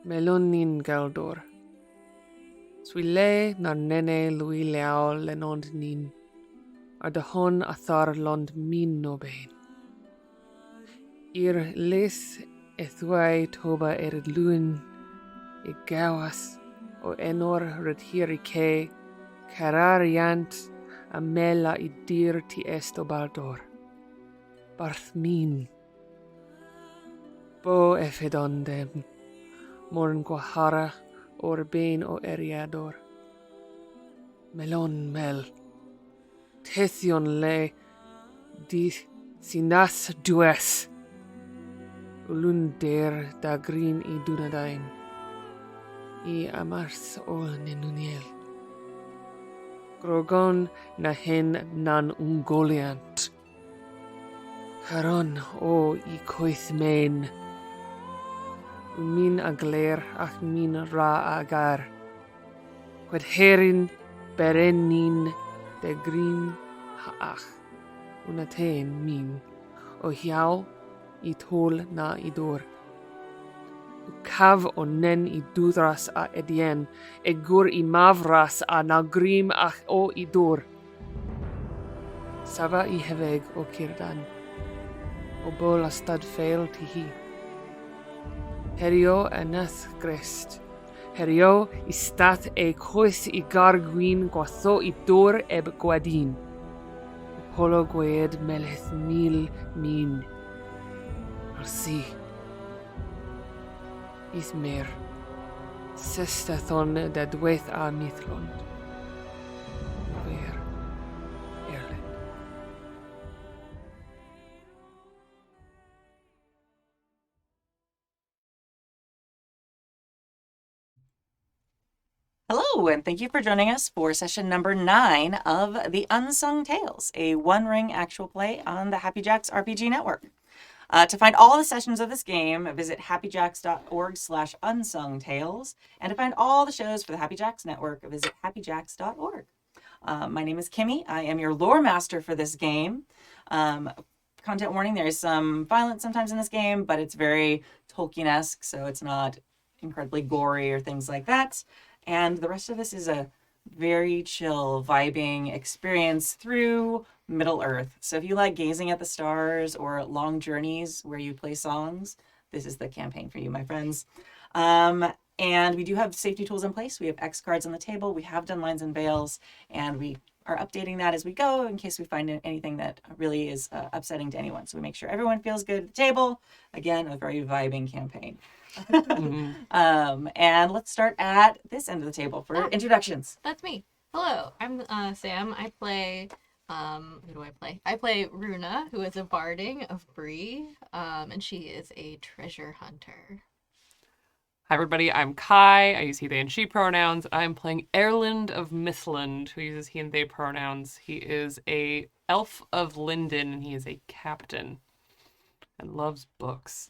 Melonin Galdor. Swile na nene lui leao lenond nin. Ar de hon athar lond min no bain. Ir lis ethwai toba luin I gawas o enor rethiri ke carariant a mela I dir ti esto baldor. Barth min. Bo effedondem. Morn guahara or bain o Eriador. Melon mel. Tethion le di sinas dues. Ulun der da green I dunadain. I amars ol nenuniel. Grogon na hen nan ungoliant. Haron o I coith main. Min agler ach min ra agar. Qued herin berenin de green haach. Unaten min. O hiao I tol na idor. Cav o nen I dudras a edien. Egur I mavras a na grim ach o idor. Sava I heveg o kirdan. O bol a stad fail tihi. Herio anas grest. Herio I stat e cois I garguin guatho I dor eb guadin. Polo gued meleth mil min. Arsi. Ismer. Sestathon da dweth a Mithlond. Ver. Aerlind. Hello, and thank you for joining us for session number 9 of the Unsung Tales, a one-ring actual play on the Happy Jacks RPG Network. To find all the sessions of this game, visit happyjacks.org/unsungtales, and to find all the shows for the Happy Jacks Network, visit happyjacks.org. My name is Kimi. I am your Loremaster for this game. Content warning, there is some violence sometimes in this game, but it's very Tolkien-esque, so it's not incredibly gory or things like that. And the rest of this is a very chill, vibing experience through Middle-earth. So if you like gazing at the stars or long journeys where you play songs, this is the campaign for you, my friends. And we do have safety tools in place. We have X cards on the table. We have done lines and veils, and we are updating that as we go in case we find anything that really is upsetting to anyone. So we make sure everyone feels good at the table. Again, a very vibing campaign. And let's start at this end of the table for introductions. That's me. Hello, I'm Sam. I play who do I play? I play Runa, who is a Barding of Bree, and she is a treasure hunter. Hi everybody, I'm Kai. I use he, they, and she pronouns. I'm playing Aerlind of Mithlond, who uses he and they pronouns. He is a elf of Lindon, and he is a captain and loves books.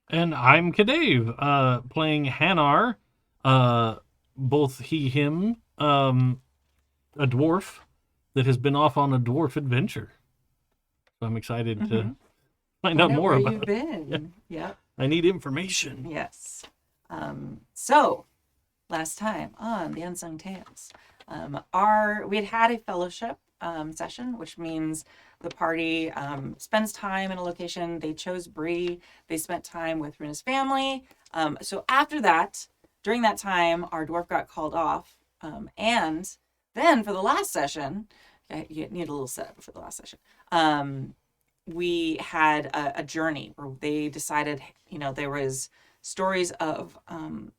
And I'm Kadave, playing Hannar, both he, him, a dwarf that has been off on a dwarf adventure. So I'm excited to find out more about it. Where you've been. Yeah. I need information. Yes. So, last time on the Unsung Tales, we had a fellowship session, which means the party spends time in a location. They chose Bree. They spent time with Runa's family. So after that, during that time, our dwarf got called off. And then for the last session, you need a little setup for the last session. We had a journey where they decided, there was stories of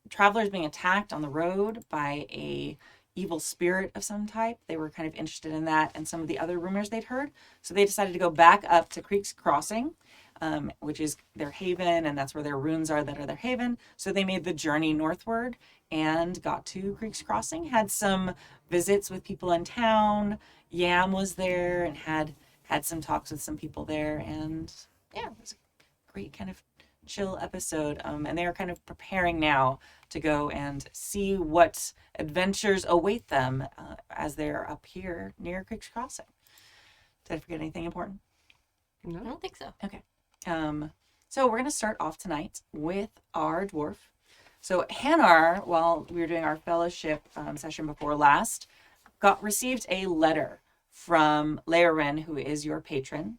travelers being attacked on the road by a evil spirit of some type. They were kind of interested in that and some of the other rumors they'd heard. So they decided to go back up to Creek's Crossing, which is their haven, and that's where their runes are that are their haven. So they made the journey northward and got to Creek's Crossing, had some visits with people in town. Yam was there and had some talks with some people there, and yeah, it was a great kind of chill episode. And they are kind of preparing now to go and see what adventures await them as they're up here near Creek's Crossing. Did I forget anything important? No, I don't think so. Okay. So we're going to start off tonight with our dwarf. So Hannar, while we were doing our fellowship session before last, received a letter from Loremaster, who is your patron,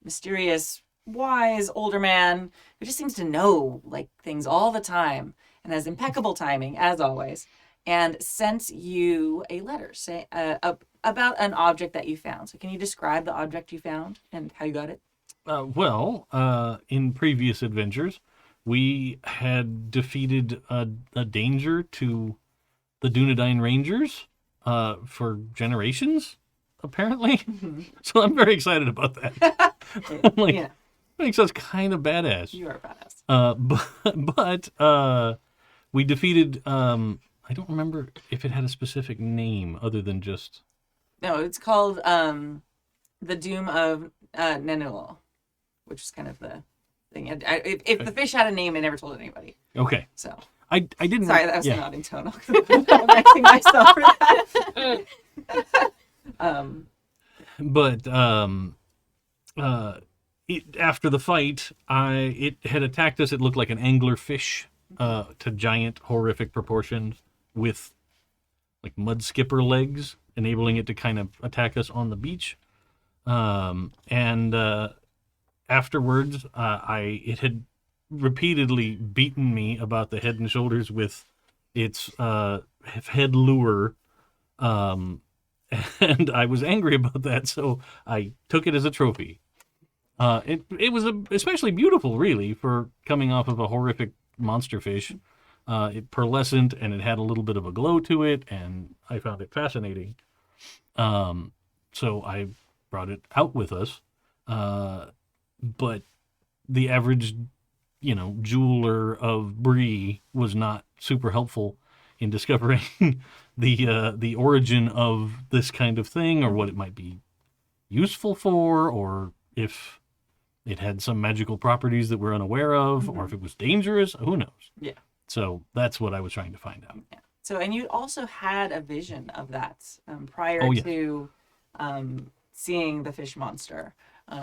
mysterious, wise older man who just seems to know like things all the time and has impeccable timing as always, and sent you a letter about an object that you found. So can you describe the object you found and how you got it? In previous adventures, we had defeated a danger to the Dunedain Rangers for generations, apparently. So I'm very excited about that. Yeah, Makes us kind of badass. you are a badass. But we defeated. I don't remember if it had a specific name other than just. No, it's called the Doom of Nenul, which is kind of the thing. If the fish had a name, I never told anybody. Okay. So I didn't. sorry, that was yeah. a nodding tone. I'm correcting myself for that. After the fight, it had attacked us. It looked like an anglerfish to giant, horrific proportions with like mud skipper legs, enabling it to kind of attack us on the beach. Afterwards, it had repeatedly beaten me about the head and shoulders with its head lure. And I was angry about that, so I took it as a trophy. It was especially beautiful, really, for coming off of a horrific monster fish. It pearlescent, and it had a little bit of a glow to it, and I found it fascinating. So I brought it out with us. But the average, jeweler of Bree was not super helpful in discovering the origin of this kind of thing, or what it might be useful for, or if it had some magical properties that we're unaware of, or if it was dangerous. Who knows? Yeah. So that's what I was trying to find out. Yeah. So, and you also had a vision of that prior to seeing the fish monster.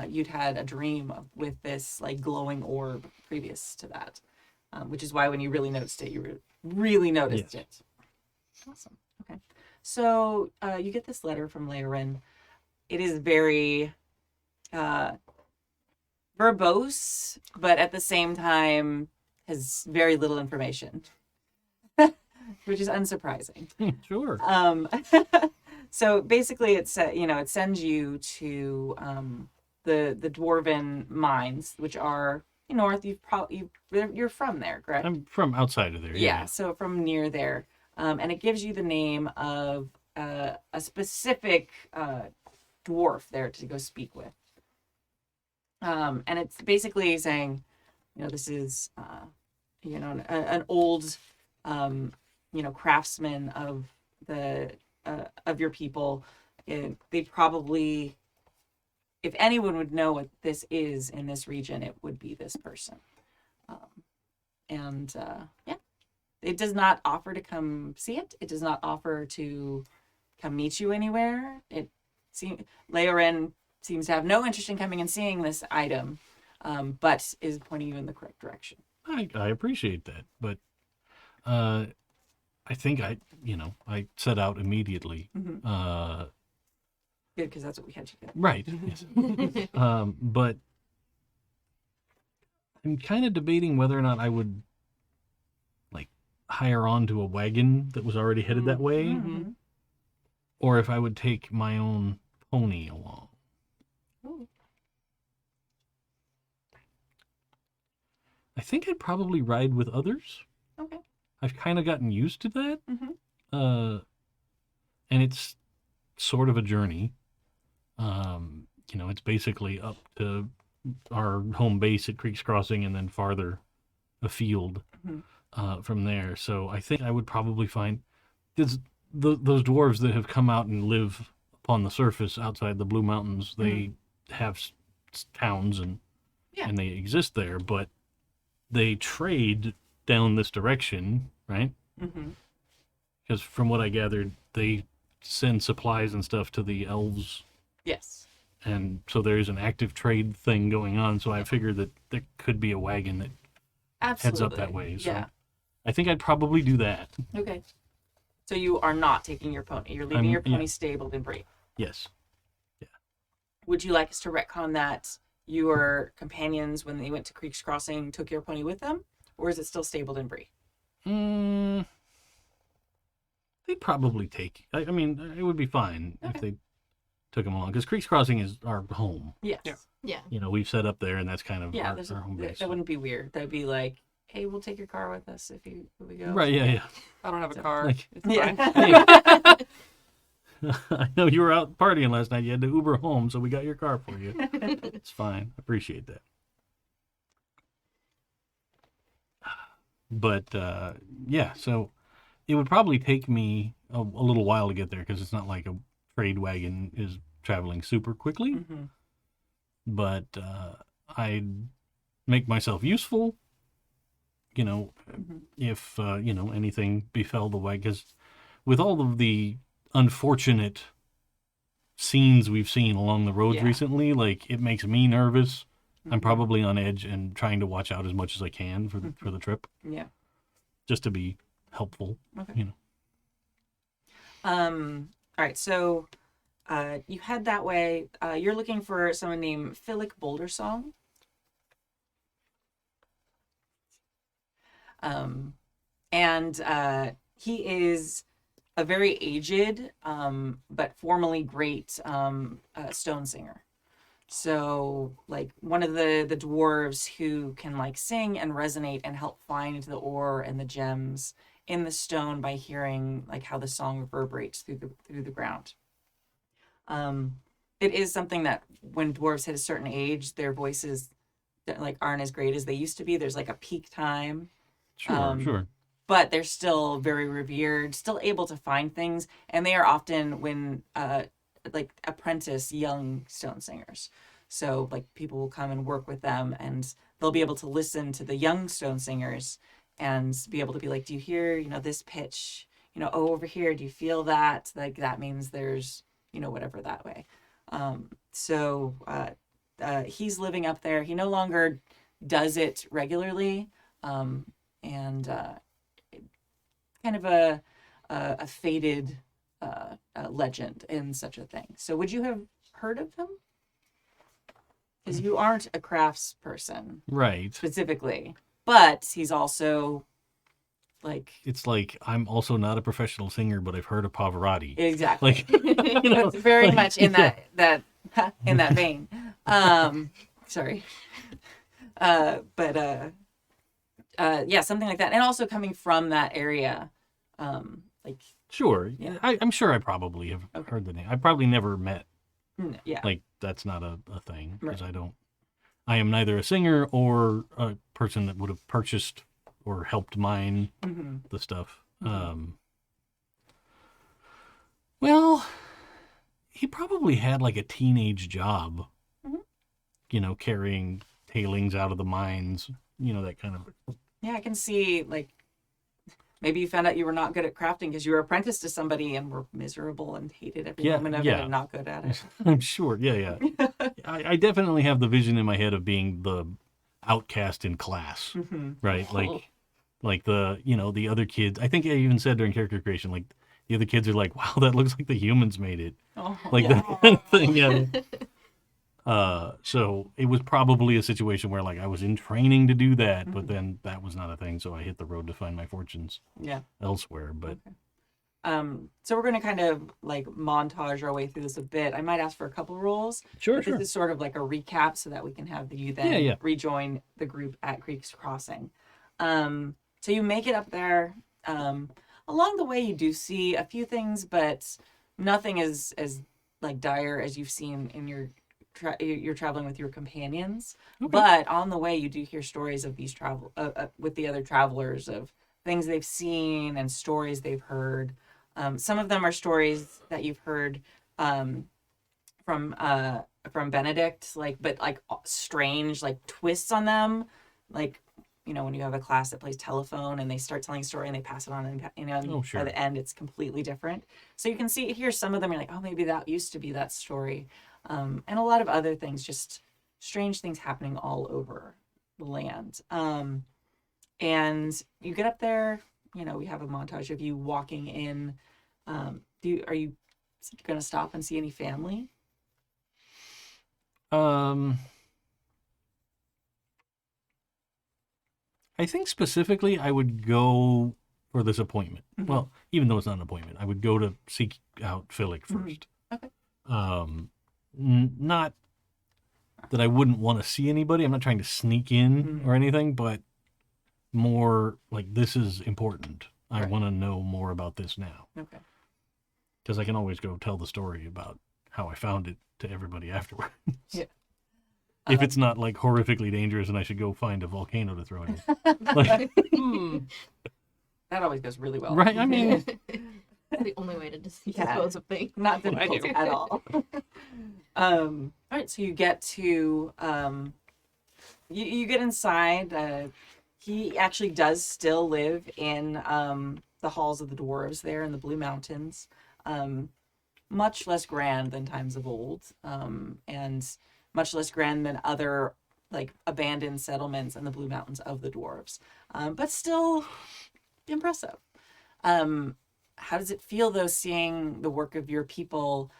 You'd had a dream with this like glowing orb previous to that, which is why when you really noticed it, you really noticed it. Awesome. Okay. So you get this letter from Loremaster. It is very verbose, but at the same time has very little information, which is unsurprising. Sure. So basically, it sends you to the Dwarven mines, which are north. You're from there, correct? I'm from outside of there. Yeah. So from near there, and it gives you the name of a specific dwarf there to go speak with. And it's basically saying, this is an old craftsman of your people. They probably, if anyone would know what this is in this region, it would be this person. It does not offer to come see it. It does not offer to come meet you anywhere. Loremaster seems to have no interest in coming and seeing this item, but is pointing you in the correct direction. I appreciate that, but I think I set out immediately. Good, because that's what we had to do. Right. Yes. But I'm kind of debating whether or not I would hire on to a wagon that was already headed that way, Mm-hmm. or if I would take my own pony along. Ooh. I think I'd probably ride with others. Okay. I've kind of gotten used to that. Mm-hmm. And it's sort of a journey. It's basically up to our home base at Creek's Crossing and then farther afield from there. So I think I would probably find those dwarves that have come out and live upon the surface outside the Blue Mountains. They have towns and they exist there, but they trade down this direction, right? Because from what I gathered, they send supplies and stuff to the elves Yes. and so there's an active trade thing going on. So I figured that there could be a wagon that Absolutely. heads up that way. So Yeah. I think I'd probably do that. Okay. So you are not taking your pony. You're leaving your pony stabled in Bree. Yes. Would you like us to retcon that your companions, when they went to Creek's Crossing, took your pony with them? Or is it still stabled in Bree? They'd probably take. I mean, it would be fine if they took them along, because Creek's Crossing is our home. Yes. Yeah. You know, we've set up there, and that's kind of Yeah, our home base. that wouldn't be weird. That'd be like, hey, we'll take your car with us if we go. Right? Yeah. I don't have a car. Like- It's fine. Yeah. I know you were out partying last night. You had to Uber home, so we got your car for you. It's fine. I appreciate that. But yeah, so it would probably take me a little while to get there, because it's not like a trade wagon is traveling super quickly. Mhm. But I'd make myself useful, you know, if, you know, anything befell the wagon. Because with all of the unfortunate scenes we've seen along the roads Yeah. recently, like, it makes me nervous. I'm probably on edge and trying to watch out as much as I can for the trip, Yeah. just to be helpful. Okay. You know. All right. So you head that way. You're looking for someone named Philic Bouldersong. And he is a very aged, but formerly great stone singer. So, like, one of the dwarves who can, like, sing and resonate and help find the ore and the gems in the stone by hearing, like, how the song reverberates through the ground. It is something that when dwarves hit a certain age, their voices, like, aren't as great as they used to be. There's, like, a peak time. Sure. But they're still very revered, still able to find things, and they are often like apprentice young stone singers. So like people will come and work with them, and they'll be able to listen to the young stone singers and be able to be like, do you hear, you know, this pitch, you know, oh, over here, do you feel that? Like that means there's, you know, whatever that way. So he's living up there. He no longer does it regularly. And kind of a faded legend in such a thing. So would you have heard of him? Because you aren't a crafts person Right. specifically, but he's also like It's like, I'm also not a professional singer, but I've heard of Pavarotti. exactly. Like, you know, It's very like, much in yeah. that in that vein. Sorry. Yeah, something like that, and also coming from that area, like Sure. Yeah. I'm sure I probably have Okay. heard the name. I probably never met, yeah, like, that's not a thing, because Right. I am neither a singer or a person that would have purchased or helped mine hmm the stuff. Mhm. Well, he probably had like a teenage job, Mhm. you know, carrying tailings out of the mines, you know, that kind of. yeah. I can see like maybe you found out you were not good at crafting because you were apprenticed to somebody and were miserable and hated every Yeah, moment of yeah. it and not good at it. I'm sure. Yeah. I definitely have the vision in my head of being the outcast in class, hmm right? Cool. Like the, you know, the other kids. I think I even said during character creation, like the other kids are like, wow, that looks like the humans made it. Oh, Like yeah. that kind of thing. Yeah. So it was probably a situation where like I was in training to do that, but then that was not a thing. So I hit the road to find my fortunes Yeah. elsewhere. But So we're going to kind of like montage our way through this a bit. I might ask for a couple rolls. sure, This is sort of like a recap so that we can have you then Yeah. rejoin the group at Creek's Crossing. So you make it up there. Along the way, you do see a few things, but nothing as like dire as you've seen in you're traveling with your companions. Okay. But on the way, you do hear stories of these with the other travelers of things they've seen and stories they've heard. Some of them are stories that you've heard from Benedict, but strange twists on them, like, you know, when you have a class that plays telephone and they start telling a story and they pass it on, and you know, and Oh, sure. by the end it's completely different. So you can hear some of them. You're like, oh, maybe that used to be that story. and a lot of other things, just strange things happening all over the land. And you get up there, you know, we have a montage of you walking in. Are you going to stop and see any family? I think specifically I would go for this appointment. Mm-hmm. Well, even though it's not an appointment, I would go to seek out Philip first. Okay. Not that I wouldn't want to see anybody. I'm not trying to sneak in or anything, but more like this is important. I want to know more about this now. Okay. Because I can always go tell the story about how I found it to everybody afterwards. Yeah. If it's not like horrifically dangerous and I should go find a volcano to throw in. Like, that always goes really well. right? I mean, That's the only way to Yeah. dispose of things. Not difficult at all. All right, so you get to you get inside. He actually does still live in the halls of the dwarves there in the Blue Mountains. Much less grand than times of old, and much less grand than other like abandoned settlements in the Blue Mountains of the dwarves, but still impressive. How does it feel though, seeing the work of your people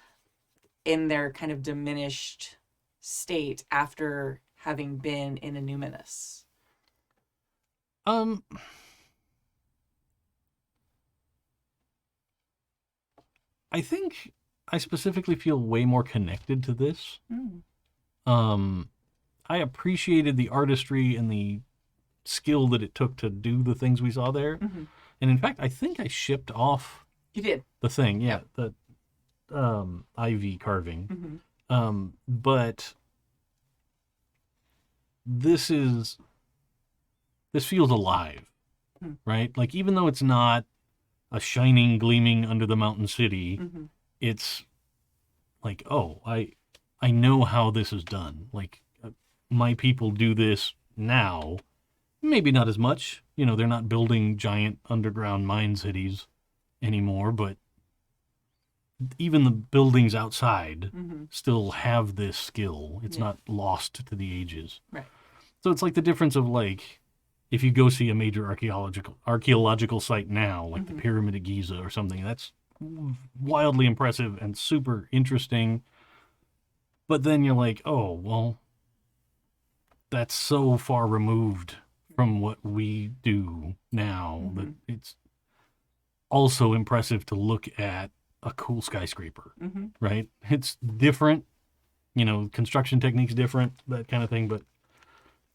in their kind of diminished state after having been in Numinous? I think I specifically feel way more connected to this. I appreciated the artistry and the skill that it took to do the things we saw there. And in fact, I think I shipped off You did. the thing, the ivy carving. But this feels alive, right? Like, even though it's not a shining, gleaming under the mountain city, it's like, oh, I know how this is done. Like, my people do this now. Maybe not as much. You know, they're not building giant underground mine cities anymore, but even the buildings outside still have this skill. It's not lost to the ages. Right. So it's like the difference of, like, if you go see a major archaeological site now, like the Pyramid of Giza or something, that's wildly impressive and super interesting. But then you're like, oh, well, that's so far removed from what we do now that it's also impressive to look at a cool skyscraper, right? It's different, you know, construction techniques different, that kind of thing, but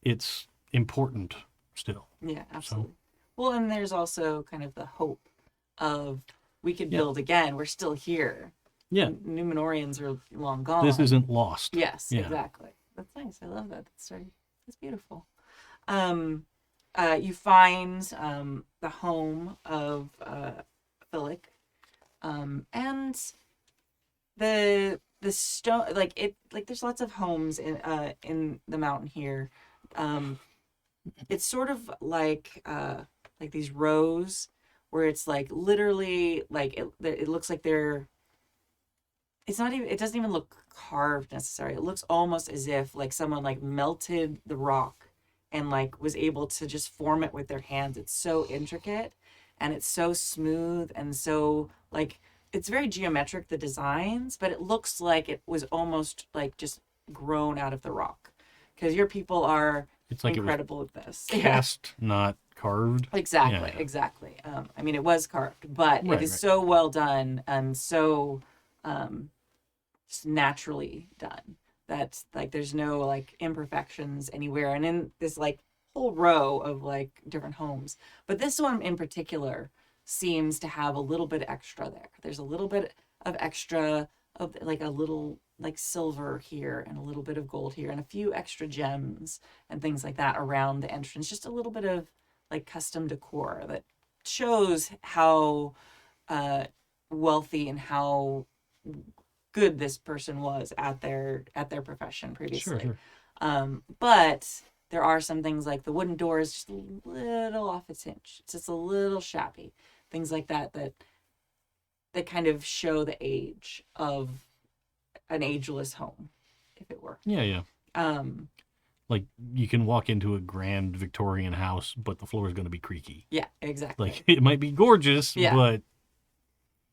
it's important still. Yeah, absolutely. Well, and there's also kind of the hope of we could build again. We're still here. Yeah. Numenorians are long gone. This isn't lost. Yes, Yeah. exactly. That's nice. I love that story. It's beautiful. You find the home of Philip, and the stone, like there's lots of homes in the mountain here. It's sort of like these rows where it's like literally like it looks like they're. It's not even. It doesn't even look carved necessarily. It looks almost as if like someone like melted the rock and like was able to just form it with their hands. It's so intricate and it's so smooth and so like it's very geometric, the designs, but it looks like it was almost like just grown out of the rock, because your people are incredible at this. Cast, not carved. Exactly, Yeah. exactly. I mean, it was carved, but Right, it is right. so well done and so just naturally done that like there's no like imperfections anywhere. And in this like whole row of like different homes, but this one in particular seems to have a little bit extra there. There's a little bit of extra of like a little like silver here and a little bit of gold here and a few extra gems and things like that around the entrance. Just a little bit of like custom decor that shows how wealthy and how good this person was at their profession previously. Sure. But there are some things like the wooden door is just a little off its hinge. It's just a little shabby. Things like that kind of show the age of an ageless home, if it were. Yeah. Um, Like you can walk into a grand Victorian house, but the floor is going to be creaky. yeah, exactly. Like it might be gorgeous, Yeah. but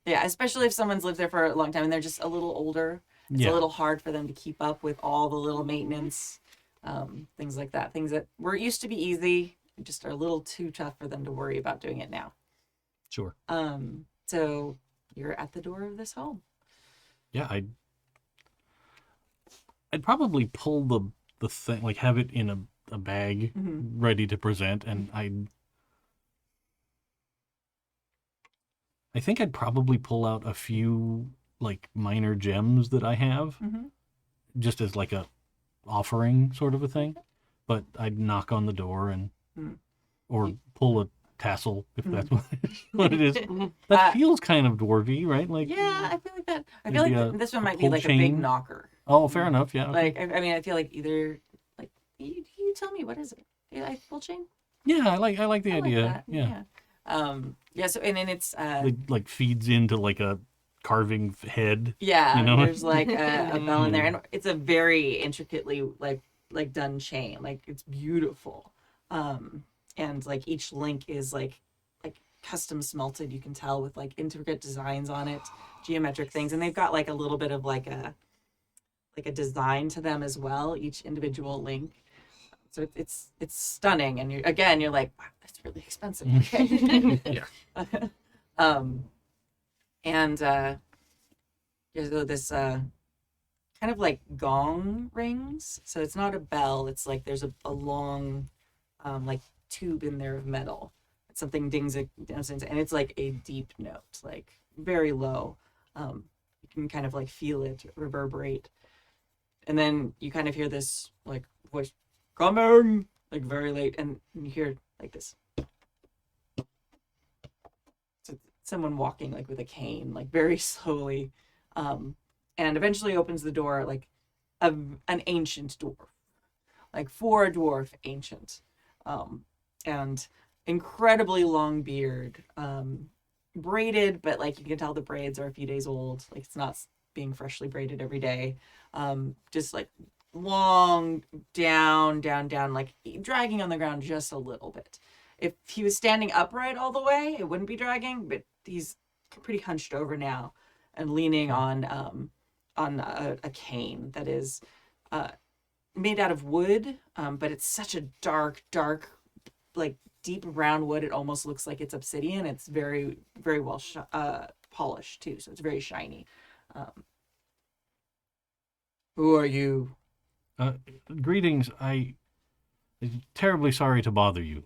Yeah, especially if someone's lived there for a long time and they're just a little older. It's a little hard for them to keep up with all the little maintenance, things like that. Things that were used to be easy, just are a little too tough for them to worry about doing it now. Sure. So you're at the door of this home. Yeah, I'd probably pull the thing, like have it in a bag ready to present, and I think I'd probably pull out a few like minor gems that I have, just as like a offering sort of a thing. But I'd knock on the door and or pull a tassel if that's what it is. That feels kind of dwarvy, right? Like Yeah, I feel like that. I feel like maybe this one a might be pull like a big chain. knocker. Oh, fair enough. Yeah. Okay. Like, I mean, I feel like either like you tell me, what is it? A full chain? Yeah, I like the I like idea. that. Yeah. Yeah. So and then it's It like feeds into like a carving head. yeah. you know? There's like a bell in there, and it's a very intricately like done chain. Like it's beautiful. And like each link is like custom smelted. You can tell with like intricate designs on it, geometric things, and they've got like a little bit of like a design to them as well. Each individual link. So it's stunning, and you're like, wow, that's really expensive. Okay. Yeah. And there's this kind of like gong rings. So it's not a bell. It's like there's a long like tube in there of metal. Something dings it down into, and it's like a deep note, like very low. You can kind of like feel it reverberate, and then you kind of hear this like voice coming, like very late, and you hear like this. So someone walking like with a cane, like very slowly, and eventually opens the door like an ancient dwarf, like for a dwarf ancient, and incredibly long beard, braided, but like you can tell the braids are a few days old. Like it's not being freshly braided every day. Just like long down, like dragging on the ground just a little bit. If he was standing upright all the way, it wouldn't be dragging, but he's pretty hunched over now and leaning on a cane that is made out of wood, but it's such a dark, like deep brown wood. It almost looks like it's obsidian. It's very, very well polished too, so it's very shiny. Who are you? Greetings. I'm terribly sorry to bother you.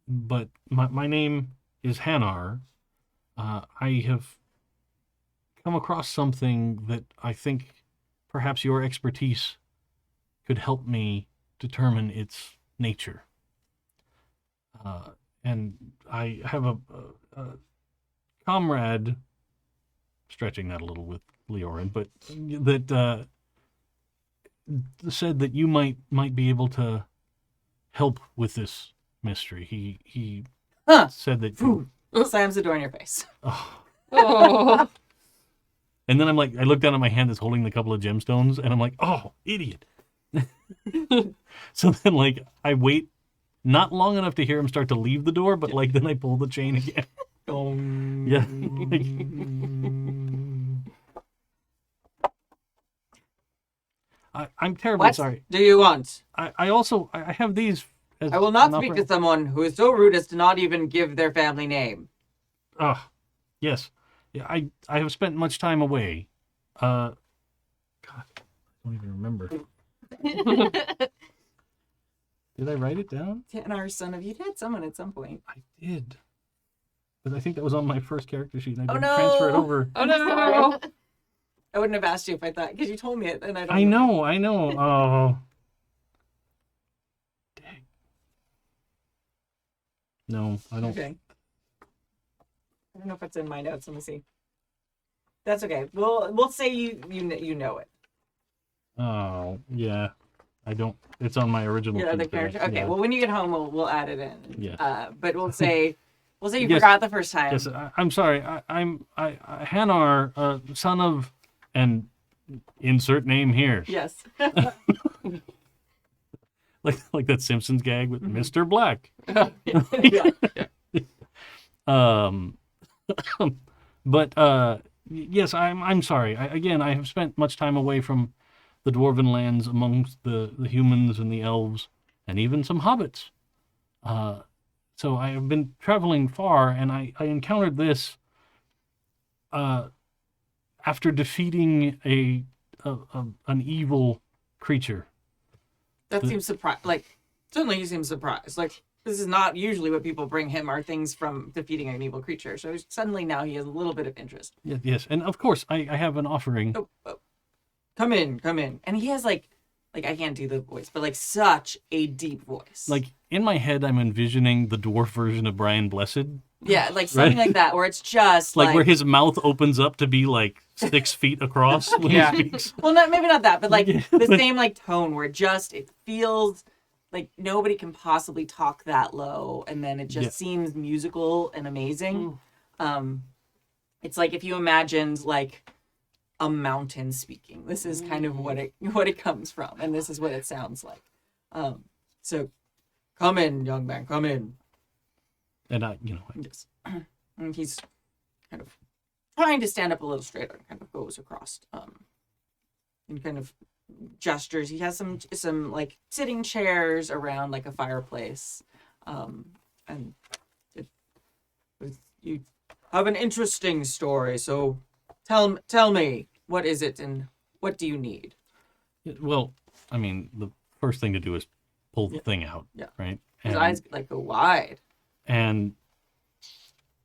But my name is Hannar. I have come across something that I think perhaps your expertise could help me determine its nature. And I have a comrade, stretching that a little with Leorin, but that said that you might be able to help with this mystery. He said that. Slams the door in your face. Oh. Oh. And then I'm like, I look down at my hand that's holding the couple of gemstones, and I'm like, oh, idiot. So then, like, I wait not long enough to hear him start to leave the door, but like then I pull the chain again. Yeah. I'm terribly What sorry. do you want? I also I have these. As I will not an speak offering. to someone who is so rude as to not even give their family name. Yes. Yeah, I have spent much time away. God, I don't even remember. Did I write it down? Hannar, son of, you'd had someone at some point. I did. But I think that was on my first character sheet, and I Oh, didn't transfer it no. over. Oh no! I wouldn't have asked you if I thought, because you told me it, and I don't I know. Oh. Dang. No, I don't. Okay. I don't know if it's in my notes. Let me see. That's okay. We'll say you know it. Oh, yeah. I don't. It's on my original. Yeah, the sheet, but character. I- Okay. yeah. Well, when you get home, we'll add it in. Yeah. But we'll say you Yes. forgot the first time. Yes, I'm sorry. I'm Hannar, son of, and insert name here. Yes. Like that Simpsons gag with Mr. Black. Yeah. Um, but yes, I'm sorry. I have spent much time away from the dwarven lands amongst the humans and the elves, and even some hobbits. So I have been traveling far, and I encountered this after defeating an evil creature. That seems surprised. Like, certainly he seems surprised. Like, this is not usually what people bring him are things from defeating an evil creature. So suddenly now he has a little bit of interest. Yes, and of course I have an offering. Oh. Come in. And he has like I can't do the voice, but like such a deep voice. Like in my head, I'm envisioning the dwarf version of Brian Blessed. Yeah, like something like that, where it's just like where his mouth opens up to be like 6 feet across when he speaks. Well, maybe not that, but like the same like tone where it feels like nobody can possibly talk that low, and then it just seems musical and amazing. It's like if you imagined like a mountain speaking. This is kind of what it comes from, and this is what it sounds like. So come in, young man, come in. And yes. And he's kind of trying to stand up a little straighter and kind of goes across and kind of gestures. He has some like sitting chairs around like a fireplace. And you have an interesting story, so tell me, what is it and what do you need? Well, I mean, the first thing to do is pull the thing out, right? His eyes like go wide. And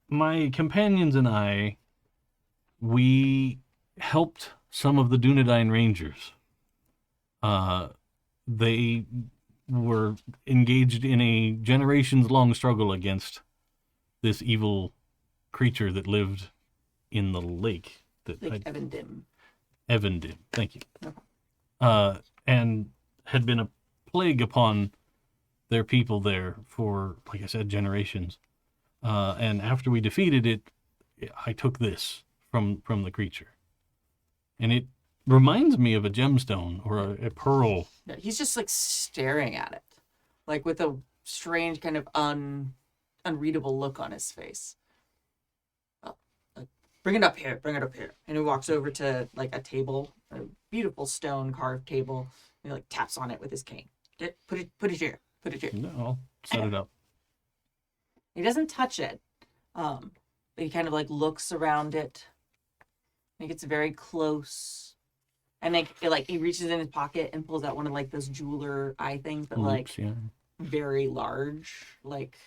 my companions and I, we helped some of the Dunedain Rangers. They were engaged in a generations-long struggle against this evil creature that lived in the lake. Evendim, thank you. And had been a plague upon their people there for, like I said, generations. And after we defeated it, I took this from the creature. And it reminds me of a gemstone or a pearl. Yeah, he's just like staring at it, like with a strange kind of unreadable look on his face. Bring it up here. And he walks over to like a table, a beautiful stone carved table. And he like taps on it with his cane. Put it here. No, I'll set it up. He doesn't touch it. But he kind of like looks around it. He gets very close. And he reaches in his pocket and pulls out one of like those jeweler eye things, but very large, like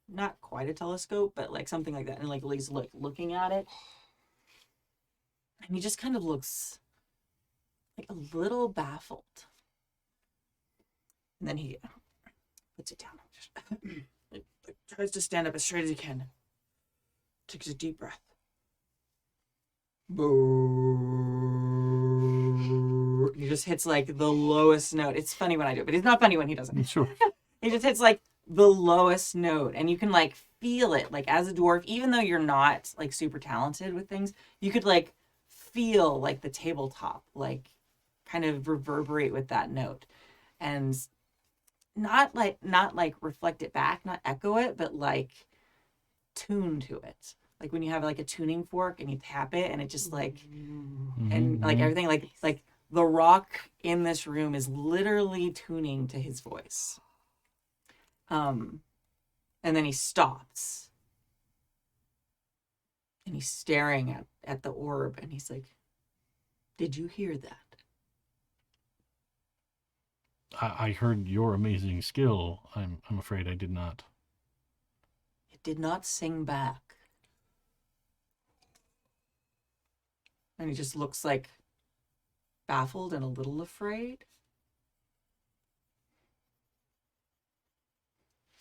not quite a telescope, but like something like that. And like he's like looking at it. And he just kind of looks like a little baffled. And then he puts it down. Just tries to stand up as straight as he can. Takes a deep breath. He just hits like the lowest note. It's funny when I do it, but it's not funny when he does it. Sure. He just hits like the lowest note, and you can like feel it. Like as a dwarf, even though you're not like super talented with things, you could like feel like the tabletop like kind of reverberate with that note, and not like reflect it back, not echo it, but like tune to it. Like when you have like a tuning fork and you tap it and it just like, and like everything like the rock in this room is literally tuning to his voice. And then he stops and he's staring at the orb and he's like, did you hear that? I heard your amazing skill. I'm afraid I did not. It did not sing back. And he just looks like baffled and a little afraid.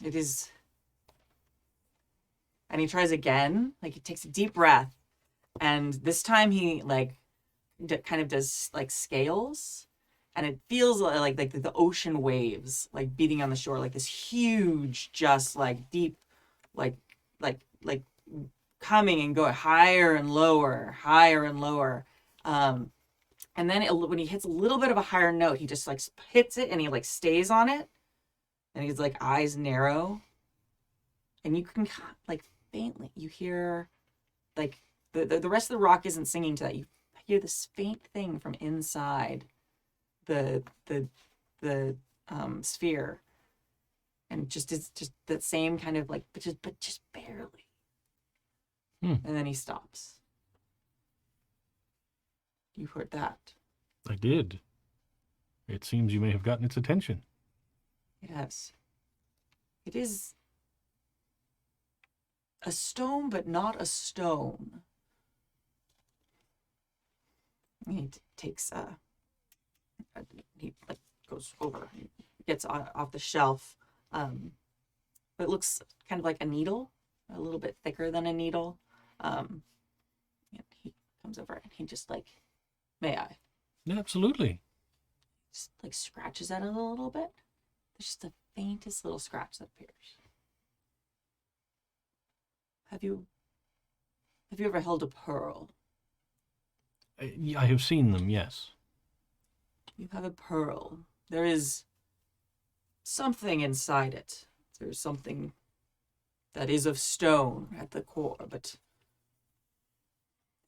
It is. And he tries again. Like he takes a deep breath. And this time he like kind of does like scales. And it feels like the ocean waves like beating on the shore, like this huge, just like deep, like coming and going higher and lower. And And then when he hits a little bit of a higher note, he just like hits it and he like stays on it. And he's like eyes narrow. And you can like faintly, you hear like the rest of the rock isn't singing to that. You hear this faint thing from inside the sphere. And it's just that same kind of like, but just barely. And then he stops. You heard that. I did. It seems you may have gotten its attention. Yes. It is a stone, but not a stone. He takes he like goes over, he gets off the shelf. But it looks kind of like a needle, a little bit thicker than a needle. And he comes over and he just like, may I? Yeah, absolutely. Just like scratches at it a little bit. There's just the faintest little scratch that appears. Have you ever held a pearl? I have seen them, yes. You have a pearl. There is something inside it. There's something that is of stone at the core, but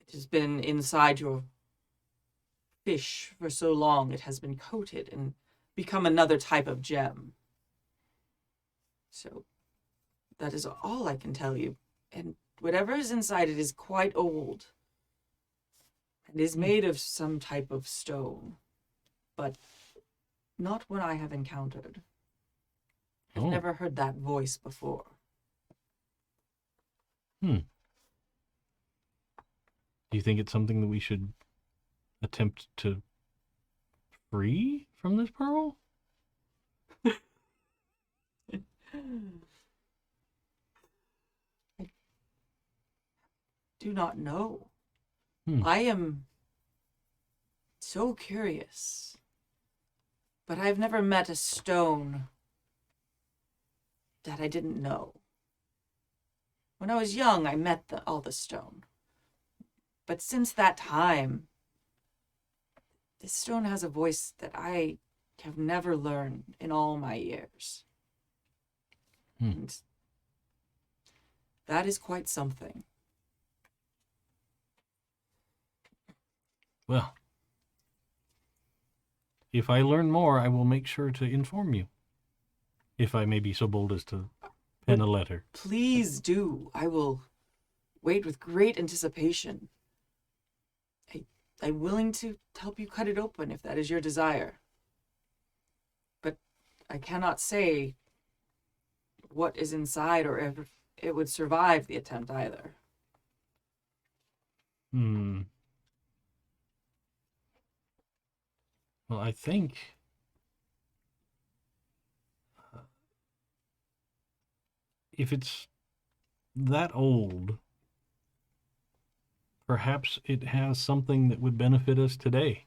it has been inside your fish for so long it has been coated and become another type of gem. So that is all I can tell you. And whatever is inside it is quite old and is made of some type of stone, but not one I have encountered. I've never heard that voice before. Do you think it's something that we should attempt to free from this pearl? I do not know. Hmm. I am so curious, but I've never met a stone that I didn't know. When I was young, I met all the stone. But since that time, this stone has a voice that I have never learned in all my years. And that is quite something. Well, if I learn more, I will make sure to inform you. If I may be so bold as to pen a letter. Please do. I will wait with great anticipation. I'm willing to help you cut it open if that is your desire. But I cannot say what is inside or if it would survive the attempt either. Well, I think if it's that old, perhaps it has something that would benefit us today.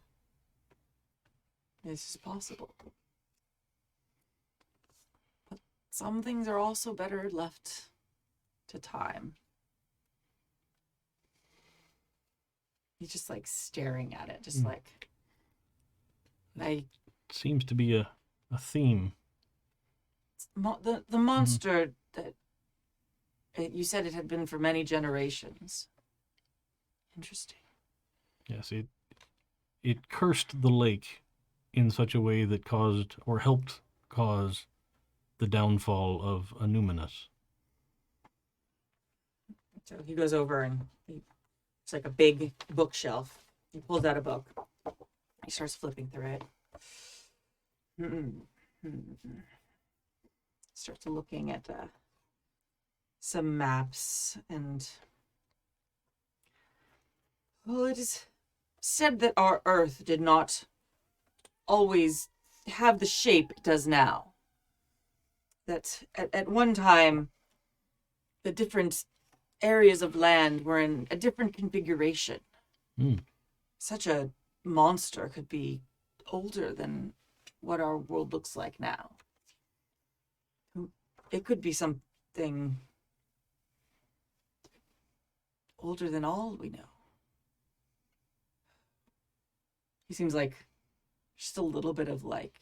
This is possible. But some things are also better left to time. He's just like staring at it, just like Seems to be a theme. the monster that you said it had been for many generations. Interesting. Yes, it cursed the lake in such a way that caused or helped cause the downfall of Anuminus. So he goes over and it's like a big bookshelf. He pulls out a book. He starts flipping through it. Starts looking at some maps and it is said that our Earth did not always have the shape it does now. That at one time, the different areas of land were in a different configuration. Such a monster could be older than what our world looks like now. It could be something older than all we know. he seems like just a little bit of like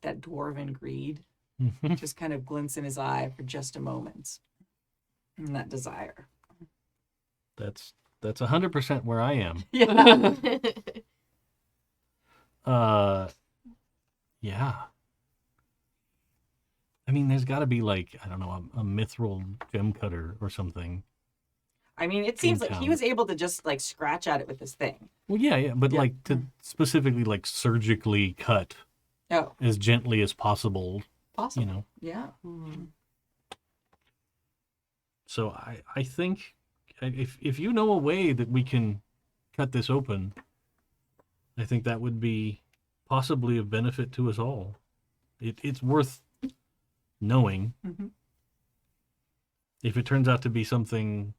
that dwarven greed just kind of glints in his eye for just a moment. And that desire. That's 100% where I am. Yeah. Yeah. I mean, there's got to be like, I don't know, a mithril gem cutter or something. I mean, it seems In like he town. was able to just like scratch at it with this thing. Well, yeah, but Yeah. like to specifically like surgically cut Oh, as gently as possible, possible. you know. Yeah. So I think if you know a way that we can cut this open, I think that would be possibly of benefit to us all. It's worth knowing. Mhm. If it turns out to be something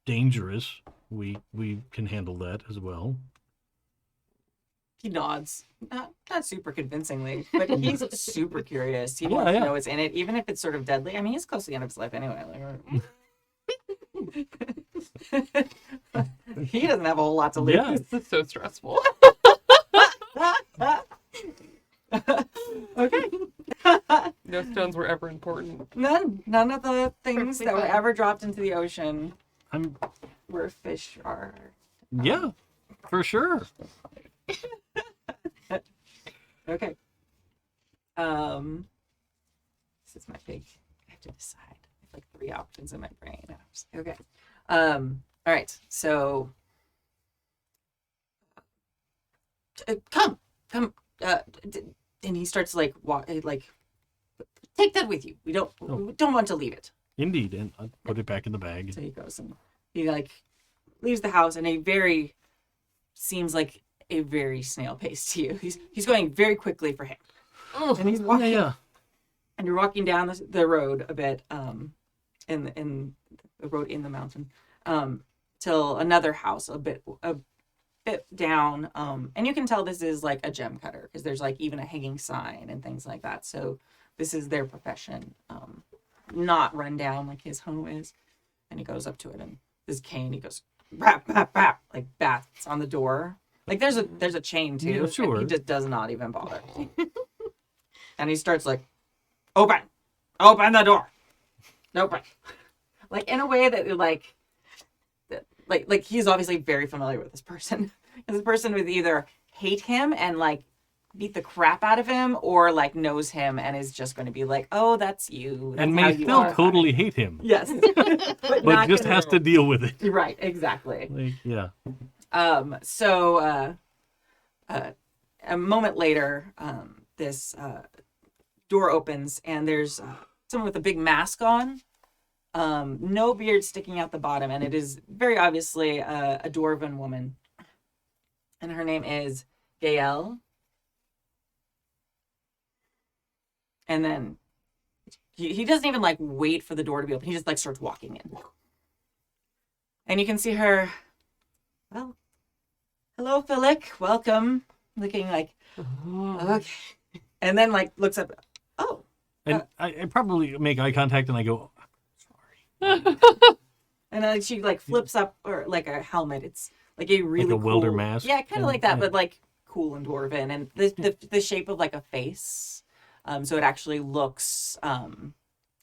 dangerous, we can handle that as well. He nods, not super convincingly, but he's super curious. He Yeah, wants yeah. to know what's in it, even if it's sort of deadly. I mean, he's close to the end of his life anyway. Like, he doesn't have a whole lot to lose. Yeah. This is so stressful. Okay. No stones were ever important. None of the things Perfectly that were fine. ever dropped into the ocean I'm where fish are. yeah, for sure. Okay. This is my big. I have to decide. I have like 3 options in my brain. Okay. All right. So, come. And he starts like take that with you. We don't want to leave it. Indeed, and I put it back in the bag. So he goes and he like leaves the house, and seems like a very snail pace to you. He's going very quickly for him, and he's walking. Yeah. And you're walking down the road a bit, in the road in the mountain, till another house a bit down, and you can tell this is like a gem cutter because there's like even a hanging sign and things like that. So this is their profession, not run down like his home is. And he goes up to it, and this cane, he goes rap rap rap, like bats on the door. Like there's a chain too. Yeah, sure. And he just does not even bother. And he starts like, open the door, open, like in a way that like he's obviously very familiar with this person. And this person would either hate him and like beat the crap out of him, or like knows him and is just going to be like, oh, that's you. That's And how may you still are. totally hate him, Yes, but not just gonna- has to deal with it. Right, exactly. Like, yeah. So a moment later, this door opens, and there's someone with a big mask on, no beard sticking out the bottom, and it is very obviously a dwarven woman, and her name is Gael. And then he doesn't even like wait for the door to be open. He just like starts walking in, and you can see her. Well, hello, Philic. Welcome. Looking like okay, and then like looks up. Oh, And I probably make eye contact and I go, and then she like flips up, or like a helmet. It's like a really like a welder cool, mask. Yeah, kind and- of like that, yeah. but like cool and dwarven, and the shape of like a face. So it actually looks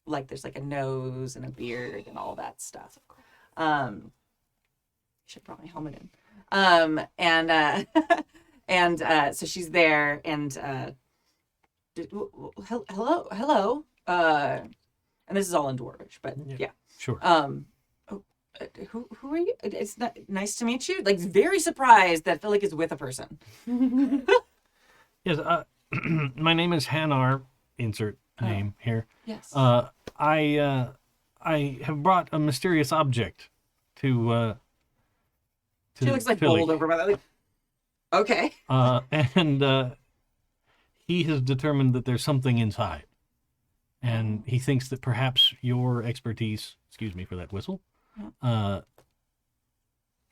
like there's like a nose and a beard and all that stuff. Should probably helmet in. And so she's there, and hello. And this is all in Dwarvish, but yeah. Sure. Who are you? It's not, nice to meet you. Like very surprised that Philic is with a person. Yes, my name is Hannar. Insert name here. Yes. I have brought a mysterious object to She looks like Philly. bowled over by that. Like, okay. And he has determined that there's something inside, and he thinks that perhaps your expertise, excuse me for that whistle,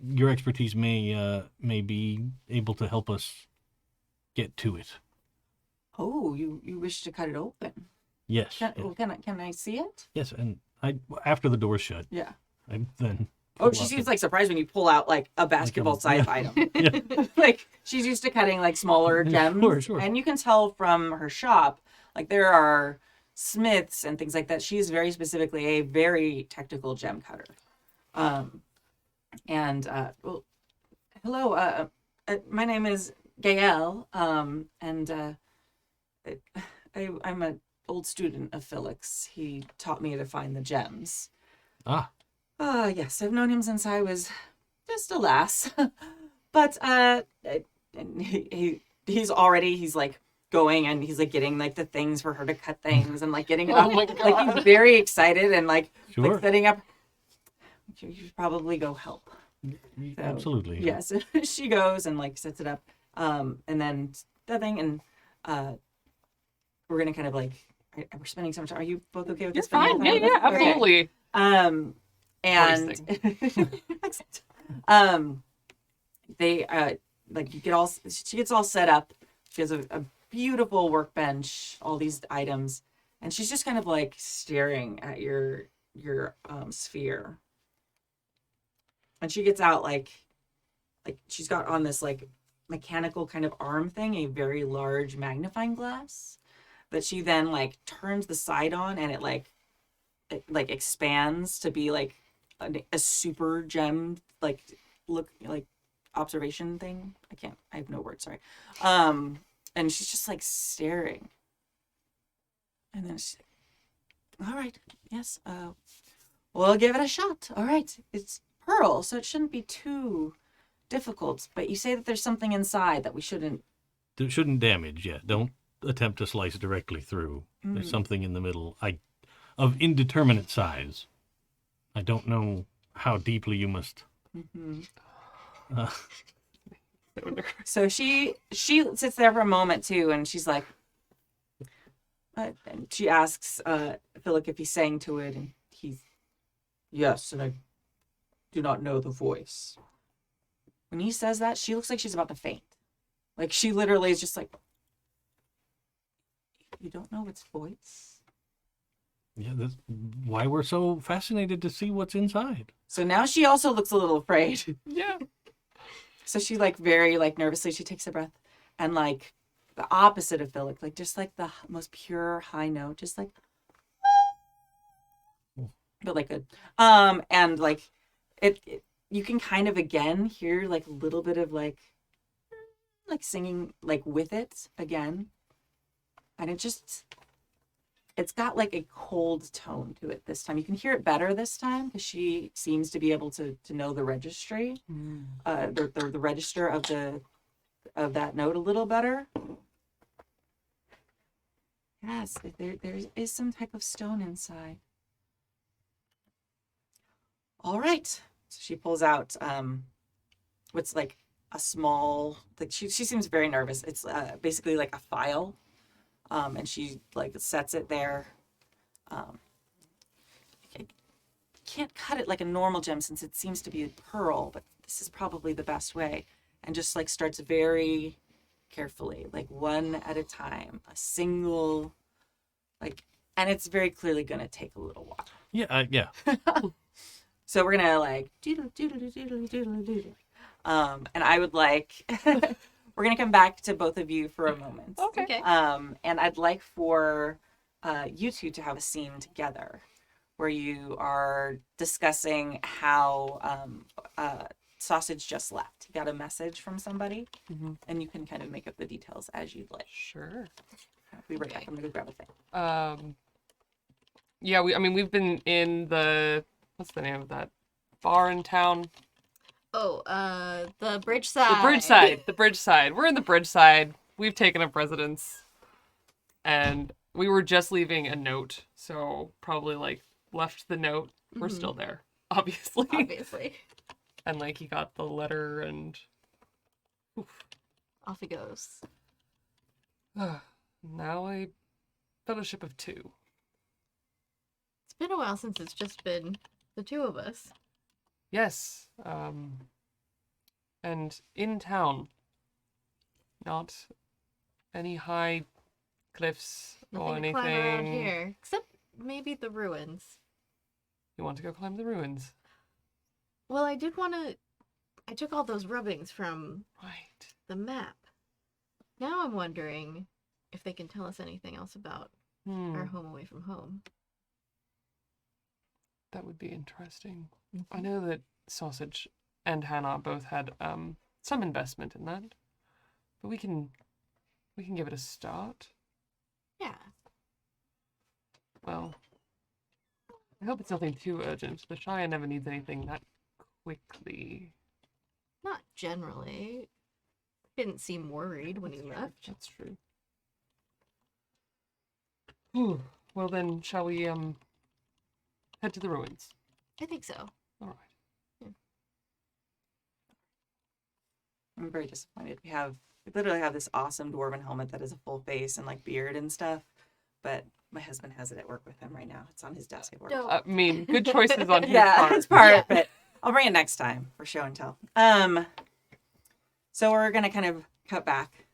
your expertise may be able to help us get to it. Oh, you wish to cut it open? Yes. Can I see it? Yes, and after the door's shut, Yeah. I then Oh, she seems like surprised when you pull out like a basketball-sized item. Like she's used to cutting like smaller gems, Sure. and you can tell from her shop, like there are smiths and things like that. She's very specifically a very technical gem cutter. Well, hello. My name is Gael. I'm an old student of Felix. He taught me to find the gems. Yes, I've known him since I was just a lass. But he's like going and he's like getting like the things for her to cut things and like getting it up. my God. Like he's very excited and like setting up. You should probably go help. So, Absolutely. Yes, she goes and like sets it up. And then the thing and we're gonna kind of like we're spending some time. Are you both okay with You're this? fine. Yeah, absolutely. And they like you get all she gets all set up. She has a beautiful workbench, all these items, and she's just kind of like staring at your sphere. And she gets out like she's got on this like mechanical kind of arm thing, a very large magnifying glass that she then like turns the side on, and it expands to be like a super gem like look like observation thing. I have no words, sorry. And she's just like staring, and then she's like, all right, yes, we'll give it a shot. All right, it's pearl, so it shouldn't be too difficult, but you say that there's something inside that we shouldn't damage. Yeah, don't attempt to slice directly through. There's something in the middle of indeterminate size. I don't know how deeply you must. So she sits there for a moment too, and she's like, and she asks Philip if he's saying to it, and he's, yes, and I do not know the voice. When he says that, she looks like she's about to faint. Like she literally is just like, you don't know its voice? Yeah, that's why we're so fascinated to see what's inside. So now she also looks a little afraid. Yeah. So she like very like nervously, she takes a breath, and like the opposite of Philip, like just like the most pure high note, just like, but like a and like it you can kind of again hear like a little bit of like singing like with it again, and it's got like a cold tone to it this time. You can hear it better this time because she seems to be able to know the registry, the register of that note a little better. Yes, there is some type of stone inside. All right. So she pulls out what's like a small, like she seems very nervous. It's basically like a file. And she like sets it there. I can't cut it like a normal gem since it seems to be a pearl, but this is probably the best way. And just like starts very carefully, like one at a time, a single, like, and it's very clearly gonna take a little while. Yeah, yeah. So we're gonna like doodle doodle doodle doodle doodle. And I would like we're gonna come back to both of you for a moment. Okay. And I'd like for you two to have a scene together where you are discussing how Sausage just left. He got a message from somebody, and you can kind of make up the details as you'd like. Sure. I'll be right back. I'm gonna go grab a thing. Yeah, we've been in what's the name of that bar in town? Oh, the bridge side. The bridge side. We're in the bridge side. We've taken up residence, and we were just leaving a note, so probably like left the note. We're still there, obviously. Obviously. And like he got the letter, and Off he goes. now a fellowship of 2. It's been a while since it's just been the 2 of us. Yes. And in town. Not any high cliffs or Nothing to climb around anything. here, except maybe the ruins. You want to go climb the ruins? Well, I did want to. I took all those rubbings from Right. the map. Now I'm wondering if they can tell us anything else about our home away from home. That would be interesting. I know that Sausage and Hannar both had some investment in that, but we can give it a start. Yeah. Well, I hope it's nothing too urgent. The Shire never needs anything that quickly. Not generally. Didn't seem worried when he left. That's true. Whew. Well then, shall we head to the ruins? I think so. All right. I'm very disappointed. We literally have this awesome dwarven helmet that has a full face and like beard and stuff, but my husband has it at work with him right now. It's on his desk at work. No. I mean, good choices on his Yeah, part. it's part, Yeah. but I'll bring it next time for show and tell. So we're gonna kind of cut back.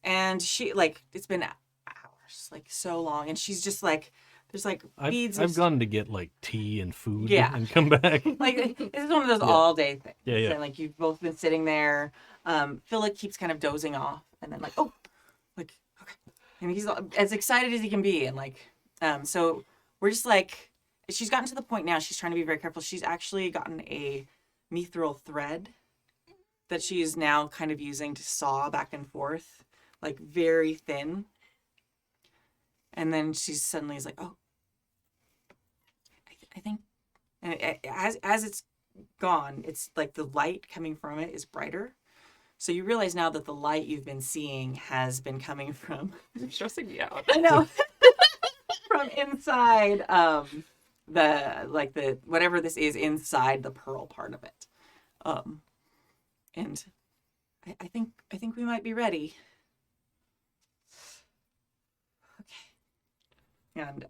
And she it's been hours, like so long, and she's just like there's like beads. I've gone to get like tea and food Yeah. and come back. Like this is one of those Yeah. all day things. Yeah, yeah. And like you've both been sitting there. Philip keeps kind of dozing off, and then like okay, and he's as excited as he can be, and like so we're just like she's gotten to the point now. She's trying to be very careful. She's actually gotten a mithril thread that she is now kind of using to saw back and forth, like very thin. And then she suddenly is like, oh, I think, and as it's gone, it's like the light coming from it is brighter. So you realize now that the light you've been seeing has been coming from, You're stressing me out. I know, from inside the whatever this is inside the pearl part of it. And I think we might be ready. Okay. And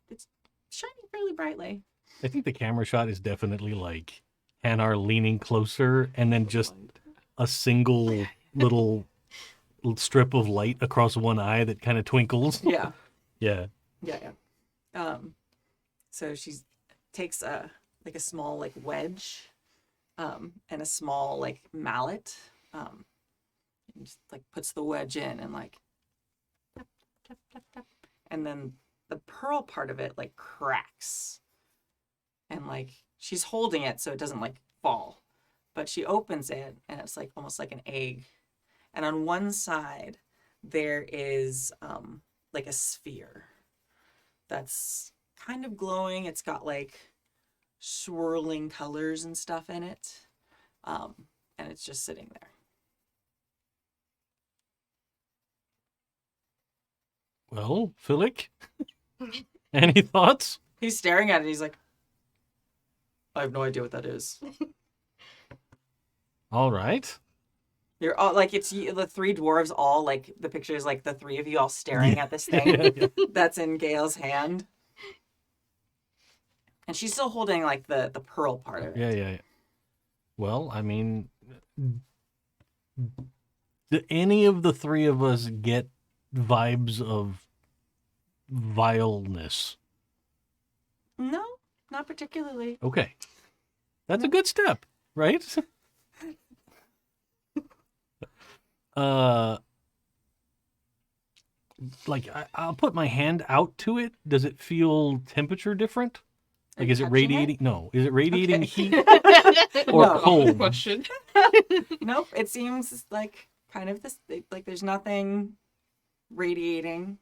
it's shining fairly brightly. I think the camera shot is definitely like Hannar leaning closer and then just a single little strip of light across one eye that kind of twinkles. Yeah. Yeah. Yeah. So she takes a small like wedge, and a small like mallet, and just like puts the wedge in and like tap, tap, tap, tap. And then the pearl part of it like cracks, and like she's holding it so it doesn't like fall, but she opens it and it's like almost like an egg, and on one side there is like a sphere that's kind of glowing. It's got like swirling colors and stuff in it, and it's just sitting there. Well, Philic, any thoughts? He's staring at it. He's like, I have no idea what that is. All right. You're all like, it's the three dwarves all like, the picture is like the three of you all staring at this thing Yeah. that's in Gale's hand. And she's still holding like the pearl part of it. Yeah. Well, I mean, do any of the three of us get vibes of vileness? No, not particularly. Okay. That's a good step, right? Like I'll put my hand out to it. Does it feel temperature different? Are Like, you is it touching radiating? No. Is it radiating Okay. heat or No. cold? Question. Nope, it seems like kind of this, like there's nothing radiating.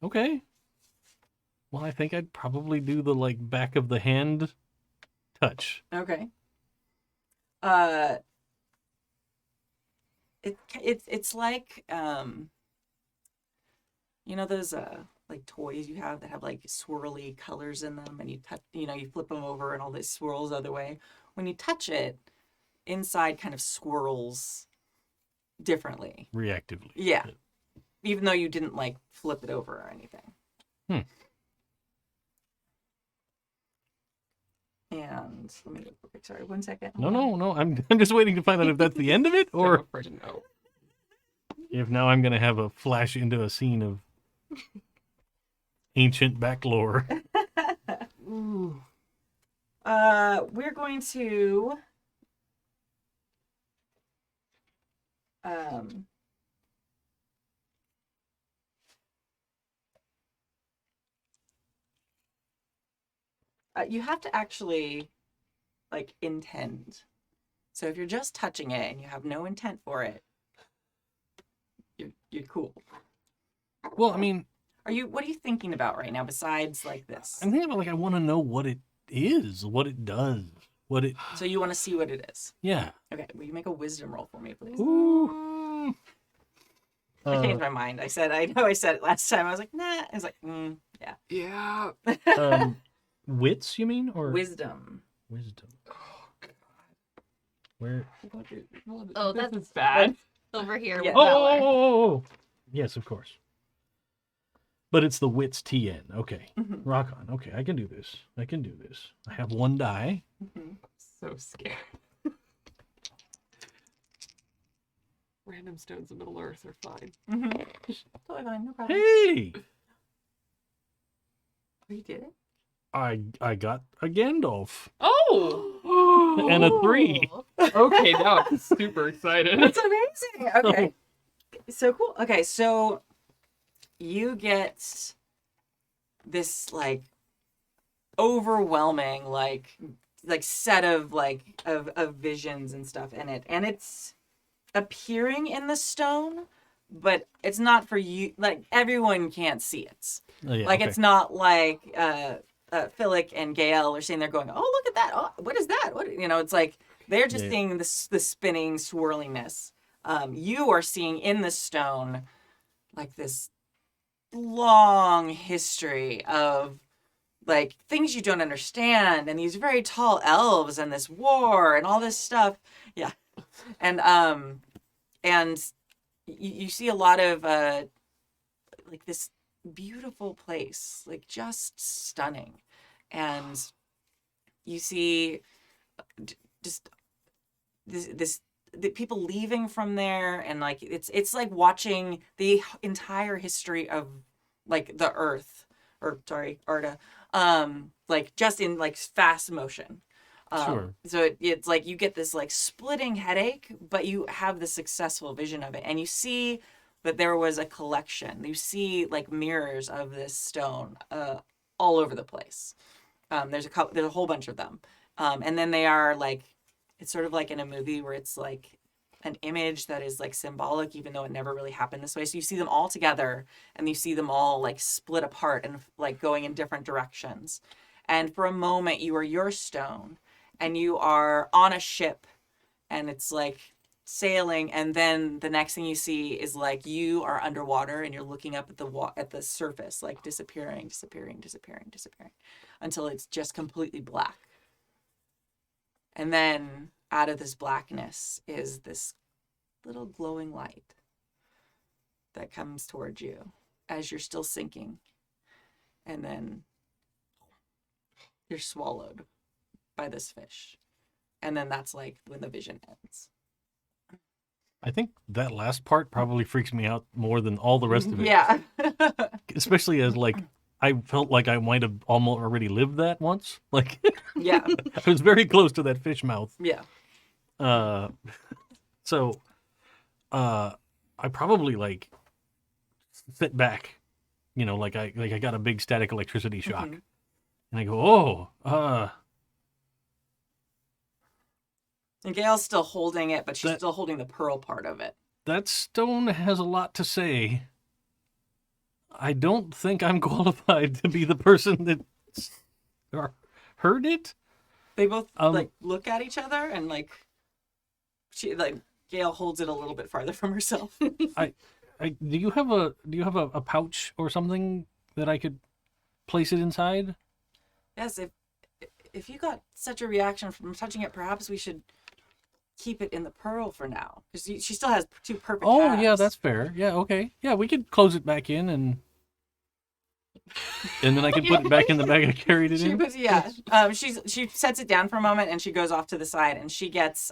Okay. Well, I think I'd probably do the like back of the hand touch. Okay. It's like you know those like toys you have that have like swirly colors in them, and you touch, you flip them over and all this swirls the other way. When you touch it, inside kind of swirls differently. Reactively. Yeah. Even though you didn't like flip it over or anything. And let me look quick. Sorry, 1 second. No. I'm just waiting to find out if that's the end of it I'm or afraid to know. if now I'm going to have a flash into a scene of ancient back lore. Ooh. We're going to you have to actually like intend. So if you're just touching it and you have no intent for it, you're cool. Well, I mean, What are you thinking about right now besides like this? I'm thinking about like I want to know what it is, what it does, what it. So you want to see what it is. Yeah. Okay, will you make a wisdom roll for me, please? Ooh. I changed my mind. I said it last time. I was like, nah. I was like, yeah. Yeah. Wits, you mean, or Wisdom. wisdom? Oh, God. Where? Oh, This that's is bad. over here. Yeah. with Oh, Valor. oh. Yes, of course. But it's the wits TN. Okay. Mhm. Rock on. Okay, I can do this. I can do this. I have one die. Mhm. So scared. Random stones in Middle Earth are fine. Mhm. Totally fine. No problem. Hey! Oh, you did it. I got a Gandalf. Oh! And a 3. Ooh. Okay, now I'm super excited. That's amazing. Okay. So cool. Okay, so you get this like overwhelming like set of of visions and stuff in it, and it's appearing in the stone, but it's not for you. Like everyone can't see it. Oh, yeah, Like okay. it's not like Philip and Gail are sitting there going, "Oh, look at that! Oh, what is that? What It's like they're just Yeah. seeing the spinning swirlingness. You are seeing in the stone like this long history of like things you don't understand, and these very tall elves, and this war, and all this stuff. Yeah, and you see a lot of like this beautiful place, like just stunning, and you see just the people leaving from there, and like it's like watching the entire history of like the earth, or sorry, Arda, like just in like fast motion. Sure. So it's like you get this like splitting headache, but you have the successful vision of it, and you see that there was a collection. You see like mirrors of this stone all over the place. There's a whole bunch of them, and then they are like, it's sort of like in a movie where it's like an image that is like symbolic, even though it never really happened this way. So you see them all together, and you see them all like split apart and like going in different directions. And for a moment, you are your stone, and you are on a ship, and it's like sailing, and then the next thing you see is like you are underwater, and you're looking up at the surface, like disappearing until it's just completely black. And then out of this blackness is this little glowing light that comes towards you as you're still sinking, and then you're swallowed by this fish, and then that's like when the vision ends. I think that last part probably freaks me out more than all the rest of it. Yeah. Especially as like I felt like I might have almost already lived that once. Like Yeah. I was very close to that fish mouth. Yeah. So I probably like sit back, like I got a big static electricity shock. Mhm. And I go, And Gail's still holding it, but she's That- still holding the pearl part of it. that stone has a lot to say. I don't think I'm qualified to be the person that heard it. They both Um, like look at each other, and like Gail holds it a little bit farther from herself. Do you have a pouch or something that I could place it inside? Yes, if you got such a reaction from touching it, perhaps we should keep it in the pearl for now, because she still has two perfect Oh, halves. yeah, that's fair. Yeah, okay. Yeah, we could close it back in and then I could put it back in the bag I carried it She in. puts, yeah. She sets it down for a moment, and she goes off to the side, and she gets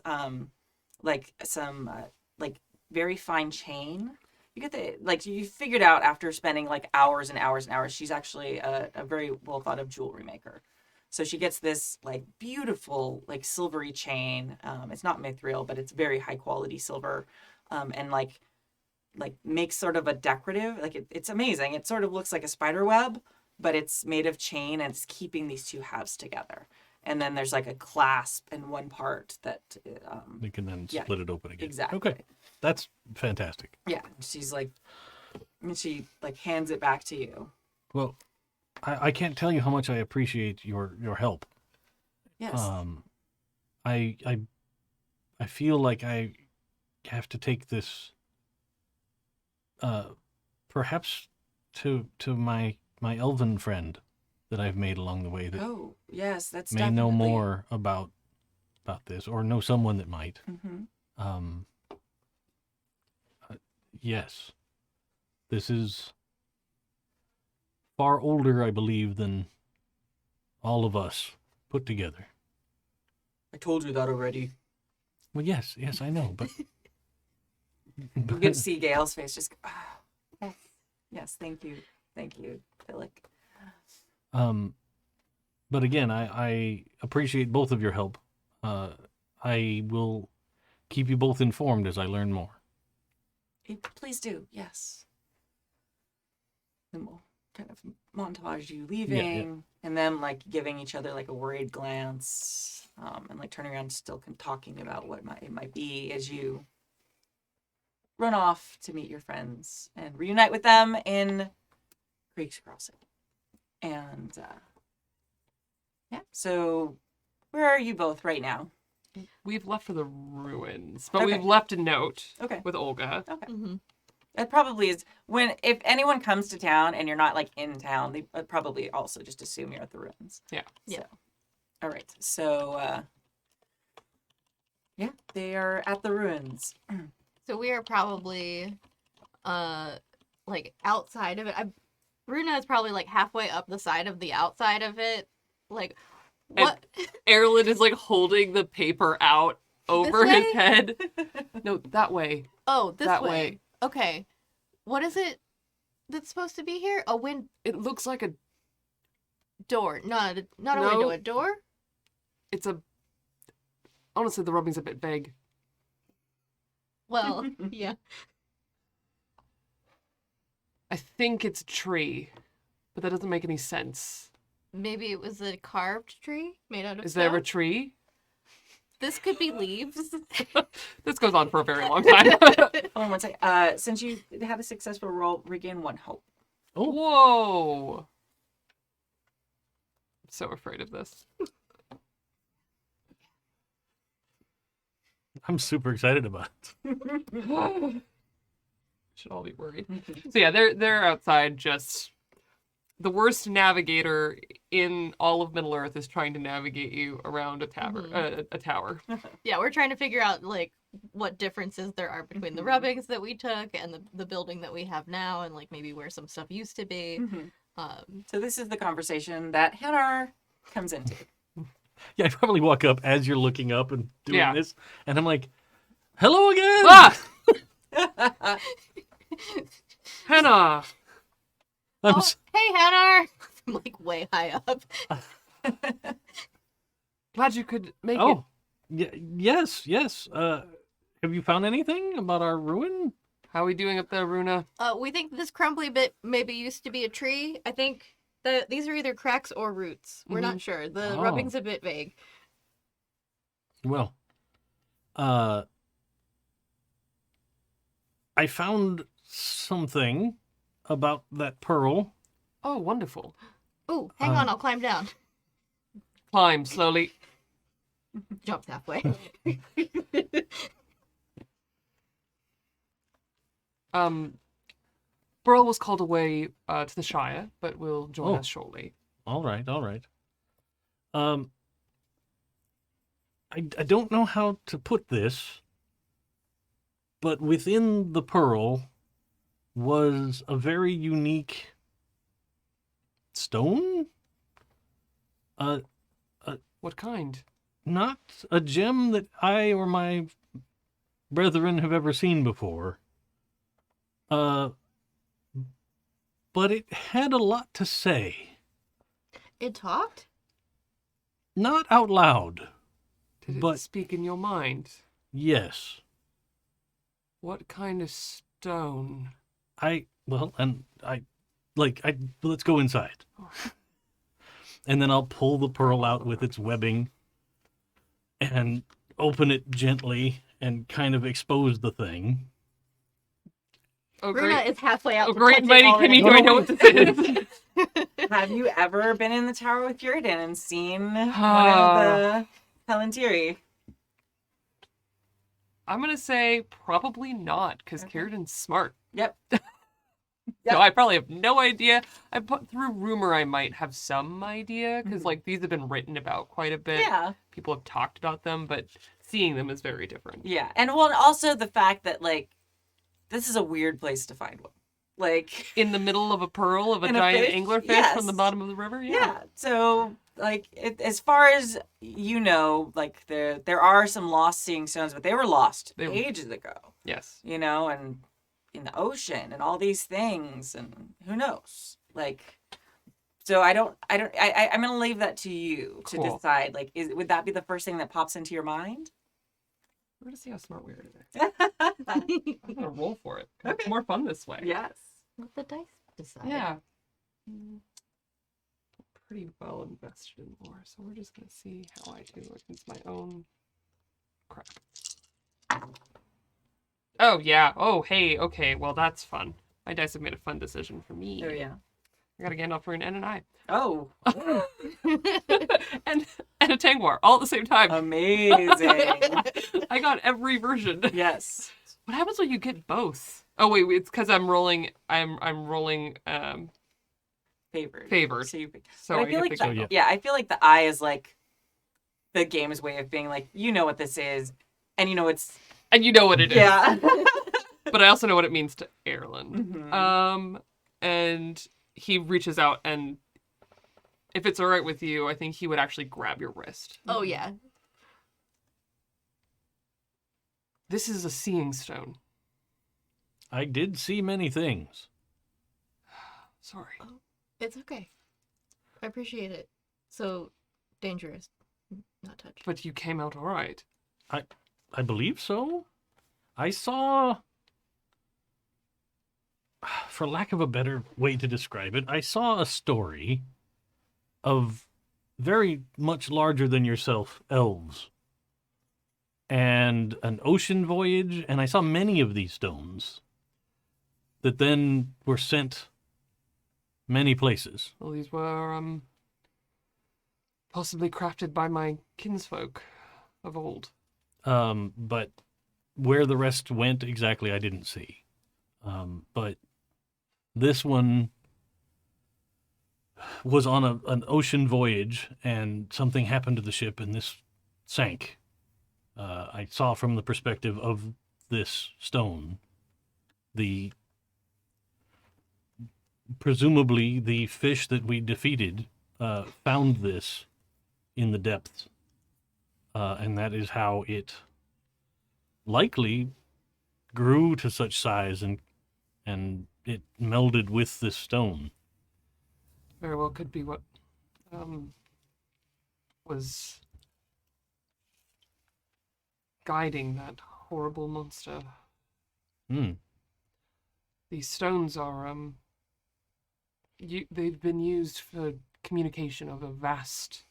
like some like very fine chain. You get the like you figured out after spending like hours and hours and hours. She's actually a very well thought of jewelry maker. So she gets this like beautiful, like silvery chain. It's not mithril, but it's very high quality silver. And like makes sort of a decorative, like it's amazing. It sort of looks like a spider web, but it's made of chain and it's keeping these two halves together. And then there's like a clasp in one part that You can then yeah, split it open again. exactly. Okay. That's fantastic. Yeah, she's like, and she like hands it back to you. Well, I can't tell you how much I appreciate your help. Yes. I feel like I have to take this perhaps to my elven friend that I've made along the way that Oh, yes, that's may definitely know more about this, or know someone that might. Mm-hmm. Yes, this is far older, I believe, than all of us put together. I told you that already. Well, yes, I know, but You get to see Gail's face. Just yes, thank you, Philip. But again, I appreciate both of your help. I will keep you both informed as I learn more. Please do, yes. Then we'll kind of montage you leaving, and then like giving each other like a worried glance, and like turning around, still talking about what it might be as you run off to meet your friends and reunite with them in Creek's Crossing. And yeah, so where are you both right now? We've left for the ruins, but Okay. we've left a note Okay. with Olga. Okay. Mm-hmm. It probably is if anyone comes to town and you're not like in town, they would probably also just assume you're at the ruins. Yeah. Yeah. So, all right. So yeah, they are at the ruins. So we are probably like outside of it. Runa is probably like halfway up the side of the outside of it. Like what? Aerlind is like holding the paper out over This his way? head. No, that way. Oh, this that way. way. Okay. What is it that's supposed to be here? A It looks like a. door. Not a No. window, a door? It's a. Honestly, the rubbing's a bit vague. Well, yeah. I think it's a tree, but that doesn't make any sense. Maybe it was a carved tree made out of Is there a stone? tree? This could be leaves. This goes on for a very long time. Hold on one second. Since you had a successful roll, regain 1 hope. Whoa! I'm so afraid of this. I'm super excited about it. Should all be worried. So yeah, they're outside. Just the worst navigator in all of Middle Earth is trying to navigate you around a tower. A tower. Yeah, we're trying to figure out like what differences there are between the rubbings that we took and the building that we have now, and like maybe where some stuff used to be. So this is the conversation that Hannar comes into. Yeah, I probably walk up as you're looking up and doing Yeah. this, and I'm like, "Hello again." Ah! Hannar! I'm Oh, hey, Hannar! I'm like way high up. Glad you could make it. Oh, yes. Have you found anything about our ruin? How are we doing up there, Runa? We think this crumbly bit maybe used to be a tree. I think these are either cracks or roots. We're not sure. The Oh. rubbing's a bit vague. Well, I found something about that pearl. Oh, wonderful. Ooh, hang on, I'll climb down. Climb slowly. Jumps halfway. Burl was called away to the Shire, but will join Oh. us shortly. All right. I don't know how to put this, but within the pearl was a very unique stone. What kind? Not a gem that I or my brethren have ever seen before. But it had a lot to say. It talked? Not out loud. Did it But- speak in your mind? Yes. What kind of stone? Let's go inside. And then I'll pull the pearl out with its webbing and open it gently and kind of expose the thing. Oh, Runa great. is halfway out. Oh, to great, touch it mighty already. Kimi, do I know what this is? Have you ever been in the Tower with Curidan and seen one of the Palantiri? I'm going to say probably not, because Curidan's smart. Yep. So I probably have no idea. I put through rumor I might have some idea, because like these have been written about quite a bit. Yeah. People have talked about them, but seeing them is very different. Yeah. And well, also the fact that like this is a weird place to find one. Like In the middle of a pearl of a In a giant fish? anglerfish Yes. from the bottom of the river? yeah. So like as far as you know, like there are some lost seeing stones, but they were lost They were- ages ago. Yes. You know, and in the ocean and all these things, and who knows? Like, so I'm gonna leave that to you to Cool. decide. Like, would that be the first thing that pops into your mind? We're going to see how smart we are today. I'm going to roll for it. It's more fun this way. Yes. Let the dice decide. Yeah. Pretty well invested in lore, so we're just going to see how I do against my own crap. Oh, yeah. Oh, hey. Okay, well, that's fun. My dice have made a fun decision for me. Oh yeah. I got a Gandalf rune and an eye. Oh, and a Tangwar all at the same time. amazing. I got every version. Yes. What happens when you get both? Oh wait, it's because I'm rolling. I'm rolling. Favored. Favored. So, So but I I feel get like the the, Gandalf. yeah, I feel like the eye is like the game's way of being like, you know what this is, and you know it's And you know what it is. yeah. But I also know what it means to Aerlind. Mhm. And he reaches out, and if it's all right with you, I think he would actually grab your wrist. Oh yeah. This is a seeing stone. I did see many things. Sorry. It's okay. I appreciate it. So dangerous. Not touch. But you came out all right. I believe so. I saw, for lack of a better way to describe it, I saw a story of very much larger than yourself elves and an ocean voyage, and I saw many of these stones that then were sent many places. Well, these were, possibly crafted by my kinsfolk of old. But where the rest went exactly, I didn't see. But this one was on an ocean voyage, and something happened to the ship, and this sank. I saw from the perspective of this stone, presumably the fish that we defeated found this in the depths, and that is how it likely grew to such size, and it melded with this stone. Very well could be what was guiding that horrible monster. Hmm. These stones are they've been used for communication over vast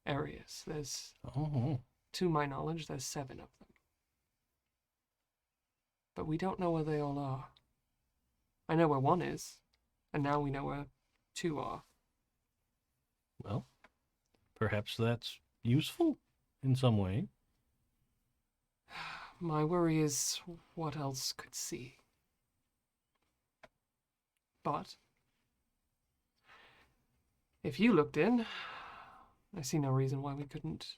areas. There's, Oh. to my knowledge, there's 7 of them. But we don't know where they all are. I know where one is, and now we know where 2 are. Well, perhaps that's useful in some way. My worry is what else could see. But if you looked in, I see no reason why we couldn't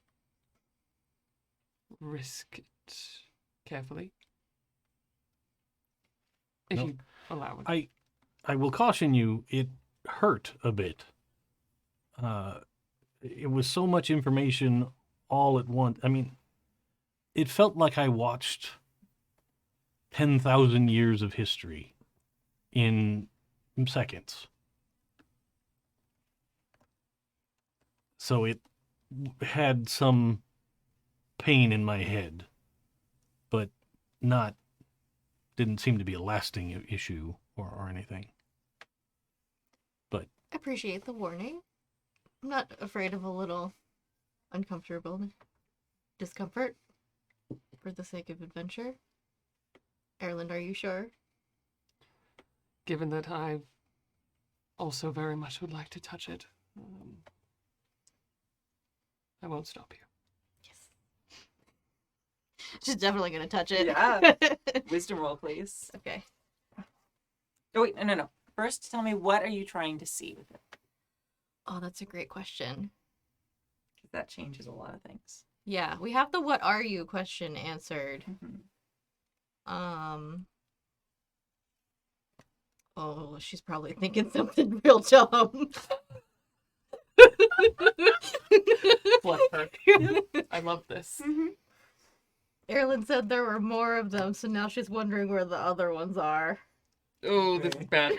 risk it carefully. If No. you allow it. I will caution you, it hurt a bit. It was so much information all at once. I mean, it felt like I watched 10,000 years of history in seconds. So had some pain in my head, but didn't seem to be a lasting issue or anything. But I appreciate the warning. I'm not afraid of a little uncomfortable discomfort for the sake of adventure. Aerlind, are you sure? Given that I also very much would like to touch it, I won't stop you. Yes. She's definitely gonna touch it. Yeah. Wisdom roll, please. Okay. Oh, wait, no. First, tell me, what are you trying to see with it? Oh, that's a great question. Because that changes a lot of things. Yeah, we have the "what are you" question answered. Mm-hmm. Oh, she's probably thinking something real dumb. Bless her. I love this. Aerlind said there were more of them, so now she's wondering where the other ones are. Oh, this is bad.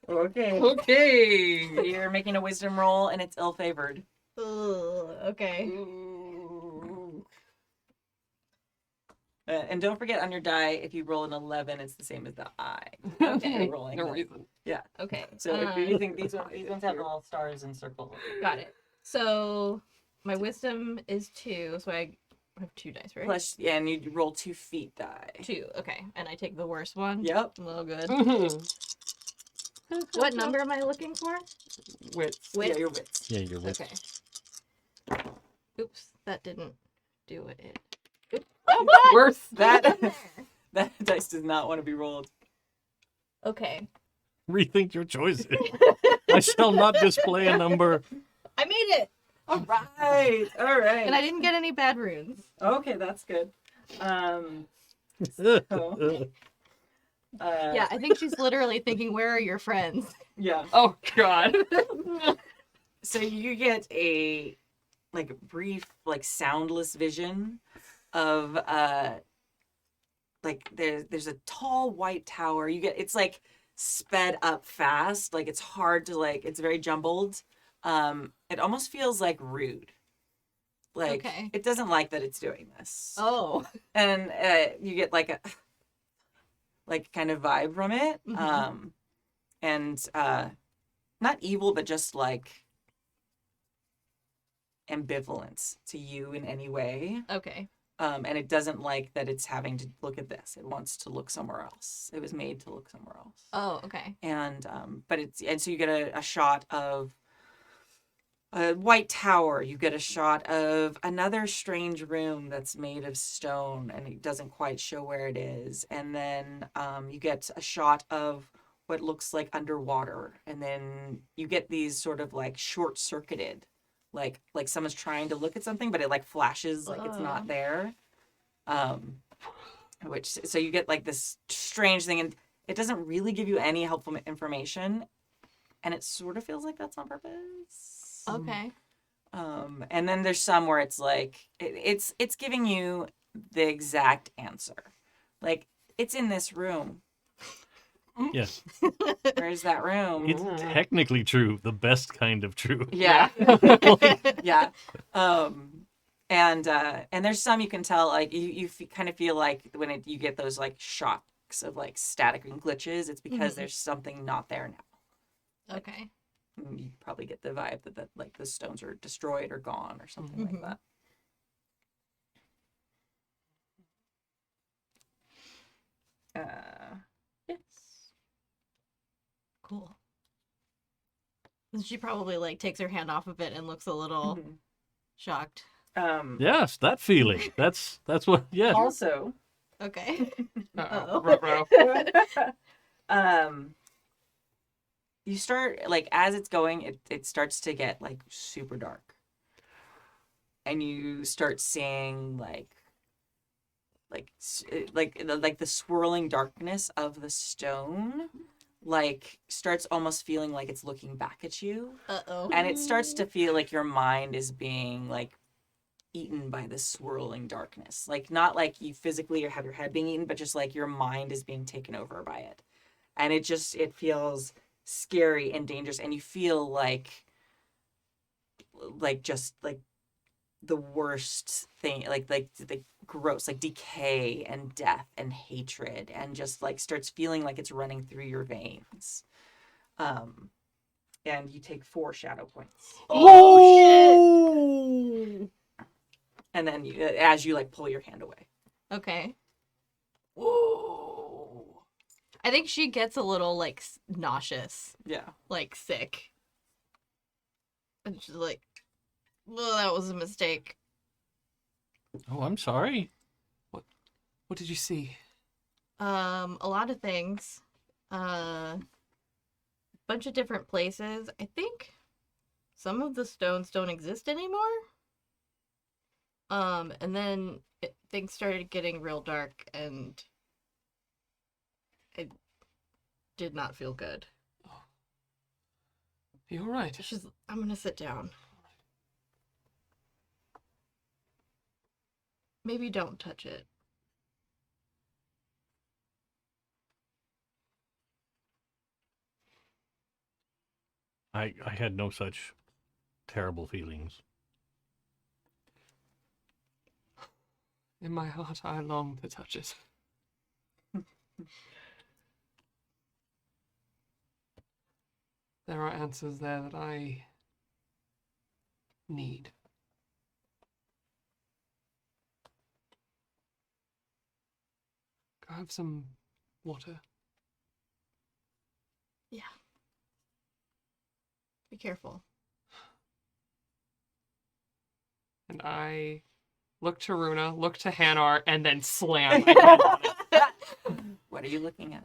Okay. Okay. You're making a wisdom roll, and it's ill-favored. Ugh, okay. And don't forget on your die, if you roll an 11, it's the same as the eye. Okay. Rolling No it. reason. Yeah. Okay. So if you think these ones have little stars and circles. Got it. So my wisdom is 2, so I have 2 dice, right? Plus, yeah, and you roll 2 feet die. 2. Okay, and I take the worst one. Yep. Oh, good. Mhm. What number am I looking for? Wits. Wits? Yeah, your wits. yeah, you're with. Okay. Oops, that didn't do it. Worse. That dice does not want to be rolled. Okay. Rethink your choices. I shall not display a number. I made it! All right. All right. And I didn't get any bad runes. Okay, that's good. Yeah, Yeah, I think she's literally thinking, where are your friends? Yeah. Oh, God. So you get a brief, soundless vision of there's a tall white tower. It's sped up fast. It's hard to it's very jumbled. It almost feels rude. Okay. It doesn't like that it's doing this. Oh. And you get a kind of vibe from it. Mhm. And not evil, but just ambivalence to you in any way. Okay. And it doesn't like that it's having to look at this. It wants to look somewhere else. It was made to look somewhere else. Oh, okay. And so you get a shot of a white tower. You get a shot of another strange room that's made of stone, and it doesn't quite show where it is. And then you get a shot of what looks like underwater, and then you get these sort of short-circuited, like someone's trying to look at something, but it flashes it's not there. So you get this strange thing, and it doesn't really give you any helpful information, and it sort of feels like that's on purpose. Okay. And then there's some where it's it's giving you the exact answer. It's in this room. yes. Where's that room? It's technically true. The best kind of true. Yeah. Yeah. And there's some you can tell, you kind of feel when you get those shocks of static and glitches, it's because Mhm. there's something not there now. Okay. You probably get the vibe that the stones are destroyed or gone or something like Mhm. that. Yes. Cool. She probably takes her hand off of it and looks a little Mhm. shocked. Yes, that feeling. That's what. Yeah. Also, Okay. Uh-oh. Uh-oh. Ruh-roh. you start as it's going, it starts to get super dark, and you start seeing the swirling darkness of the stone starts almost feeling like it's looking back at you, Uh-oh. and it starts to feel like your mind is being eaten by this swirling darkness. Not you physically or have your head being eaten, but just your mind is being taken over by it. And it feels scary and dangerous, and you feel the worst thing, like the gross, like decay and death and hatred, and just like starts feeling like it's running through your veins. And you take 4 shadow points. Oh, And then you, as you like pull your hand away. Okay. Whoa. I think she gets a little like nauseous, Yeah. like sick. And she's like, well, that was a mistake. Oh, I'm sorry. What did you see? A lot of things. Bunch of different places. I think some of the stones don't exist anymore. And then things started getting real dark, and it did not feel good. You all right? I'm gonna sit down. Maybe don't touch it. I had no such terrible feelings. In my heart, I long to touch it. There are answers there that I need. Can I have some water? Yeah. Be careful. And I look to Runa, look to Hannar, and then slam my hand on it. What are you looking at?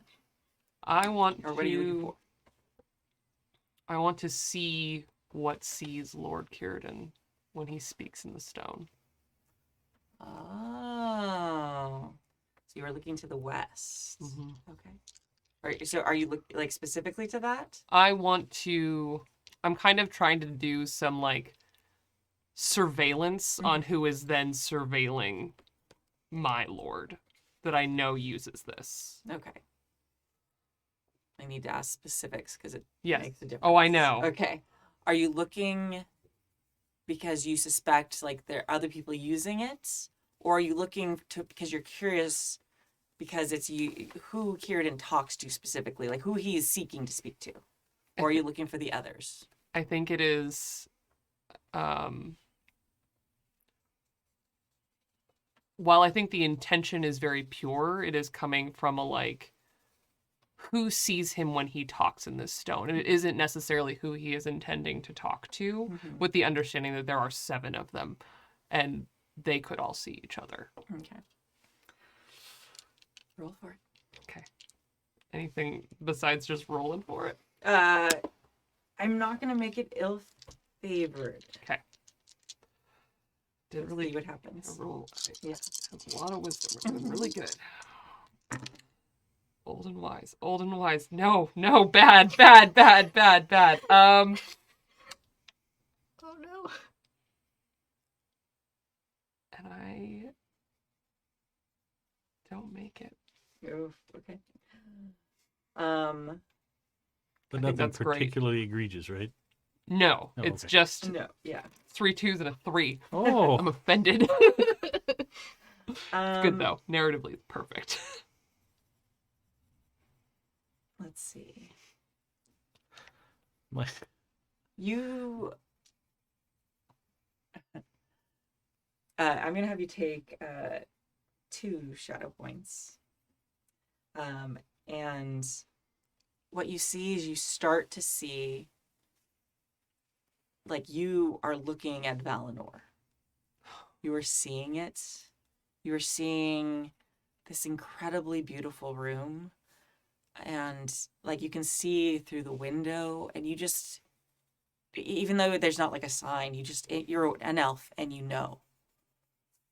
I want Or what are you looking for? I want to see what sees Lord Círdan when he speaks in the stone. Oh. So you are looking to the west. Mm-hmm. Okay. So are you like specifically to that? I'm kind of trying to do some like surveillance on who is then surveilling my lord that I know uses this. Okay. I need to ask specifics because it Yes. makes a difference. Oh, I know. Okay. Are you looking because you suspect like there are other people using it? Or are you looking to because you're curious because it's you who Círdan talks to specifically, like who he is seeking to speak to? Or are you looking for the others? I think it is while I think the intention is very pure, it is coming from a like who sees him when he talks in this stone. And it isn't necessarily who he is intending to talk to, with the understanding that there are 7 of them and they could all see each other. Okay. Roll for it. Okay. Anything besides just rolling for it? I'm not gonna make it ill-favored. Okay. Did really what happens. Roll. Yeah. Has a lot of wisdom. We're doing really good. Old and wise. Old and wise. No, bad. Oh no. And I don't make it. Oof, okay. But I think nothing that's great. particularly egregious, right? No, Oh, it's okay. just No, yeah. 3 2s and a 3. Oh, I'm offended. It's good though. Narratively, it's perfect. Let's see. my, You I'm gonna have you take 2 shadow points. And what you see is you start to see like you are looking at Valinor. You are seeing it. You are seeing this incredibly beautiful room. And like you can see through the window, and you just, even though there's not like a sign, you're an elf and you know.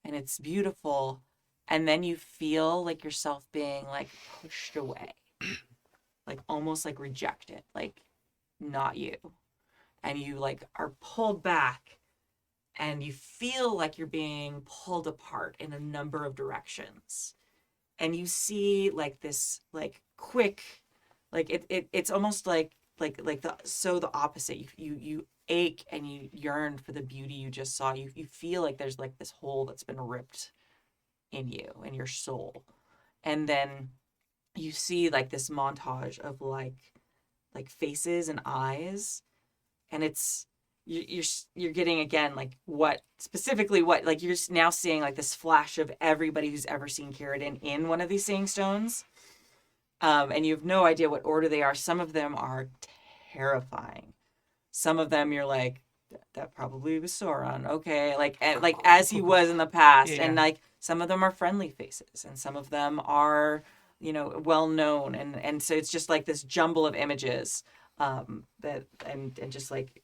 And it's beautiful. And then you feel like yourself being like pushed away, like almost like rejected, like not you. And you like are pulled back, and you feel like you're being pulled apart in a number of directions. And you see like this like quick, like it's almost like the opposite. You ache and you yearn for the beauty you just saw. You feel like there's like this hole that's been ripped in you and your soul. And then you see like this montage of like faces and eyes, and you're getting again like what like you're now seeing like this flash of everybody who's ever seen Círdan in one of these seeing stones. And you have no idea what order they are. Some of them are terrifying. Some of them you're like, that probably was Sauron. Okay, like as he was in the past. Yeah. And like some of them are friendly faces, and some of them are, well known. And so it's just like this jumble of images, that and just like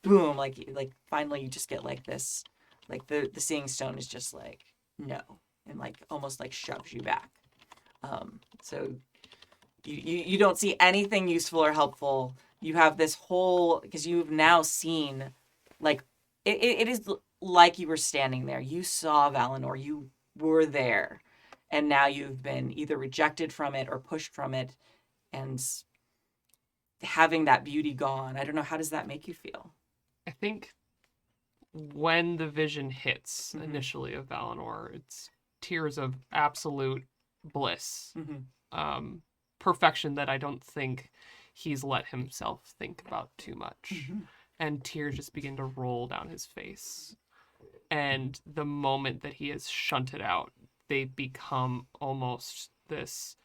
boom, like finally you just get like this, like the seeing stone is just like no, and like almost like shoves you back. So you don't see anything useful or helpful. You have this whole, because you've now seen, like, it is like you were standing there. You saw Valinor. You were there. And now you've been either rejected from it or pushed from it. And having that beauty gone, I don't know, how does that make you feel? I think when the vision hits Mhm. initially of Valinor, it's tears of absolute bliss. Mm-hmm. Perfection that I don't think he's let himself think about too much. Mm-hmm. And tears just begin to roll down his face. And the moment that he is shunted out, they become almost this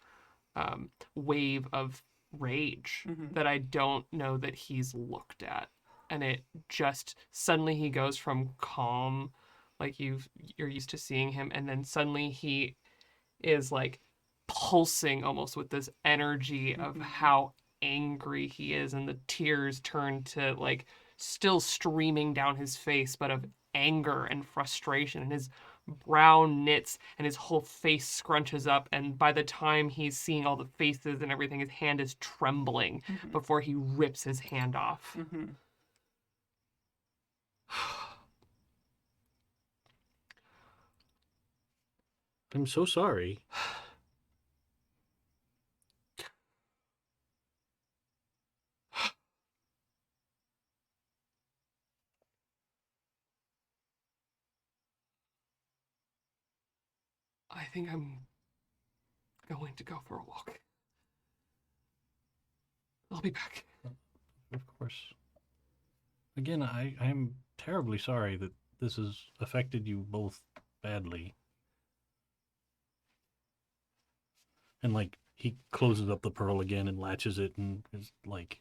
wave of rage Mhm. that I don't know that he's looked at. And it just, suddenly he goes from calm, like you're used to seeing him, and then suddenly he is like pulsing almost with this energy of how angry he is, and the tears turn to like still streaming down his face, but of anger and frustration, and his brow knits and his whole face scrunches up, and by the time he's seeing all the faces and everything, his hand is trembling before he rips his hand off. Mm-hmm. I'm so sorry. I think I'm going to go for a walk. I'll be back. Of course. Again, I'm terribly sorry that this has affected you both badly. And like he closes up the pearl again and latches it and is like,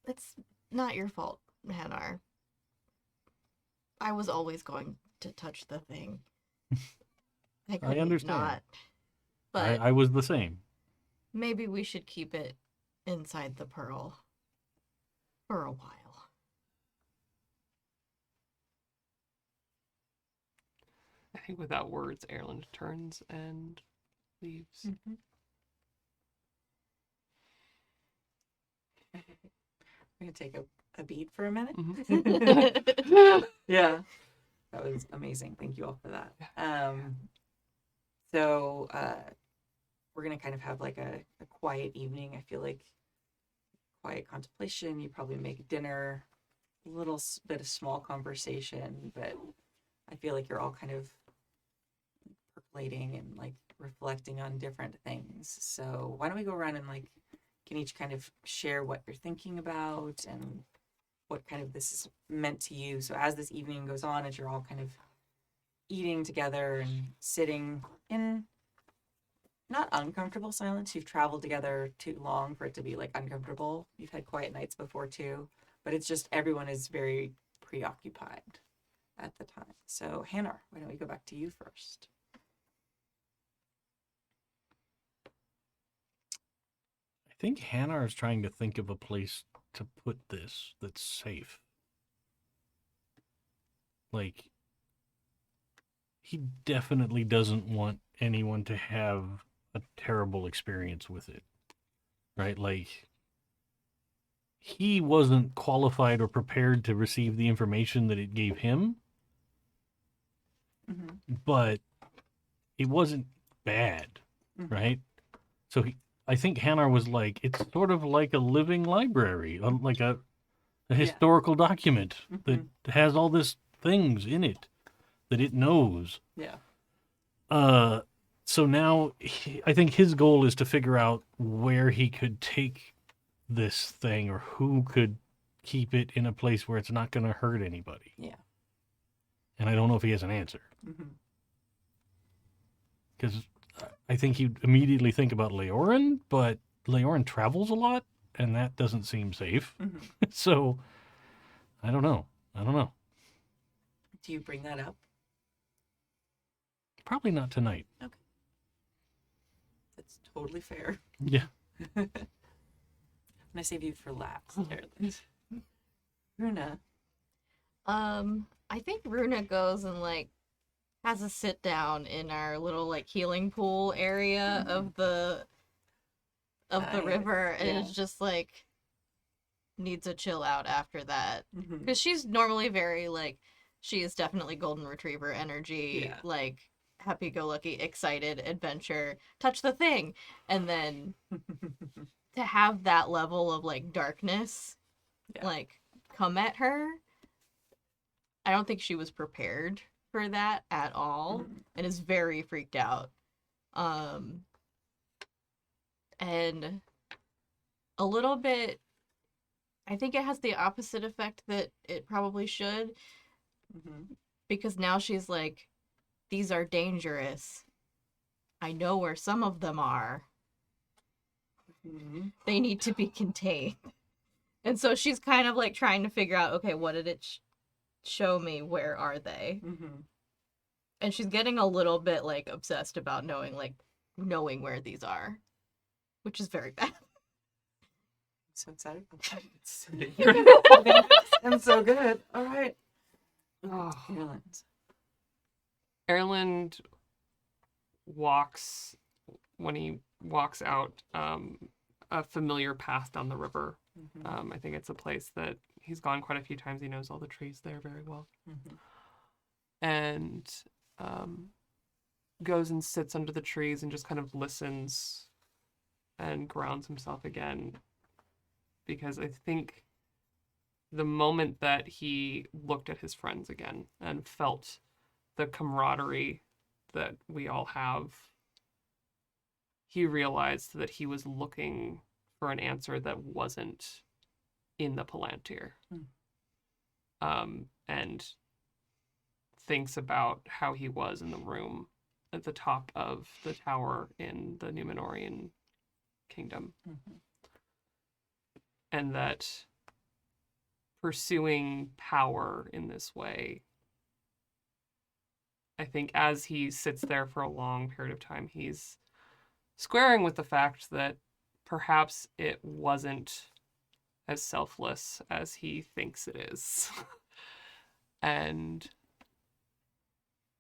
It's not your fault, Hannar. I was always going to touch the thing. I couldn't understand. not. But I was the same. maybe we should keep it inside the pearl for a while. I think without words, Aerlind turns and leaves. Mm-hmm. We're gonna take a beat for a minute. Yeah, that was amazing. Thank you all for that. So we're gonna kind of have like a quiet evening. I feel like quiet contemplation. You probably make dinner, a little bit of small conversation, but I feel like you're all kind of percolating and like reflecting on different things. So why don't we go around and like can each kind of share what you're thinking about and what kind of this is meant to you. So as this evening goes on, as you're all kind of eating together and sitting in not uncomfortable silence. You've traveled together too long for it to be like uncomfortable. You've had quiet nights before too, but it's just everyone is very preoccupied at the time. So Hannar, why don't we go back to you first? I think Hannar is trying to think of a place to put this that's safe. Like, he definitely doesn't want anyone to have a terrible experience with it, right? Like, he wasn't qualified or prepared to receive the information that it gave him, but it wasn't bad, right? So I think Hannar was like, it's sort of like a living library, like a historical document that has all these things in it that it knows. Yeah. So now I think his goal is to figure out where he could take this thing or who could keep it in a place where it's not going to hurt anybody. Yeah. And I don't know if he has an answer. Mm-hmm. Because I think he'd immediately think about Leorin, but Leorin travels a lot, and that doesn't seem safe. Mm-hmm. So, I don't know. Do you bring that up? Probably not tonight. That's totally fair. Yeah. I'm gonna save you for last, Aerlind. Runa. I think Runa goes and like has a sit down in our little like healing pool area of the river, and it's just like needs a chill out after that, because she's normally very like, she is definitely golden retriever energy, like happy-go-lucky, excited, adventure, touch the thing, and then to have that level of like darkness like come at her, I don't think she was prepared for that at all, and is very freaked out. And a little bit, I think it has the opposite effect that it probably should, because now she's like, these are dangerous. I know where some of them are. They need to be contained. And so she's kind of like trying to figure out, okay, what did it show me? Where are they? And she's getting a little bit like obsessed about knowing where these are, which is very bad. So excited. I'm so good. All right. Aerlind walks, when he walks out, a familiar path down the river. I think it's a place that he's gone quite a few times. He knows all the trees there very well. And goes and sits under the trees and just kind of listens and grounds himself again. Because I think the moment that he looked at his friends again and felt the camaraderie that we all have, he realized that he was looking for an answer that wasn't in the Palantir. And thinks about how he was in the room at the top of the tower in the Numenorian kingdom. And that pursuing power in this way, I think as he sits there for a long period of time, he's squaring with the fact that perhaps it wasn't as selfless as he thinks it is. And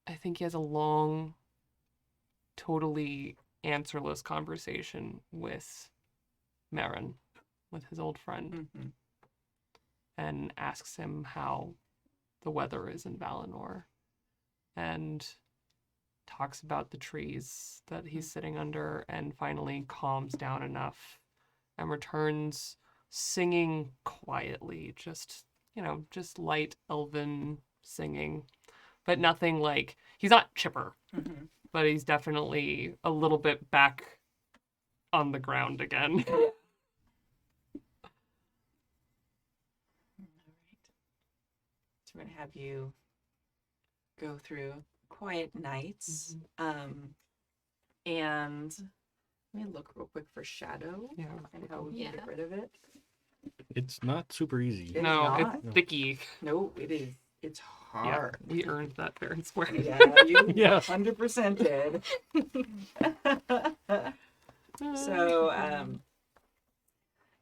I think he has a long, totally answerless conversation with Merrin, with his old friend, and asks him how the weather is in Valinor, and talks about the trees that he's sitting under, and finally calms down enough and returns singing quietly, just light elven singing, but nothing like, he's not chipper, but he's definitely a little bit back on the ground again. We're going to have you go through quiet nights. And let me look real quick for shadow and how we can get rid of it. It's not super easy. It's no, not. it's sticky. No, it is. It's hard. Yeah, we earned that fair and square. Yeah, you 100% did. So,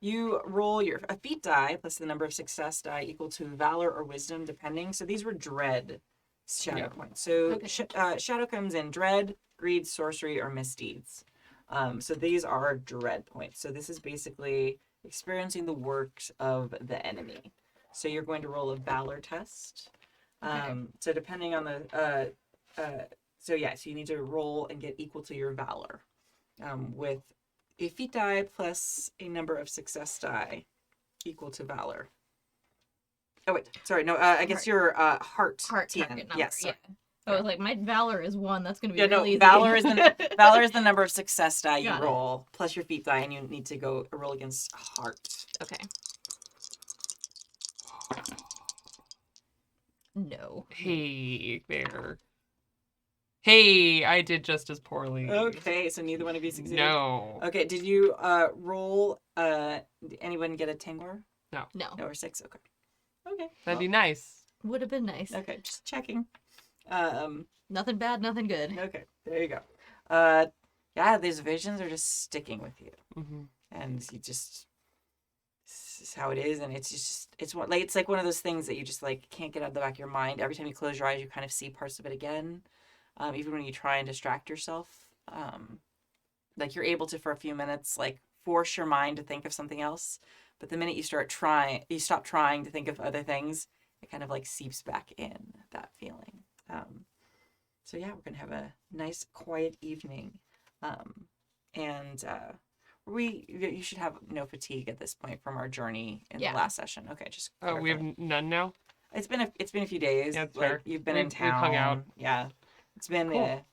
you roll a feat die plus the number of success die equal to valor or wisdom, depending. So these were dread shadow points. So shadow comes in dread, greed, sorcery, or misdeeds. So these are dread points. So this is basically experiencing the works of the enemy. So you're going to roll a valor test. So depending on the so you need to roll and get equal to your valor. a feat die plus a number of success die equal to valor. Oh wait, sorry, no, I guess your heart TN. target number. Yes, sorry. Yeah. I was like, my valor is 1. That's gonna be Yeah, no, real easy. valor is the number of success die you Got it. roll plus your feat die, and you need to go roll against heart. Okay. No. Hey there. Hey, I did just as poorly. Okay, so neither one of you succeeded. No. Okay, did you roll? Did anyone get a Tangor? No. No, or 6. Okay. Okay. That'd be nice. Would have been nice. Okay, just checking. Nothing bad, nothing good. Okay, there you go. Yeah, these visions are just sticking with you, and you just this is how it is, and it's like one of those things that you just like can't get out of the back of your mind. Every time you close your eyes, you kind of see parts of it again. Even when you try and distract yourself, like you're able to for a few minutes, like force your mind to think of something else. But the minute you stop trying to think of other things, it kind of like seeps back in that feeling. So yeah, we're gonna have a nice quiet evening, and you should have no fatigue at this point from our journey in the last session. Okay, just Oh, we have none now. It's been a few days. Yeah, that's like fair. You've been We've in town. hung out. Yeah, it's been Cool.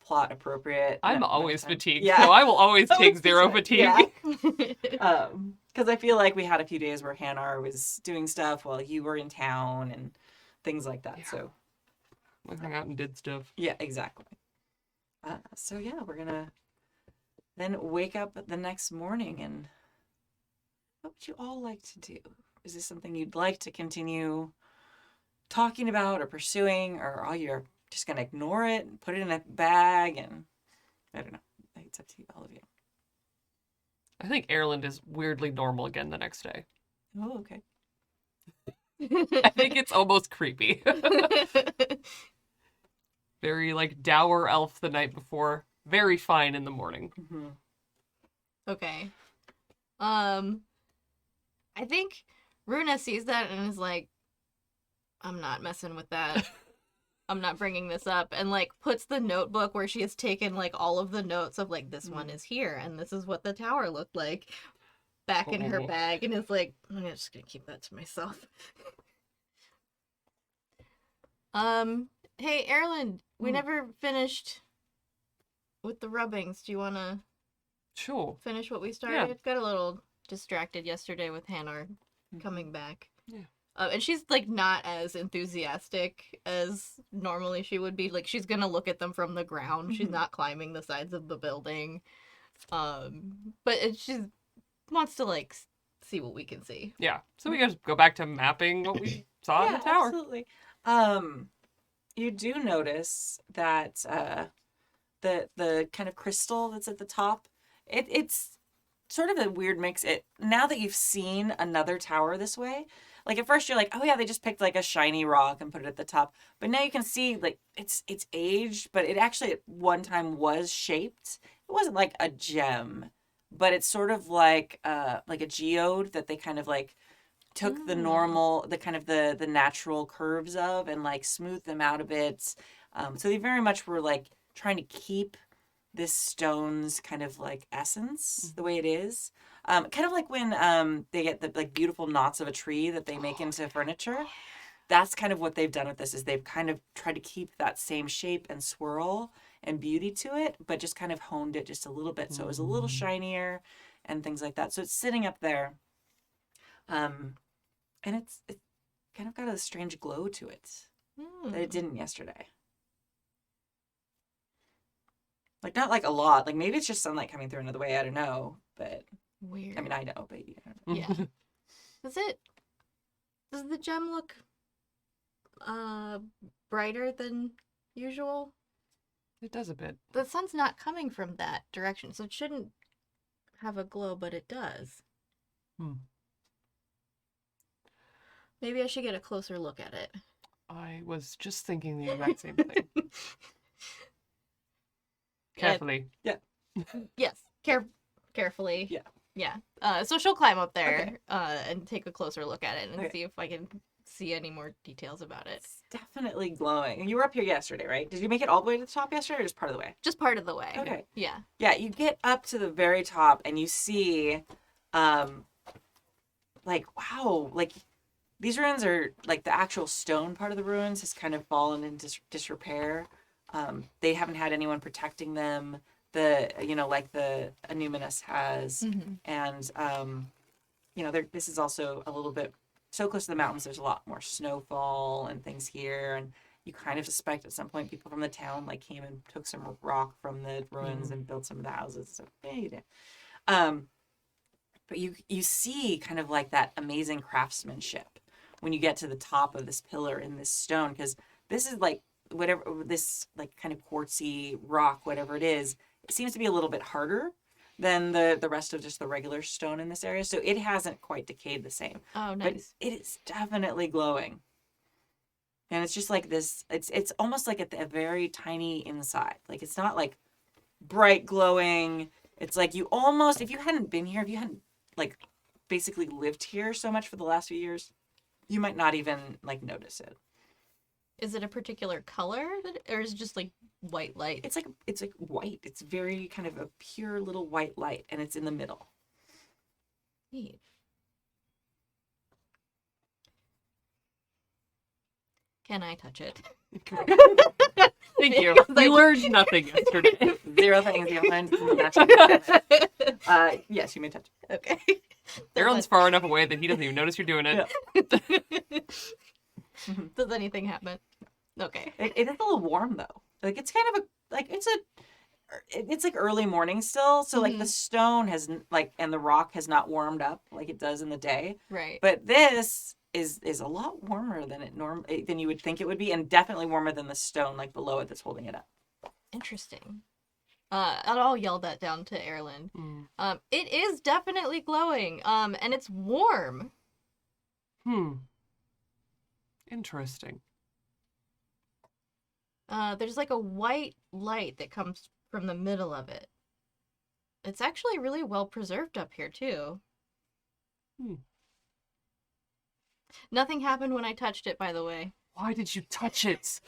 plot appropriate. I'm always fatigued, Yeah. so I will always take Always 0 fatigued, fatigue. yeah. Because I feel like we had a few days where Hannar was doing stuff while you were in town and things like that. Yeah. So We hung out and did stuff. yeah, exactly. So yeah, we're gonna then wake up the next morning, and what would you all like to do? Is this something you'd like to continue talking about or pursuing, or are you just gonna ignore it and put it in a bag? And I don't know. It's up to you, all of you. I think Aerlind is weirdly normal again the next day. Oh, okay. I think it's almost creepy. Very like dour elf the night before, very fine in the morning. Mm-hmm. Okay. I think Runa sees that and is like, I'm not messing with that. I'm not bringing this up. And like puts the notebook where she has taken like all of the notes of like, this one is here and this is what the tower looked like back in her bag, and is like, I'm just gonna keep that to myself. Hey, Aerlind, we never finished with the rubbings. Do you want to Sure. finish what we started? Yeah. Got a little distracted yesterday with Hannar coming back. Yeah. And she's like not as enthusiastic as normally she would be. Like she's gonna look at them from the ground. She's not climbing the sides of the building. But she wants to like see what we can see. Yeah. So we guys go back to mapping what we saw in the tower. Absolutely. You do notice that the kind of crystal that's at the top, it's sort of a weird mix. Now that you've seen another tower this way, like at first you're like, oh yeah, they just picked like a shiny rock and put it at the top. But now you can see like it's aged, but it actually at one time was shaped. It wasn't like a gem, but it's sort of like a geode that they kind of like took the normal, the kind of the natural curves of and like smoothed them out a bit. So they very much were like trying to keep this stone's kind of like essence the way it is. Kind of like when they get the like beautiful knots of a tree that they make into furniture. That's kind of what they've done with this, is they've kind of tried to keep that same shape and swirl and beauty to it, but just kind of honed it just a little bit. So it was a little shinier and things like that. So it's sitting up there. And it's kind of got a strange glow to it that it didn't yesterday. Like, not like a lot. Like, maybe it's just sunlight coming through another way. I don't know. But, Weird. I mean, I know, but you don't know. Yeah. Does the gem look brighter than usual? It does a bit. The sun's not coming from that direction, so it shouldn't have a glow, but it does. Maybe I should get a closer look at it. I was just thinking the exact same thing. Carefully. Yes, carefully. Yeah. Yeah. So she'll climb up there and take a closer look at it and Okay. see if I can see any more details about it. It's definitely glowing. You were up here yesterday, right? Did you make it all the way to the top yesterday or just part of the way? Just part of the way. Okay. Yeah. Yeah, you get up to the very top and you see, like, wow, like, these ruins are, like, the actual stone part of the ruins has kind of fallen into disrepair. They haven't had anyone protecting them, like the Anuminous has. Mm-hmm. And, this is also a little bit, so close to the mountains, there's a lot more snowfall and things here. And you kind of suspect at some point people from the town, like, came and took some rock from the ruins and built some of the houses. So, yeah, you did. But you see kind of like that amazing craftsmanship when you get to the top of this pillar in this stone, because this is like whatever this like kind of quartzy rock, whatever it is, it seems to be a little bit harder than the rest of just the regular stone in this area. So it hasn't quite decayed the same. Oh, But nice. it is definitely glowing. And it's just like this, it's almost like at a very tiny inside. Like it's not like bright glowing. It's like you almost, if you hadn't been here, if you hadn't like basically lived here so much for the last few years, you might not even like notice it. Is it a particular color or is it just like white light? It's like white. It's very kind of a pure little white light, and it's in the middle. Neat. Can I touch it? Thank you. We learned nothing yesterday. 0 things you learned. Yes, you may touch it. Okay. Aaron's far enough away that he doesn't even notice you're doing it. Does anything happen? Okay. It is a little warm though. Like it's kind of it's like early morning still, so like the stone has like and the rock has not warmed up like it does in the day. Right. But this is a lot warmer than than you would think it would be, and definitely warmer than the stone like below it that's holding it up. Interesting. I'll yell that down to Aerlind. It is definitely glowing. And it's warm. Interesting. There's like a white light that comes from the middle of it. It's actually really well preserved up here too. Nothing happened when I touched it, by the way. Why did you touch it?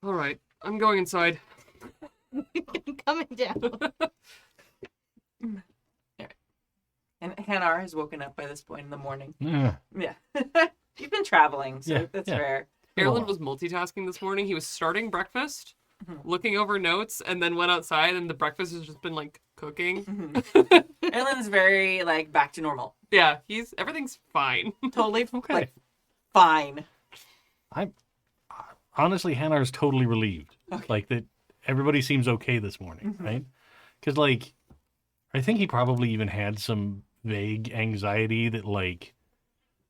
All right, I'm going inside. Coming down. And Hannar has woken up by this point in the morning. Yeah. Yeah. You've been traveling, so that's rare. Aerlind was multitasking this morning. He was starting breakfast, looking over notes, and then went outside, and the breakfast has just been, like, cooking. Aerlind's very, like, back to normal. Yeah, everything's fine. Totally Okay. like, fine. Honestly, Hannar's totally relieved. Okay. Like that everybody seems okay this morning, right? Because like I think he probably even had some vague anxiety that like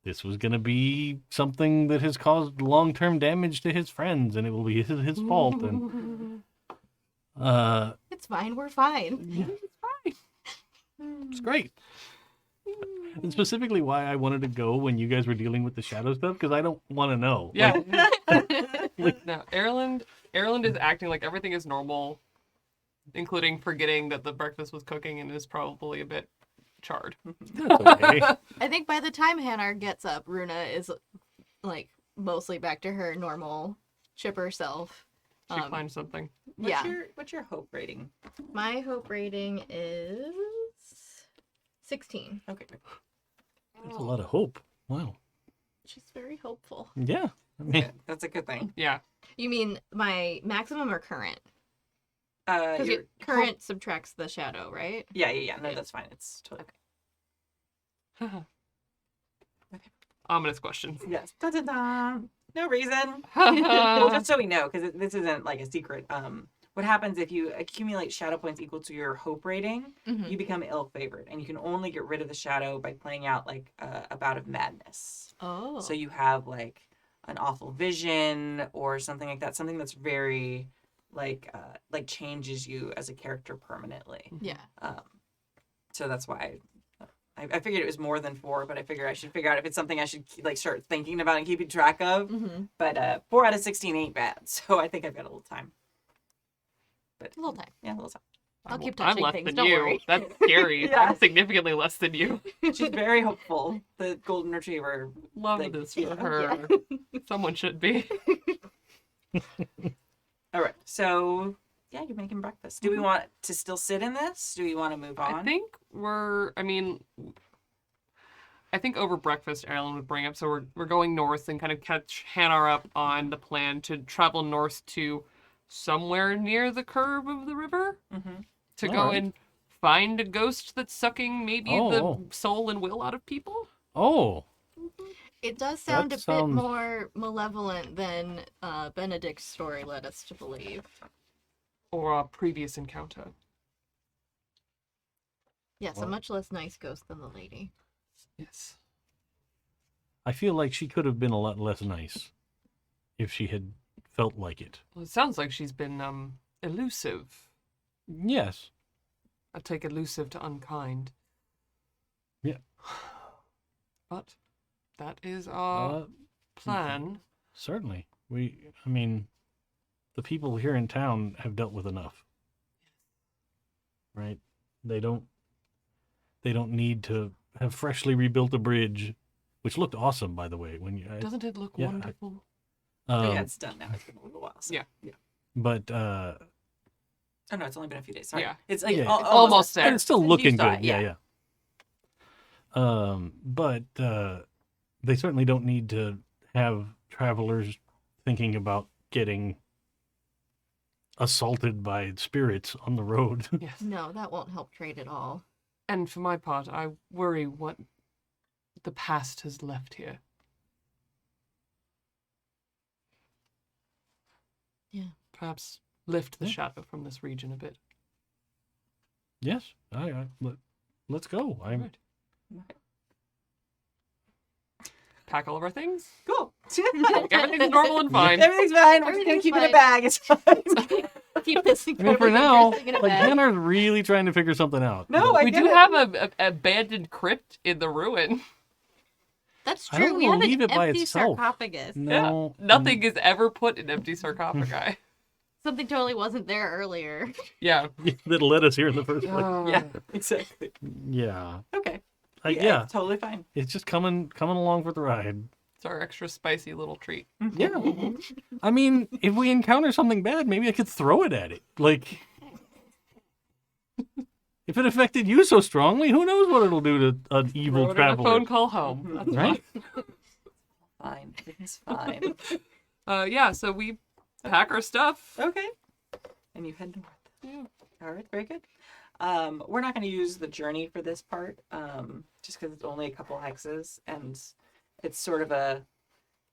this was gonna be something that has caused long-term damage to his friends and it will be his fault. And It's fine, we're fine. it's great. And specifically why I wanted to go when you guys were dealing with the shadow stuff, because I don't want to know. Yeah. No, Aerlind is acting like everything is normal, including forgetting that the breakfast was cooking and is probably a bit charred. That's okay. I think by the time Hannar gets up, Runa is like mostly back to her normal chipper self. She finds something. What's your hope rating? My hope rating is 16. Okay. That's a lot of hope. Wow. She's very hopeful. Yeah. I mean, That's a good thing. Yeah. You mean my maximum or current? Because Your current subtracts the shadow, right? Yeah. No, that's fine. It's totally Okay. Ominous question. yes. Da-da-da. No reason. Well, just so we know, because this isn't like a secret. What happens if you accumulate shadow points equal to your hope rating, you become ill-favored, and you can only get rid of the shadow by playing out like a bout of madness. Oh. So you have like an awful vision or something like that, something that's very like changes you as a character permanently. Yeah. So that's why I figured it was more than 4, but I figured I should figure out if it's something I should like start thinking about and keeping track of. But 4 out of 16 ain't bad, so I think I've got a little time. But A little time. Yeah, a little time. I'll keep I'm touching less things, than don't you. worry. That's scary. Yeah. I'm significantly less than you. She's very hopeful. The golden retriever. Love Like, this for yeah. her. Someone should be. All right. So yeah, you're making breakfast. Do we want to still sit in this? Do we want to move on? I think over breakfast, Aerlind would bring up. So we're going north and kind of catch Hannar up on the plan to travel north to somewhere near the curve of the river to All go right. and find a ghost that's sucking maybe the soul and will out of people. Oh, It does sound That a sounds- bit more malevolent than Benedict's story led us to believe. Or a previous encounter. Yes, a Well- much less nice ghost than the lady. Yes. I feel like she could have been a lot less nice if she had felt like it. Well, it sounds like she's been elusive. Yes. I take elusive to unkind. Yeah. But that is our plan. Certainly. The people here in town have dealt with enough. Right? They don't need to have freshly rebuilt a bridge, which looked awesome, by the way. Doesn't it look yeah, wonderful? yeah, it's done now. It's been a little while. So. Yeah. But Oh no, it's only been a few days. Sorry. Yeah. It's like Yeah. Almost there. but it's still You looking saw good. it, Yeah. But they certainly don't need to have travelers thinking about getting assaulted by spirits on the road. Yes. No, that won't help trade at all. And for my part, I worry what the past has left here. Yeah. Perhaps lift the Yeah. shadow from this region a bit. Yes, let's go. Right. Pack all of our things. Cool. Everything's normal and fine. Everything's fine. We're just gonna Everything's keep it in a fine. bag. It's fine. Keep this I mean, incredibly for now, dangerous thing in a like bag. Hannah's really trying to figure something out. No, but I We get do it. have a abandoned crypt in the ruin. That's I true. don't We have believe an it by empty itself. sarcophagus. no, Nothing is ever put in empty sarcophagi. Something totally wasn't there earlier. Yeah. that led us here in the first place. Yeah, exactly. Yeah, Okay. yeah. It's totally fine. It's just coming along for the ride. It's our extra spicy little treat. Yeah. I mean, if we encounter something bad, maybe I could throw it at it. Like, if it affected you so strongly, who knows what it'll do to an evil Throw it in a traveler. phone call home. That's Right? Fine. It's fine. Yeah, so we pack our stuff. Okay. And you head north. Yeah. All right, very good. We're not going to use the journey for this part, just because it's only a couple hexes, and it's sort of a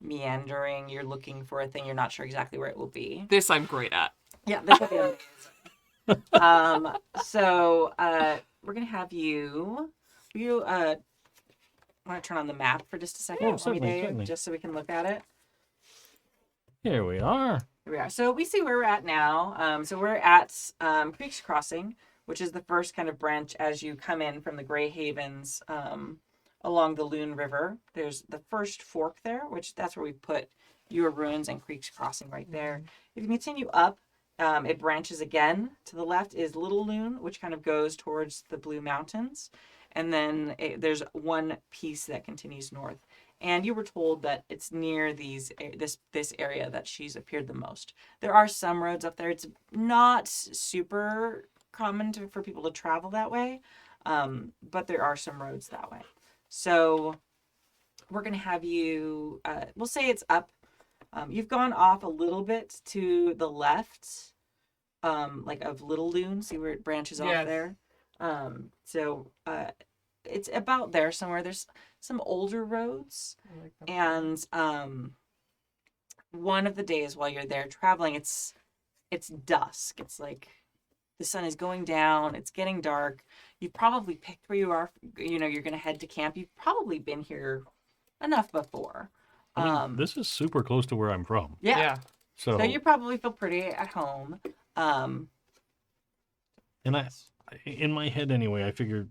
meandering. You're looking for a thing, you're not sure exactly where it will be. This I'm great at. Yeah, this will be amazing. So we're going to have you. Want to turn on the map for just a second, Oh, for me, certainly, Dave, certainly. just so we can look at it. Here we are. Here we are. So we see where we're at now. So we're at Creek's Crossing, which is the first kind of branch as you come in from the Grey Havens along the Loon River. There's the first fork there, which that's where we put your ruins and Creek's Crossing right there. If you continue up, it branches again. To the left is Little Loon, which kind of goes towards the Blue Mountains. And then there's one piece that continues north. And you were told that it's near this area that she's appeared the most. There are some roads up there. It's not super common for people to travel that way, but there are some roads that way. So we're going to have you, we'll say it's up. You've gone off a little bit to the left, like of Little Loon. See where it branches off Yes. there? It's about there somewhere. There's some older roads. And one of the days while you're there traveling, it's dusk. It's like the sun is going down. It's getting dark. You've probably picked where you are. You're going to head to camp. You've probably been here enough before. I mean, this is super close to where I'm from. Yeah. So, So you probably feel pretty at home. and in my head anyway, I figured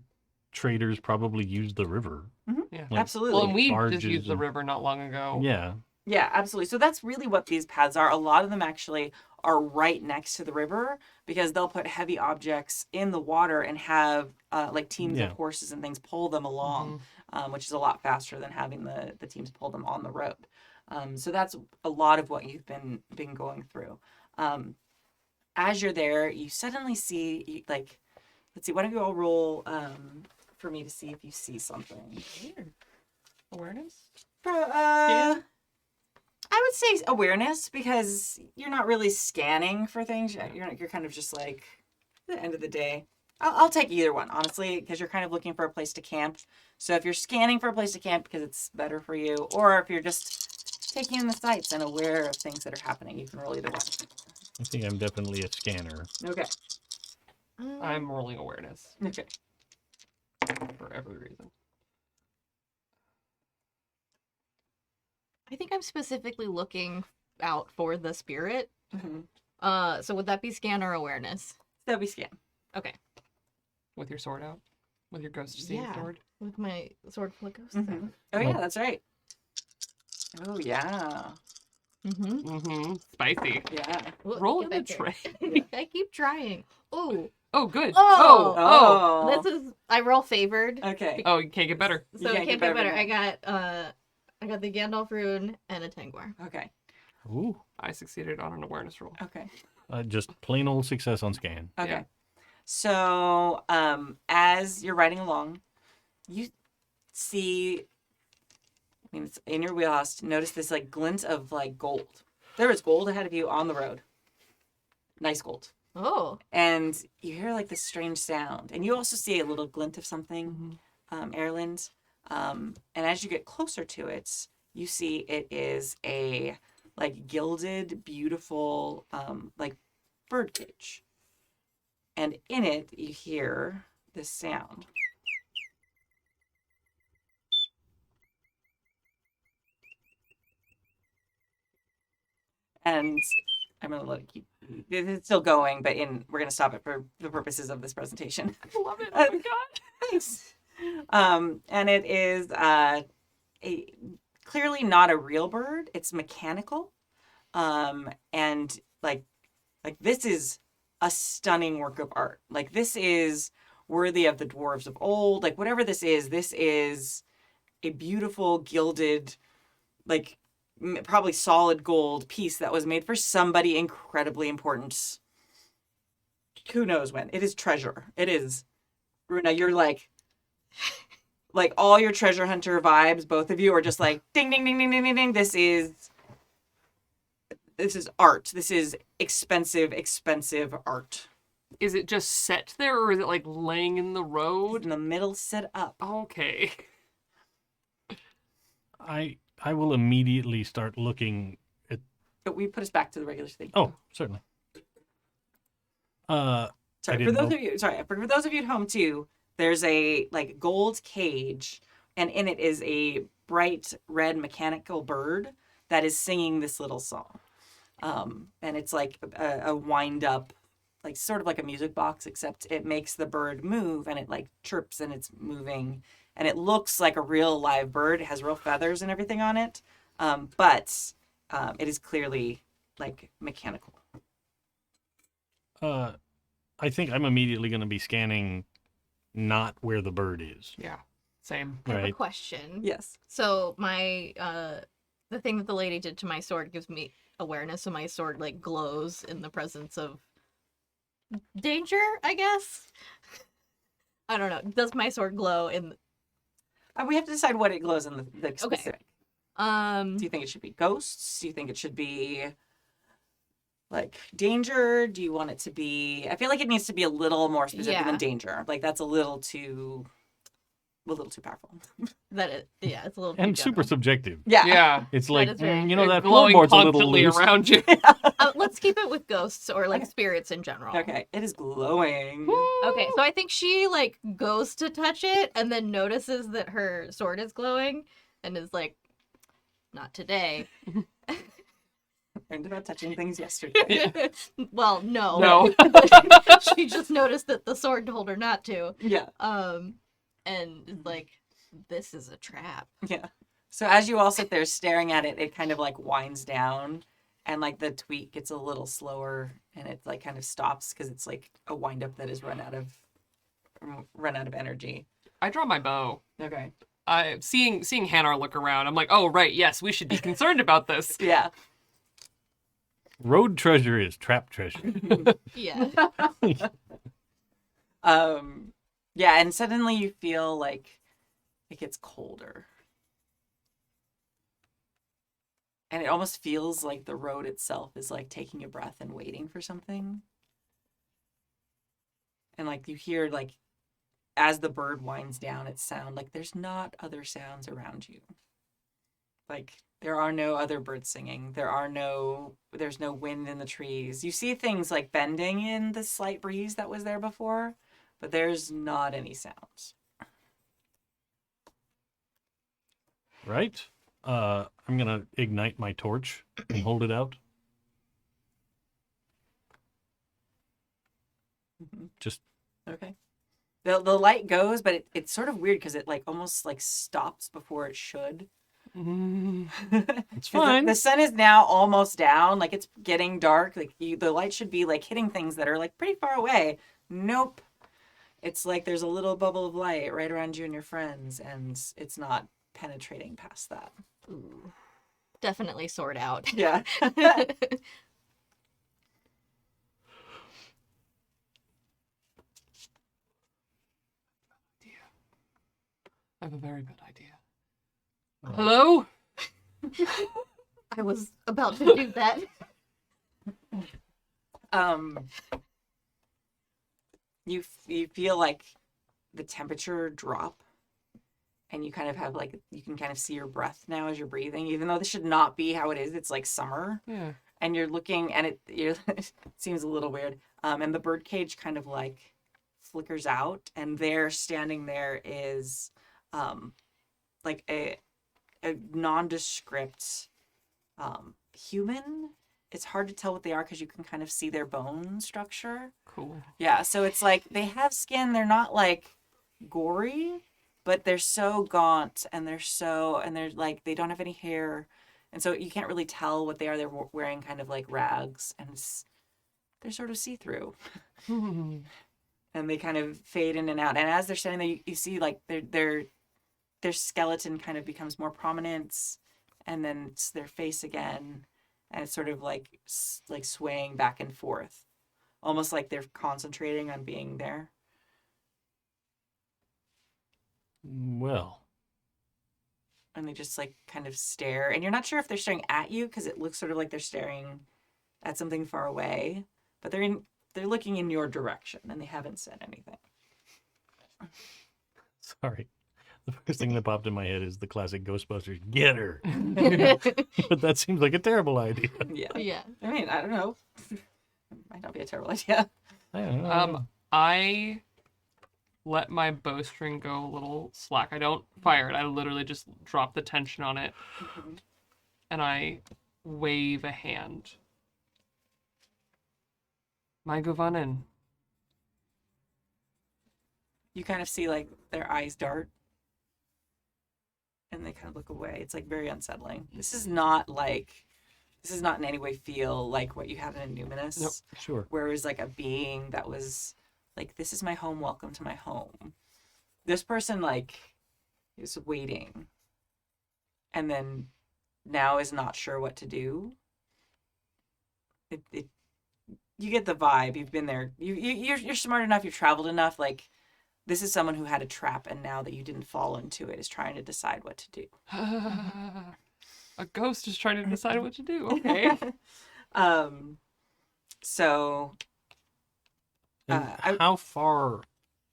traders probably use the river. Yeah. Like, Absolutely. Well, and we barges just used the and- river not long ago. Yeah. Yeah, absolutely. So that's really what these paths are. A lot of them actually are right next to the river because they'll put heavy objects in the water and have like teams of horses and things pull them along, which is a lot faster than having the teams pull them on the road. So that's a lot of what you've been going through. As you're there, you suddenly see, like, let's see, why don't you all roll for me to see if you see something. Awareness? I would say awareness, because you're not really scanning for things. You're kind of just like, at the end of the day. I'll take either one, honestly, because you're kind of looking for a place to camp. So if you're scanning for a place to camp because it's better for you, or if you're just taking in the sights and aware of things that are happening, you can roll either one. I think I'm definitely a scanner. Okay. I'm rolling awareness. Okay. For every reason. I think I'm specifically looking out for the spirit. Mm-hmm. So would that be scan or awareness? That'll be scan. Okay. With your sword out? With your ghost seeing sword? With my sword full of ghosts. Mm-hmm. Oh, yeah, that's right. Oh, yeah. Spicy. Yeah. Roll in a tray. I keep trying. Oh. Oh, good. Oh. This is, I roll favored. Okay. Oh, you can't get better. So it can't get better. I got the Gandalf rune and a Tangwar. Okay. Ooh. I succeeded on an awareness roll. Okay. Just plain old success on scan. Okay. Yeah. So, as you're riding along, you see, I mean, it's in your wheelhouse, notice this like glint of like gold. There is gold ahead of you on the road. Nice gold. Oh. And you hear like this strange sound. And you also see a little glint of something, Aerlind. And as you get closer to it, you see it is a like gilded, beautiful, like bird cage. And in it, you hear this sound. And I'm going to let it keep. It's still going, but we're going to stop it for the purposes of this presentation. I love it. Oh my god. Thanks. And it is clearly not a real bird. It's mechanical. And like this is a stunning work of art. Like, this is worthy of the dwarves of old. Like, whatever this is a beautiful gilded, like, probably solid gold piece that was made for somebody incredibly important. Who knows when? It is treasure. It is. Runa, you're like all your treasure hunter vibes, both of you are just like, ding, ding, ding, ding, ding, ding, ding. This is art. This is expensive art. Is it just set there, or is it like laying in the road? In the middle, set up. Okay. I will immediately start looking at. But we put us back to the regular thing. Oh, certainly. Sorry, for those of you at home too, there's a like gold cage, and in it is a bright red mechanical bird that is singing this little song. And it's like a wind up, like sort of like a music box, except it makes the bird move, and it like chirps and it's moving, and it looks like a real live bird. It has real feathers and everything on it. But it is clearly like mechanical. I think I'm immediately going to be scanning not where the bird is. Yeah. Same. I have a Right. question. Yes. So my the thing that the lady did to my sword gives me awareness, so my sword like glows in the presence of danger, I guess. I don't know. Does my sword glow in We have to decide what it glows in the specific. Okay. Do you think it should be ghosts? Do you think it should be like danger? Do you want it to be? I feel like it needs to be a little more specific than danger. Like, that's a little too powerful. It's a little And too super general. subjective. Yeah. Yeah. It's That like, is very you know, that glowing floorboard's a little constantly loose. around you. Let's keep it with ghosts or like Okay. spirits in general. Okay. It is glowing. Okay, so I think she like goes to touch it and then notices that her sword is glowing and is like, not today. Learned about touching things yesterday. Well, no. No. She just noticed that the sword told her not to. Yeah. And is like, this is a trap. Yeah. So as you all sit there staring at it, it kind of like winds down, and like the tweet gets a little slower, and it like kind of stops because it's like a windup that has run out of energy. I draw my bow. Okay. Seeing Hannar look around, I'm like, oh right, yes, we should be concerned about this. Yeah. Road treasure is trap treasure. Yeah. Yeah, and suddenly you feel like it gets colder. And it almost feels like the road itself is like taking a breath and waiting for something. And like you hear like as the bird winds down, it sounds like there's not other sounds around you. Like there are no other birds singing. There's no wind in the trees. You see things like bending in the slight breeze that was there before, but there's not any sounds. Right? I'm going to ignite my torch and hold it out. Just Okay. The light goes, but it's sort of weird because it like almost like stops before it should. it's fine. The sun is now almost down. Like it's getting dark. Like the light should be like hitting things that are like pretty far away. Nope. It's like there's a little bubble of light right around you and your friends, and it's not penetrating past that. Ooh. Definitely sort out. Yeah. I have a very bad idea. Hello? I was about to do that. You feel like the temperature drop, and you kind of have like you can kind of see your breath now as you're breathing, even though this should not be how it is. It's like summer. Yeah. And you're looking, and it seems a little weird. And the birdcage kind of like flickers out, and there, standing there, is like a nondescript human. It's hard to tell what they are because you can kind of see their bone structure. Cool. Yeah, so it's like they have skin. They're not like gory, but they're so gaunt, and they're like they don't have any hair, and so you can't really tell what they are. They're wearing kind of like rags, and they're sort of see-through. And they kind of fade in and out. And as they're standing there, you see like their skeleton kind of becomes more prominent, and then it's their face again, and it's sort of like swaying back and forth, almost like they're concentrating on being there. Well. And they just like kind of stare, and you're not sure if they're staring at you because it looks sort of like they're staring at something far away, but they're looking in your direction, and they haven't said anything. Sorry. The first thing that popped in my head is the classic Ghostbusters, get her. But that seems like a terrible idea. Yeah. Yeah. I mean, I don't know. It might not be a terrible idea. I don't know. I let my bowstring go a little slack. I don't fire it. I literally just drop the tension on it, and I wave a hand. My Govanen. You kind of see like their eyes dart, and they kind of look away. It's like very unsettling. This is not in any way feel like what you had in Numinous. Nope, sure. Where it was like a being that was like, this is my home, welcome to my home. This person like is waiting, and then now is not sure what to do. You get the vibe. You've been there. You're smart enough. You've traveled enough. Like, this is someone who had a trap, and now that you didn't fall into it, is trying to decide what to do. A ghost is trying to decide what to do. Okay. So. How far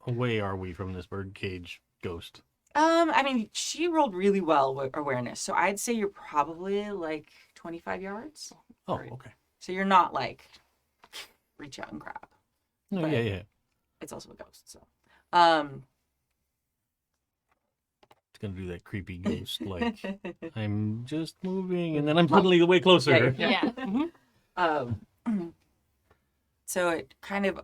away are we from this birdcage ghost? I mean, she rolled really well with awareness, so I'd say you're probably like 25 yards. Oh, Great. okay. So you're not like reach out and grab. No, But- yeah. It's also a ghost, so. It's gonna do that creepy ghost like I'm just moving, and then I'm suddenly way closer. Yeah, Yeah. So it kind of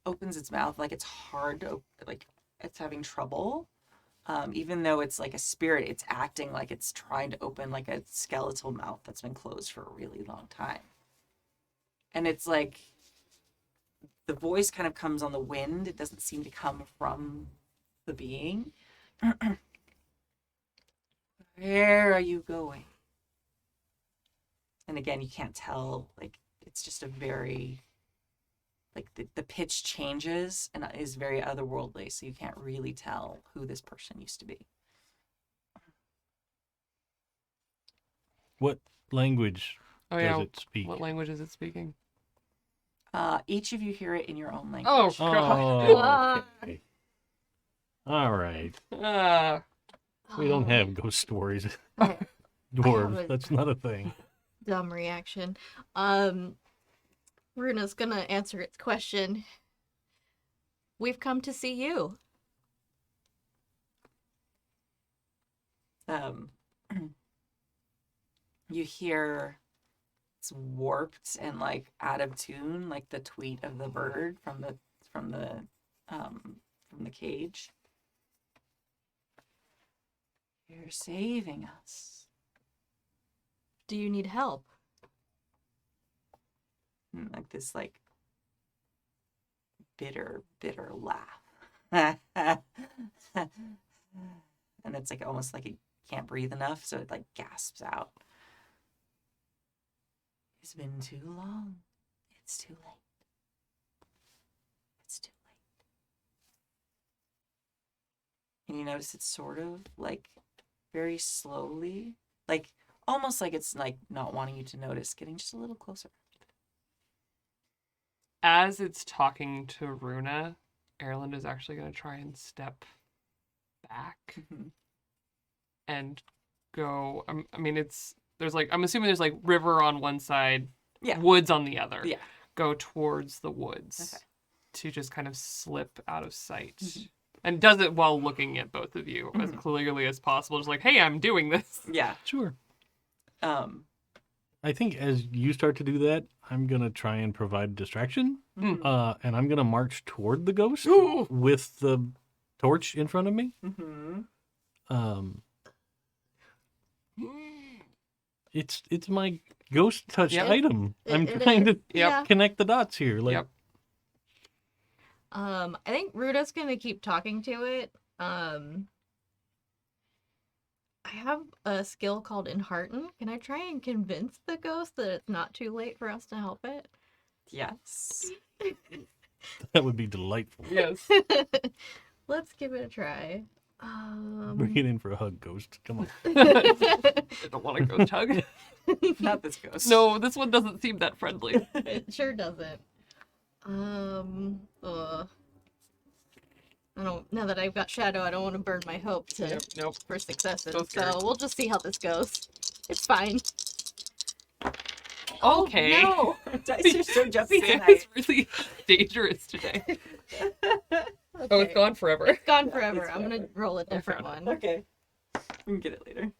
opens its mouth like it's hard to like it's having trouble, even though it's like a spirit, it's acting like it's trying to open like a skeletal mouth that's been closed for a really long time. And it's like the voice kind of comes on the wind. It doesn't seem to come from the being. Where are you going? And again, you can't tell, like, it's just a very, like, the pitch changes and is very otherworldly, so you can't really tell who this person used to be. What language Oh does yeah. it speak? What language is it speaking? Each of you hear it in your own Oh language. god. Oh, okay. All right. Ah. We don't have ghost stories. I have Dwarves, a- that's not a thing. Dumb reaction. Runa's gonna answer its question. We've come to see you. You hear it's warped and like out of tune, like the tweet of the bird from the cage. You're saving us. Do you need help? And like this like bitter laugh. And it's like almost like it can't breathe enough, so it like gasps out. It's been too long. It's too late. It's too late. And you notice it's sort of like very slowly, like almost like it's like not wanting you to notice, getting just a little closer. As it's talking to Runa, Aerlind is actually going to try and step back and go. I mean, I'm assuming there's like river on one side, Yeah. woods on the other. Yeah. Go towards the woods Okay. to just kind of slip out of sight. And does it while looking at both of you as Mhm. clearly as possible. Just like, hey, I'm doing this. Yeah. Sure. I I think as you start to do that, I'm going to try and provide distraction. And I'm going to march toward the ghost Ooh. with the torch in front of me. It's my ghost touch Yep. item. I'm It trying is. to Yeah. connect the dots here. Like, Yep. I think Ruda's gonna keep talking to it. I have a skill called Enhearten. Can I try and convince the ghost that it's not too late for us to help it? yes. that would be delightful. Yes. Let's give it a try. Bring it in for a hug, ghost. Come on. I don't want to ghost hug. Not this ghost. No, this one doesn't seem that friendly. It sure doesn't. I don't. Now that I've got Shadow, I don't want to burn my hope to Nope. for successes. So scared. So we'll just see how this goes. It's fine. Okay. Oh, Dice are so jumpy Sam tonight. is really dangerous today. no. Oh, it's gone forever. It's gone forever. it's I'm gonna forever. roll a different found one. Okay. We can get it later.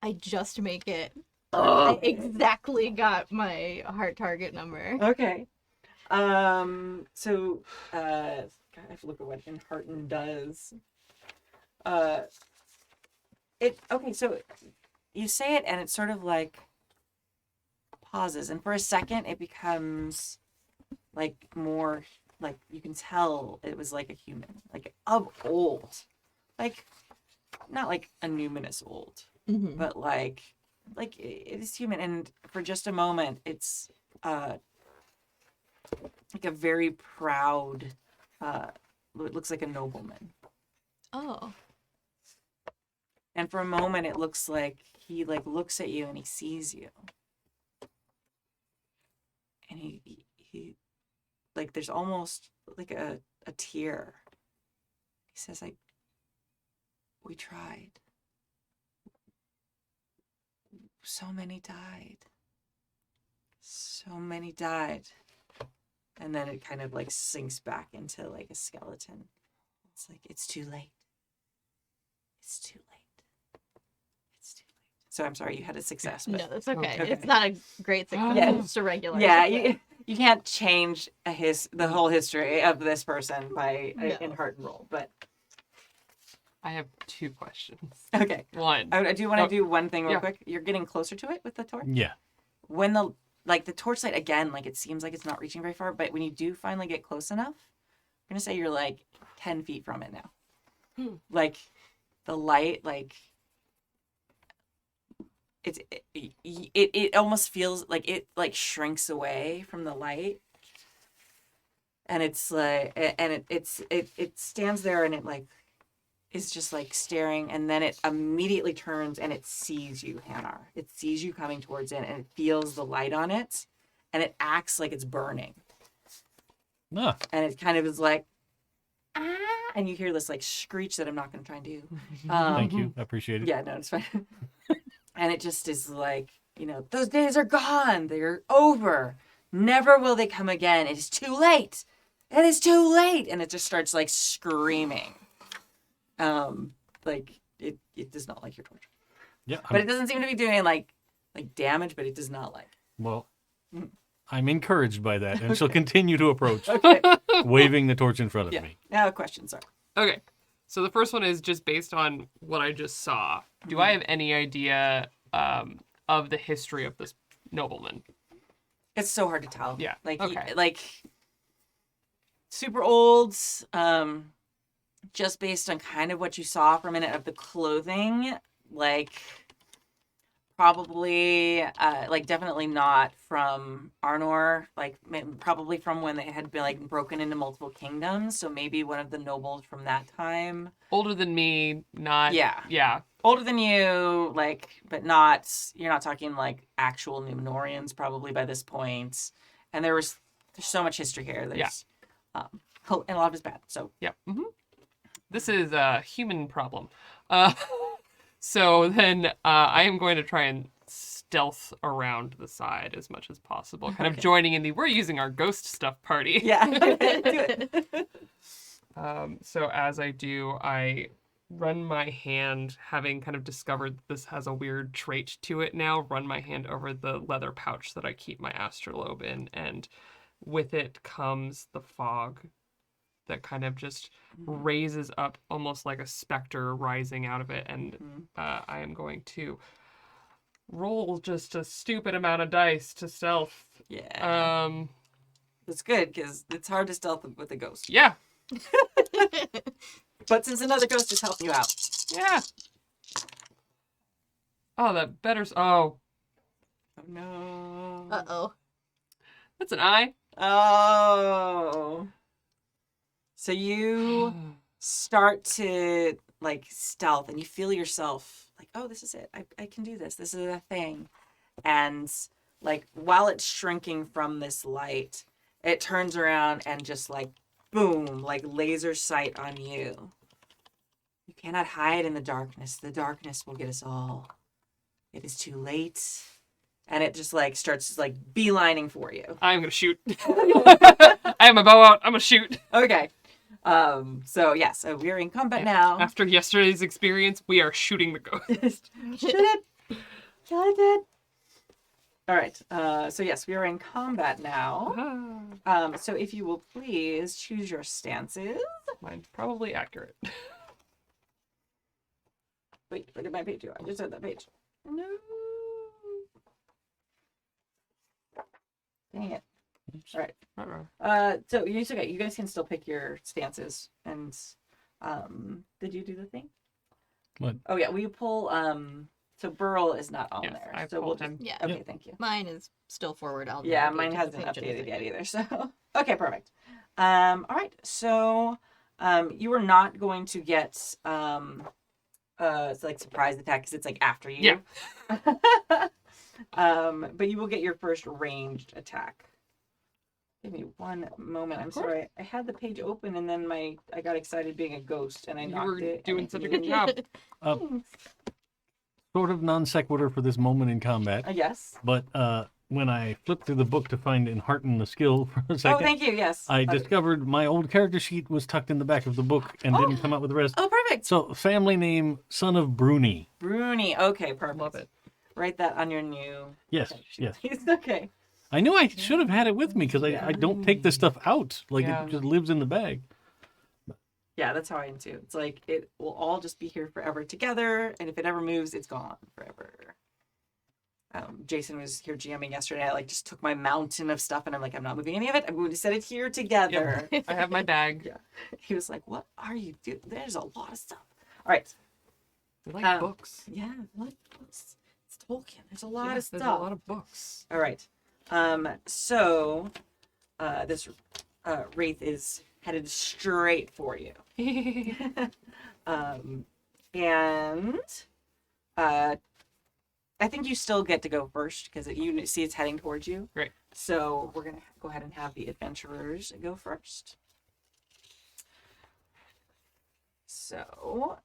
I just make it. Oh. I exactly got my heart target number. Okay. So, God, I have to look at what Enhearten does. Okay, so you say it and it sort of like pauses, and for a second it becomes like more like you can tell it was like a human, like of old, like not like a numinous old, Mm-hmm. but like it is human, and for just a moment it's like a very proud it looks like a nobleman, Oh. and for a moment it looks like he like looks at you and he sees you, and he like there's almost like a tear. He says, like, we tried. So many died. So many died. And then it kind of like sinks back into like a skeleton. It's like, it's too late. It's too late. It's too late. So I'm sorry, you had a success. But No, that's okay. Okay. It's not a great success. Yeah. It's just a regular. yeah, success. You can't change the whole history of this person by No. in heart and roll, but I have 2 questions. okay. One. I do want to do one thing real yeah. quick. You're getting closer to it with the torch. Yeah. When the torchlight again, like it seems like it's not reaching very far, but when you do finally get close enough, I'm gonna say you're like 10 feet from it now. Like the light, like it almost feels like it like shrinks away from the light, and it's like it stands there and it like is just like staring, and then it immediately turns and it sees you, Hannar. It sees you coming towards it, and it feels the light on it, and it acts like it's burning. Ah. And it kind of is like, ah, and you hear this like screech that I'm not going to try and do. Thank you. I appreciate it. Yeah, no, it's fine. And it just is like, those days are gone. They're over. Never will they come again. It is too late. It is too late. And it just starts like screaming. Like it does not like your torch. Yeah. But it doesn't seem to be doing like damage, but it does not like. Well, I'm encouraged by that, and she'll continue to approach, Okay. waving the torch in front of Yeah. me. Now questions, sorry. Okay. So the first one is just based on what I just saw. Do I have any idea of the history of this nobleman? It's so hard to tell. Yeah. Like Okay. like super old. Just based on kind of what you saw for a minute of the clothing, like probably like definitely not from Arnor, like probably from when they had been like broken into multiple kingdoms, so maybe one of the nobles from that time. Older than me, not. Yeah. Older than you, like, but you're not talking like actual Numenorians probably by this point. And there's so much history here. There's and a lot of it's bad. So Yeah. This is a human problem. So then I am going to try and stealth around the side as much as possible, kind of joining in we're using our ghost stuff party. yeah. Do it. So as I do, I run my hand, having kind of discovered this has a weird trait to it now, run my hand over the leather pouch that I keep my astrolabe in, and with it comes the fog that kind of just raises up almost like a specter rising out of it, and I am going to roll just a stupid amount of dice to stealth. Yeah. It's good because it's hard to stealth with a ghost. Yeah. But since another ghost is helping you out. Yeah. Oh, that better's. Oh, Oh no. Uh-oh. that's an eye. Oh. So you start to like stealth and you feel yourself like, oh, this is it. I can do this. This is a thing. And like while it's shrinking from this light, it turns around and just like boom, like laser sight on you. You cannot hide in the darkness. The darkness will get us all. It is too late. And it just like starts like beelining for you. I'm gonna shoot. I have my bow out. I'm gonna shoot. Okay. So we're in combat now. After yesterday's experience, we are shooting the ghost. Shoot it. Kill it dead. All right. So yes, we are in combat now. So if you will please choose your stances. Mine's probably accurate. Wait, where did my page go? I just had that page. No. Dang it. All right. So it's okay. You guys can still pick your stances. And did you do the thing? What? Oh yeah, we pull. So Burl is not on Yes, there. I So we'll pulled just. him. Yeah. Okay, thank you. Mine is still forward. I'll Yeah, navigate mine to the hasn't page in a updated yet second. either. So okay, perfect. All right. So you are not going to get it's like surprise attack because it's like after you. Yeah. But you will get your first ranged attack. Give me one moment. I'm sorry. I had the page open and then I got excited being a ghost and I You knocked were it. doing and such a it good job. Sort of non sequitur for this moment in combat, Yes. but when I flipped through the book to find enhearten the skill for a second, Oh, thank you. Yes. I discovered my old character sheet was tucked in the back of the book and didn't come out with the rest. Oh, perfect. So, family name, son of Bruni. Bruni. Okay, perfect. Love it. Write that on your new. Yes, Okay, yes. It's okay. I knew I should have had it with me because I don't take this stuff out. Like, Yeah. it just lives in the bag. Yeah, that's how I am too. It's like it will all just be here forever together, and if it ever moves, it's gone forever. Jason was here GMing yesterday. I like just took my mountain of stuff, and I'm like, I'm not moving any of it. I'm going to set it here together. I have my bag. Yeah. He was like, "What are you doing? There's a lot of stuff." All right. I like books. Yeah, what books? It's Tolkien. There's a lot Yeah, of stuff. There's a lot of books. All right. So this wraith is headed straight for you. And I think you still get to go first because you see it's heading towards you. Great. So we're gonna go ahead and have the adventurers go first. So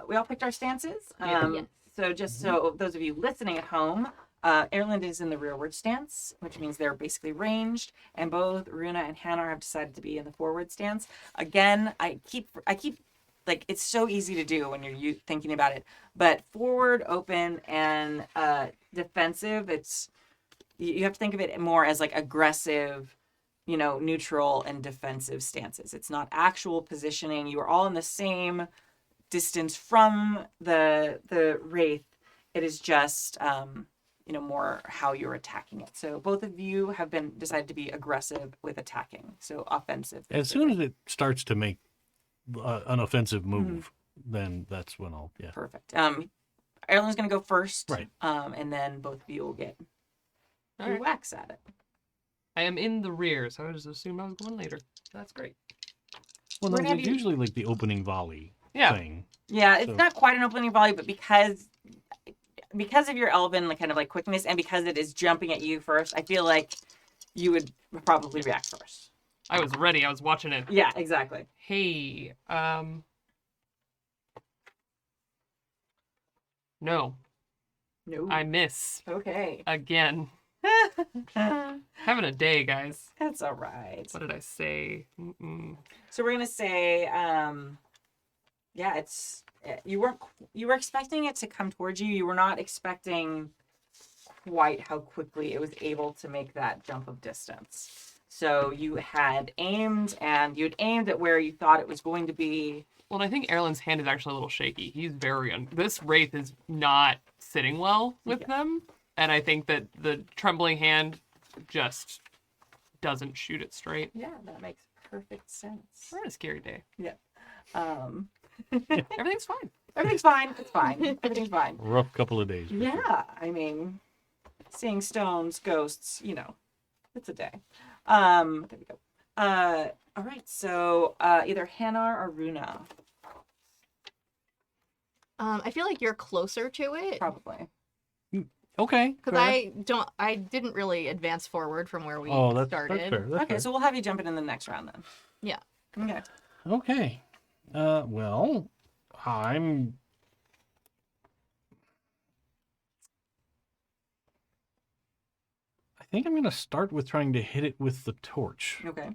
we all picked our stances. Yes. So just so those of you listening at home, Aerlind is in the rearward stance, which means they're basically ranged, and both Runa and Hannar have decided to be in the forward stance. Again, I keep like it's so easy to do when you're thinking about it, but forward, open, and defensive. It's you have to think of it more as like aggressive, neutral and defensive stances. It's not actual positioning. You are all in the same distance from the wraith. It is just more how you're attacking it. So both of you have been decided to be aggressive with attacking, so offensive. As soon as it starts to make an offensive move, then that's when I'll, yeah. Perfect. Aerlind's going to go first. Right. And then both of you will get All two right. whacks at it. I am in the rear, so I just assumed I was going later. That's great. Well, We're no, gonna have it's you- usually like the opening volley Yeah. thing. Yeah, it's So- not quite an opening volley, but because of your elven kind of like quickness and because it is jumping at you first, I feel like you would probably react first. I was ready. I was watching it. Yeah, exactly. Hey, no, No. I miss Okay. again. Having a day, guys. That's all right. What did I say? Mm-mm. So we're gonna say, it's you were expecting it to come towards you. You were not expecting quite how quickly it was able to make that jump of distance. So you had aimed, and you'd aimed at where you thought it was going to be. Well, I think Erlin's hand is actually a little shaky. He's very this wraith is not sitting well with them, and I think that the trembling hand just doesn't shoot it straight. Yeah, that makes perfect sense. We're on a scary day. Yeah. Everything's fine. Everything's fine. It's fine. Everything's fine. Rough couple of days. for sure. Yeah, I mean, seeing stones, ghosts, it's a day. There we go. All right, so either Hannar or Runa, I feel like you're closer to it probably. Okay. because fair. I didn't really advance forward from where we That's started. fair. That's Okay, fair. so we'll have you jump in the next round then. Yeah. Okay. Okay. Well, I think I'm going to start with trying to hit it with the torch. Okay.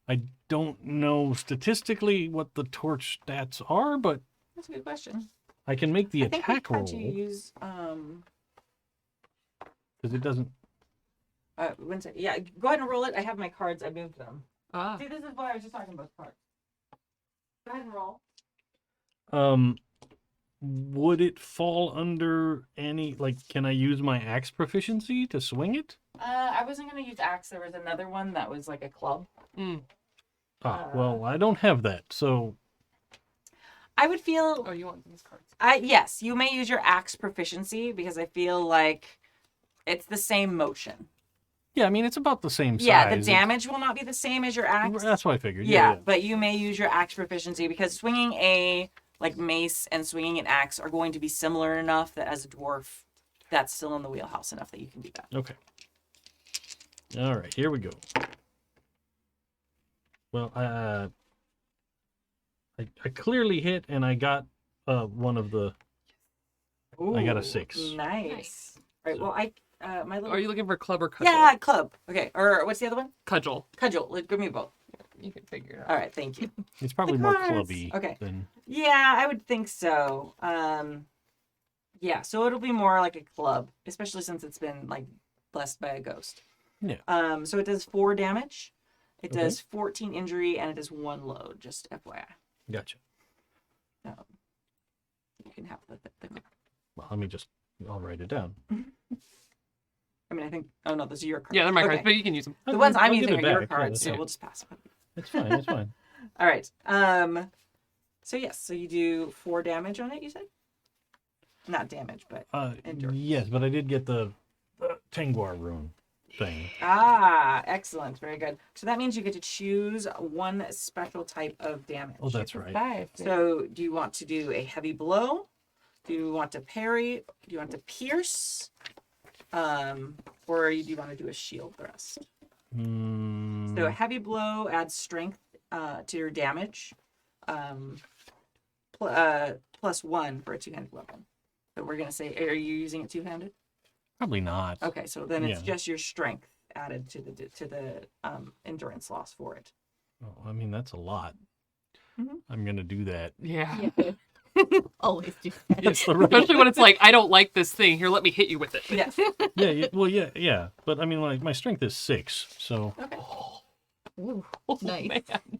I don't know statistically what the torch stats are, but That's a good question. I can make the I think we attack had roll to use because it doesn't. one second. Yeah, go ahead and roll it. I have my cards. I moved them. Ah, See, this is why I was just talking about the cards. Go ahead and roll. Would it fall under any, like, can I use my axe proficiency to swing it? I wasn't gonna use axe. There was another one that was like a club. Well, I don't have that, so I would feel. oh, you want these cards? Yes, you may use your axe proficiency because I feel like it's the same motion. yeah, I mean, it's about the same size. Yeah, the damage will not be the same as your axe. That's what I figured. Yeah, but you may use your axe proficiency because swinging a mace and swinging an axe are going to be similar enough that as a dwarf, that's still in the wheelhouse enough that you can do that. Okay. All right, here we go. Well, I clearly hit, and I got one of the. I got a 6. Nice. Nice. All right. Well, my little. Are you looking for club or cudgel? Yeah, club. Okay. Or what's the other one? Cudgel. Cudgel. Give me both. You can figure it out. All right. Thank you. It's probably The more cards. clubby Okay. than. Yeah, I would think so. Yeah, so it'll be more like a club, especially since it's been like blessed by a ghost. Yeah. So it does 4 damage. It Okay. does 14 injury, and it does 1 load. Just FYI. Gotcha. You can have the Well, let me just. I'll write it down. I mean, I think. Oh no, those are your cards. Yeah, they're my Okay. cards, but you can use them. The ones I'm I'll give using it are your back. Yeah, cards, that's so fine. we'll just pass them. It's fine. It's fine. All right. So yes, so you do 4 damage on it. You said. Not damage, but endurance. Yes, but I did get the Tengwar rune thing. Ah, excellent. Very good. So that means you get to choose one special type of damage. Oh, that's right. 5. So do you want to do a heavy blow? Do you want to parry? Do you want to pierce? Or do you want to do a shield thrust? So a heavy blow adds strength to your damage. +1 for a 2-handed weapon. So we're going to say, are you using it 2-handed? Probably not. Okay, so then it's Yeah. just your strength added to the endurance loss for it. Oh, I mean, that's a lot. Mhm. I'm gonna do that. Yeah. Always do. It's the right. Especially when it's like, I don't like this thing. Here, let me hit you with it. Yeah. Yeah. Well, yeah. But I mean, like, my strength is 6, so Okay. Ooh, Oh, nice. man.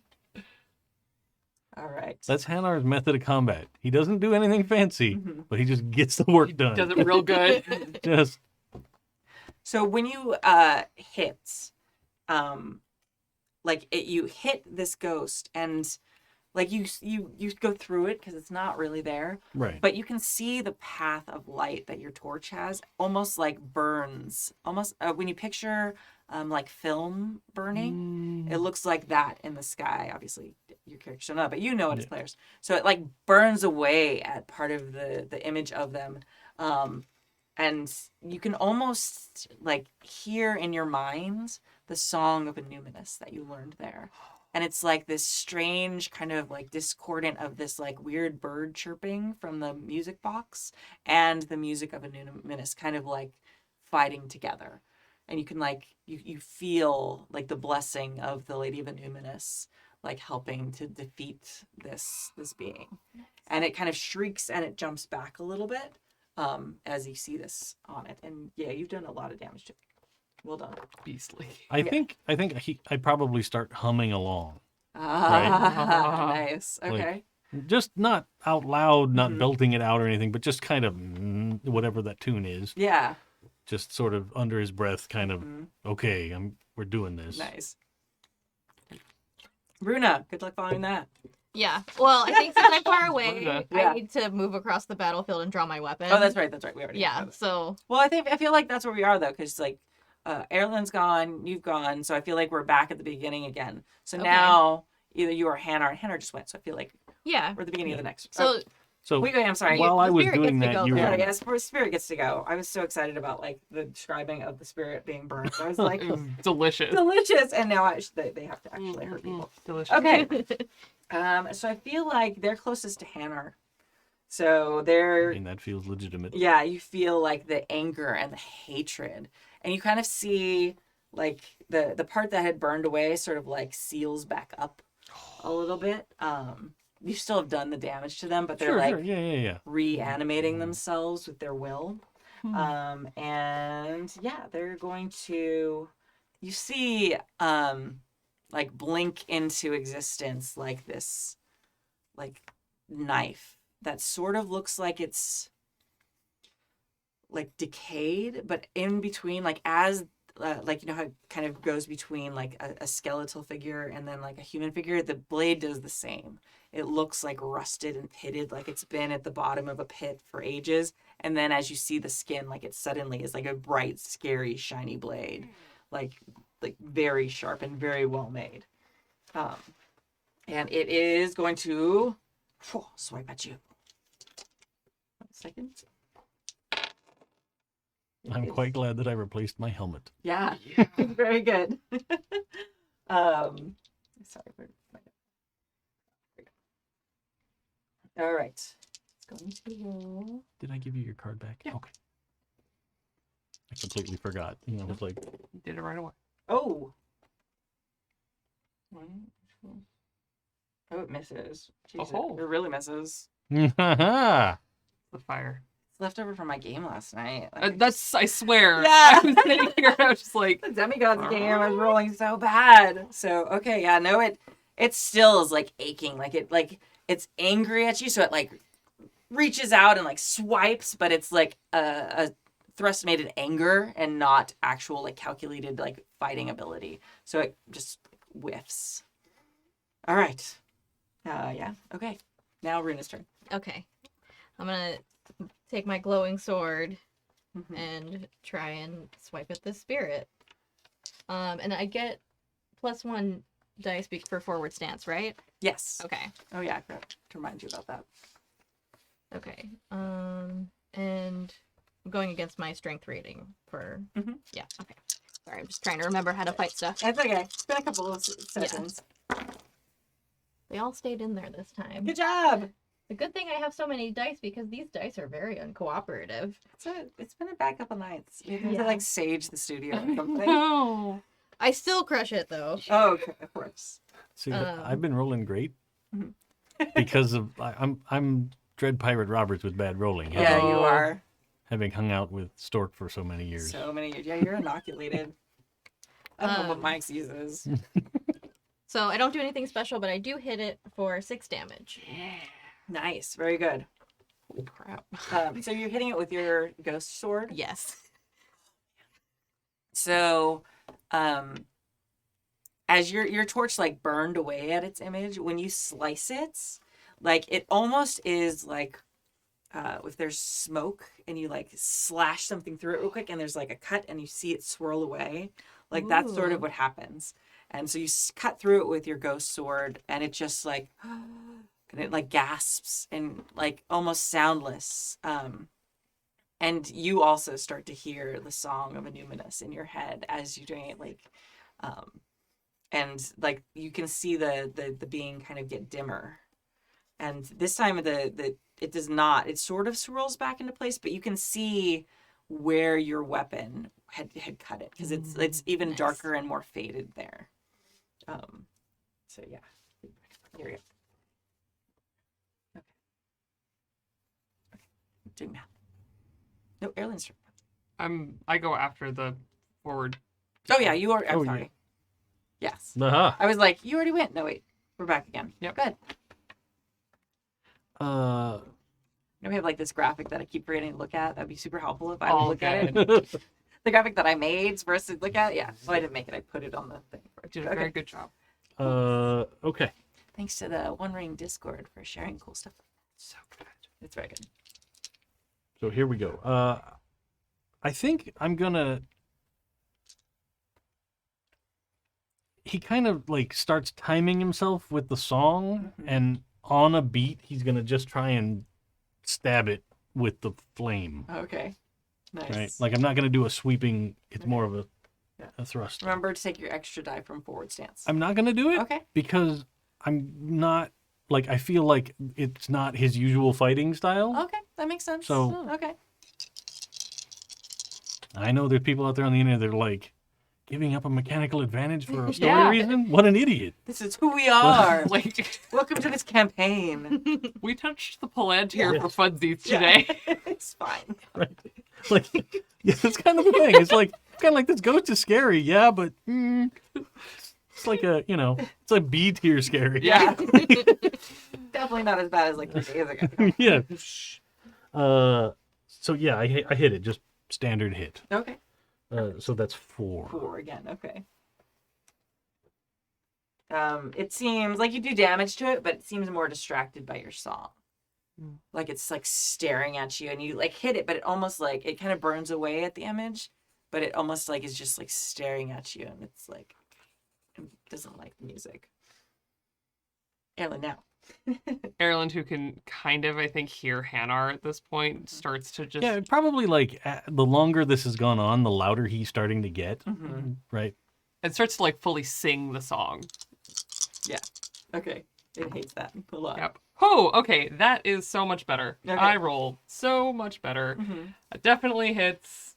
All right. that's Hannar's method of combat. He doesn't do anything fancy, Mhm. but he just gets the work done. Does it real good. Just So when you hit, you hit this ghost and like you go through it because it's not really there, right. but you can see the path of light that your torch has almost like burns. Almost when you picture like film burning, it looks like that in the sky. Obviously, your characters don't know, but you know it as players. So it like burns away at part of the image of them. And you can almost like hear in your mind the song of Illuminus that you learned there. And it's like this strange kind of like discordant of this like weird bird chirping from the music box and the music of Illuminus kind of like fighting together. And you can like, you feel like the blessing of the Lady of Illuminus like helping to defeat this being. And it kind of shrieks and it jumps back a little bit. As you see this on it, and yeah, you've done a lot of damage to it. Well done. Beastly. I think I'd probably start humming along. Nice. Like, Okay. Just not out loud, not Mhm. belting it out or anything, but just kind of whatever that tune is. Yeah. Just sort of under his breath, kind of, Mhm. okay, we're doing this. Nice. Runa, good luck following that. Yeah. Well, I think since I'm far away, Yeah. I need to move across the battlefield and draw my weapon. Oh, that's right. That's right. We already. Yeah. have it. So Well, I feel like that's where we are though, because like, Aerlind's gone, you've gone, so I feel like we're back at the beginning again. So Okay. now either you or Hannar. Hannar just went, so I feel like yeah. we're at the beginning of the next. So So wait, I'm sorry. while the I was spirit doing gets to that, go you there. were. Yeah, yes, spirit gets to go. I was so excited about like the describing of the spirit being burned. I was like, It was delicious. delicious, and now they have to actually hurt people. Delicious. Okay. So I feel like they're closest to Hannar. So I they're mean, that feels legitimate. yeah, you feel like the anger and the hatred, and you kind of see like the part that had burned away sort of like seals back up a little bit. You still have done the damage to them, but they're Sure. like reanimating themselves with their will. And yeah, they're going to, you see, like blink into existence like this, like knife that sort of looks like it's like decayed, but in between, like as like you know how it kind of goes between like a skeletal figure and then like a human figure, the blade does the same. It looks like rusted and pitted, like it's been at the bottom of a pit for ages. And then as you see the skin, like it suddenly is like a bright, scary, shiny blade, like very sharp and very well made. And it is going to swipe at you. 1 second. I'm quite glad that I replaced my helmet. Yeah, very good. Sorry. All right. It's going to roll. Did I give you your card back? Yeah. Okay. I completely forgot. I was like, You did it right away. Oh. 1, 2. Oh, it misses. Jesus, Oh. it really misses. ha The fire. It's left over from my game last night. Like, I swear. Yeah. I was sitting here, I was just like, the demigods game, I was rolling so bad. So okay, yeah, no, it still is like aching, like it's angry at you, so it like reaches out and like swipes, but it's like a thrust made in anger and not actual like calculated like fighting ability. So it just whiffs. All right. Yeah. Okay. Now Runa's turn. Okay. I'm gonna take my glowing sword and try and swipe at this spirit. And I get +1 dice for forward stance, right? Yes. Okay. Oh yeah, I forgot to remind you about that. Okay. And I'm going against my strength rating for yeah, okay. Sorry, I'm just trying to remember how to fight stuff. That's okay. It's been a couple of sessions. They all stayed in there this time. Good job. The good thing I have so many dice because these dice are very uncooperative. It's been a bad couple nights. We have to like sage the studio or something. no. I still crush it though. Oh, okay, of course. See, I've been rolling great because of I'm Dread Pirate Roberts with bad rolling. Yeah, you are. Having hung out with Stork for so many years. So many years. Yeah, you're inoculated. I don't know what my excuse is. So I don't do anything special, but I do hit it for 6 damage. Nice. Very good. Oh, crap. So you're hitting it with your ghost sword? Yes. So, as your torch like burned away at its image, when you slice it, like it almost is like if there's smoke and you like slash something through it real quick and there's like a cut and you see it swirl away, like that's sort of what happens. And so you cut through it with your ghost sword and it just like, and it like gasps and like almost soundless. And you also start to hear the song of Illuminus in your head as you're doing it, like, and like you can see the being kind of get dimmer. And this time it does not. It sort of swirls back into place, but you can see where your weapon had cut it because it's even darker and more faded there. So yeah, here we go. Okay. Doing math. No, Aerlind's turn. I go after the forward. Oh yeah, you are. I'm Oh, sorry. Yes. Aha. I was like, you already went. No wait, we're back again. Yep. Good. Uh, We have like this graphic that I keep forgetting to look at. That'd be super helpful if I would All look at good. it. The graphic that I made versus look at it. Yeah. Well, I didn't make it. I put it on the thing. Did a very good job. okay. Thanks to the One Ring Discord for sharing cool stuff. So good. It's very good. So here we go. I think I'm gonna. He kind of like starts timing himself with the song, and on a beat, he's gonna just try and stab it with the flame. Okay. Nice. Right? Like I'm not gonna do a sweeping. It's more of a thrust. Remember to take your extra die from forward stance. I'm not gonna do it Okay. because I'm not like I feel like it's not his usual fighting style. Okay, that makes sense. So- okay. I know there's people out there on the internet that are like giving up a mechanical advantage for a story Yeah. reason. What an idiot! This is who we are. Like, Welcome to this campaign. we touched the Palantir Yeah. for funsies today. It's fine. Right? Like, yeah, that's kind of the thing. It's like kind of like this ghost is scary, yeah, but it's like a it's like B tier scary. Yeah. Definitely not as bad as like 3 days ago. Yeah. So yeah, I hit it, just standard hit. Okay. So that's 4. 4 again. Okay. It seems like you do damage to it, but it seems more distracted by your song. Like it's like staring at you, and you like hit it, but it almost like it kind of burns away at the image, but it almost like is just like staring at you, and it's like it doesn't like the music. Aerlind now. Aerlind, who can kind of, I think, hear Hannar at this point, starts to just... Yeah, probably like the longer this has gone on, the louder he's starting to get. Mm-hmm. Right? and starts to like fully sing the song. Yeah. Okay. It hates that a lot. Yep. Oh, okay. That is so much better. Okay. I roll so much better. Mm-hmm. It definitely hits.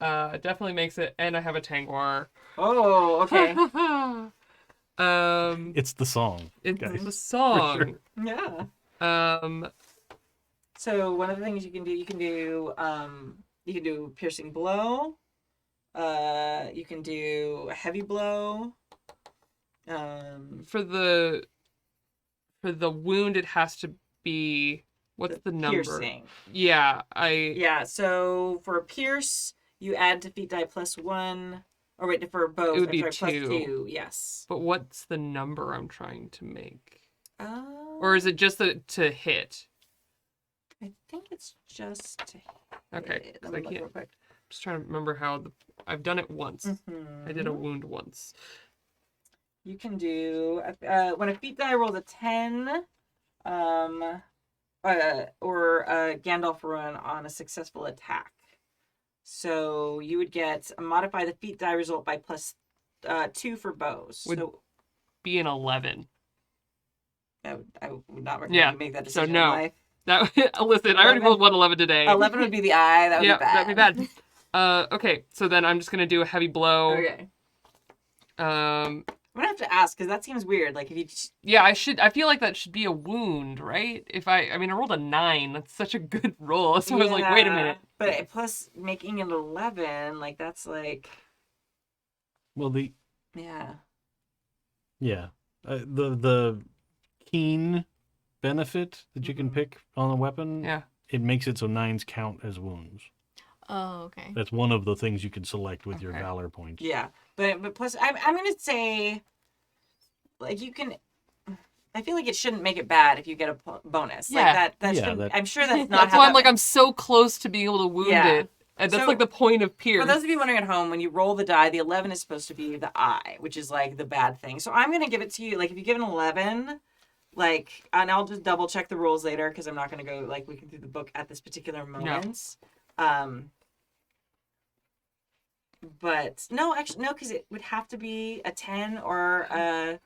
It definitely makes it. And I have a Tangwar. Oh, okay. It's the song. It's guys. the song. For sure. Yeah. So one of the things you can do piercing blow. You can do a heavy blow. For the wound, it has to be, what's the number? Piercing. Yeah, Yeah. So for a pierce, you add to feat die +1. Or wait, for both, it would be +2. Yes. But what's the number I'm trying to make? Uh, Or is it just to hit? I think it's just to hit. Okay, 'cause Let me I look can't. real quick. Just trying to remember how I've done it once. I did a Mhm. wound once. You can do when a feat die rolls a 10, or a Gandalf run on a successful attack. So you would modify the feat die result by +2 for bows. Would so be an 11. I would not recommend Yeah, you make that so decision no. in life. That listen, I already 11? rolled 111 today. 11 would be the eye. That would Yeah, be bad. that'd be bad. Okay, so then I'm just gonna do a heavy blow. Okay. Um, I'm gonna have to ask because that seems weird. Like if you yeah, I feel like that should be a wound, right? I rolled a 9. That's such a good roll. So I was like, wait a minute. But plus making it 11, like that's like Well, yeah. The keen benefit that you can pick on a weapon, Yeah. it makes it so 9s count as wounds. Oh, okay. That's one of the things you can select with your Okay. valor points. Yeah, but plus I'm gonna say, like you can. I feel like it shouldn't make it bad if you get a bonus. Yeah. Like that Yeah, shouldn't. I'm sure that's not. That's how why that- I'm like, I'm so close to being able to wound Yeah. it. And that's So, like the point of Pierce. For those of you wondering at home, when you roll the die, the 11 is supposed to be the eye, which is like the bad thing. So I'm gonna give it to you. Like if you give an 11, like, and I'll just double check the rules later because I'm not gonna go like we can do the book at this particular moment. But no, actually no, because it would have to be a 10 or a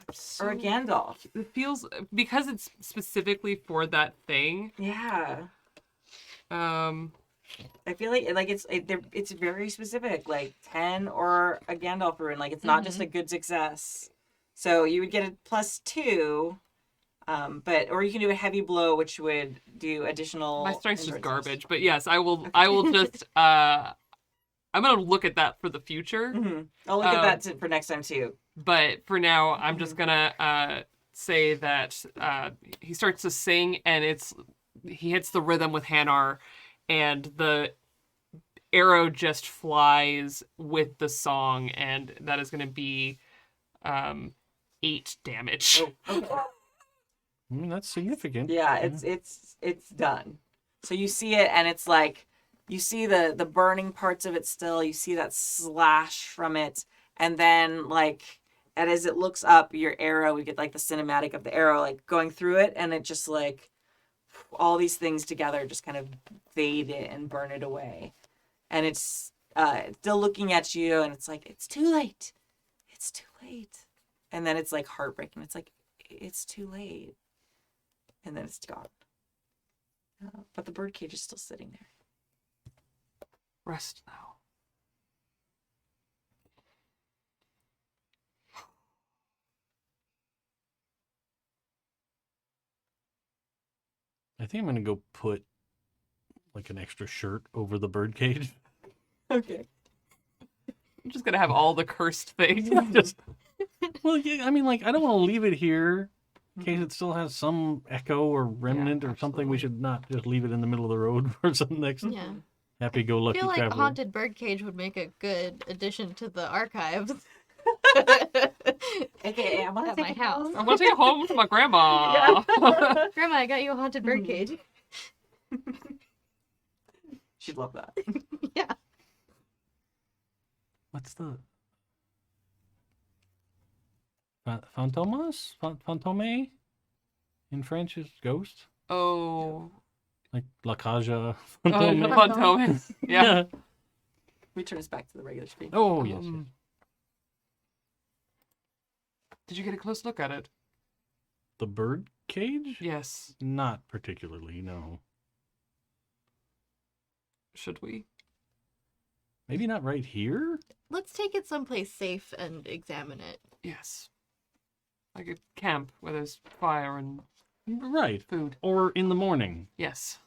Gandalf. It feels, because it's specifically for that thing. Yeah. I feel like it's very specific, like 10 or a Gandalf rune. Like it's not just a good success. So you would get a +2, or you can do a heavy blow, which would do additional. My strength's just endurance. garbage, but yes, I will. I will just. I'm gonna look at that for the future. Mm-hmm. I'll look at that for next time too. But for now, I'm just gonna say that he starts to sing, and he hits the rhythm with Hannar, and the arrow just flies with the song, and that is gonna be 8 damage. Oh, okay. I mean, that's significant. Yeah, it's done. So you see it, and it's like you see the burning parts of it still. You see that slash from it, and then and as it looks up, your arrow, we get like the cinematic of the arrow like going through it, and it just like all these things together just kind of fade it and burn it away, and it's still looking at you, and it's like it's too late, and then it's like heartbreaking. It's like it's too late. And then it's gone. But the birdcage is still sitting there. Rest now. I think I'm gonna go put like an extra shirt over the birdcage. Okay. I'm just gonna have all the cursed things. Just, well, yeah, I mean, like, I don't want to leave it here in case it still has some echo or remnant or something. We should not just leave it in the middle of the road for some next Yeah. I happy-go-lucky feel like traveler. Haunted Birdcage would make a good addition to the archives. Okay, I want At to my take house. I want to take it home to my grandma. Grandma, I got you a Haunted Birdcage. She'd love that. Yeah. What's the... Fantomas? Fantôme? In French is ghost? Oh. Like La Caja. Oh, Fantôme. Fantôme. Yeah. We turn us back to the regular screen. Oh, yes, yes. Did you get a close look at it? The bird cage? Yes. Not particularly, no. Should we? Maybe not right here? Let's take it someplace safe and examine it. Yes. Like a camp where there's fire and Right. Food. Or in the morning Yes.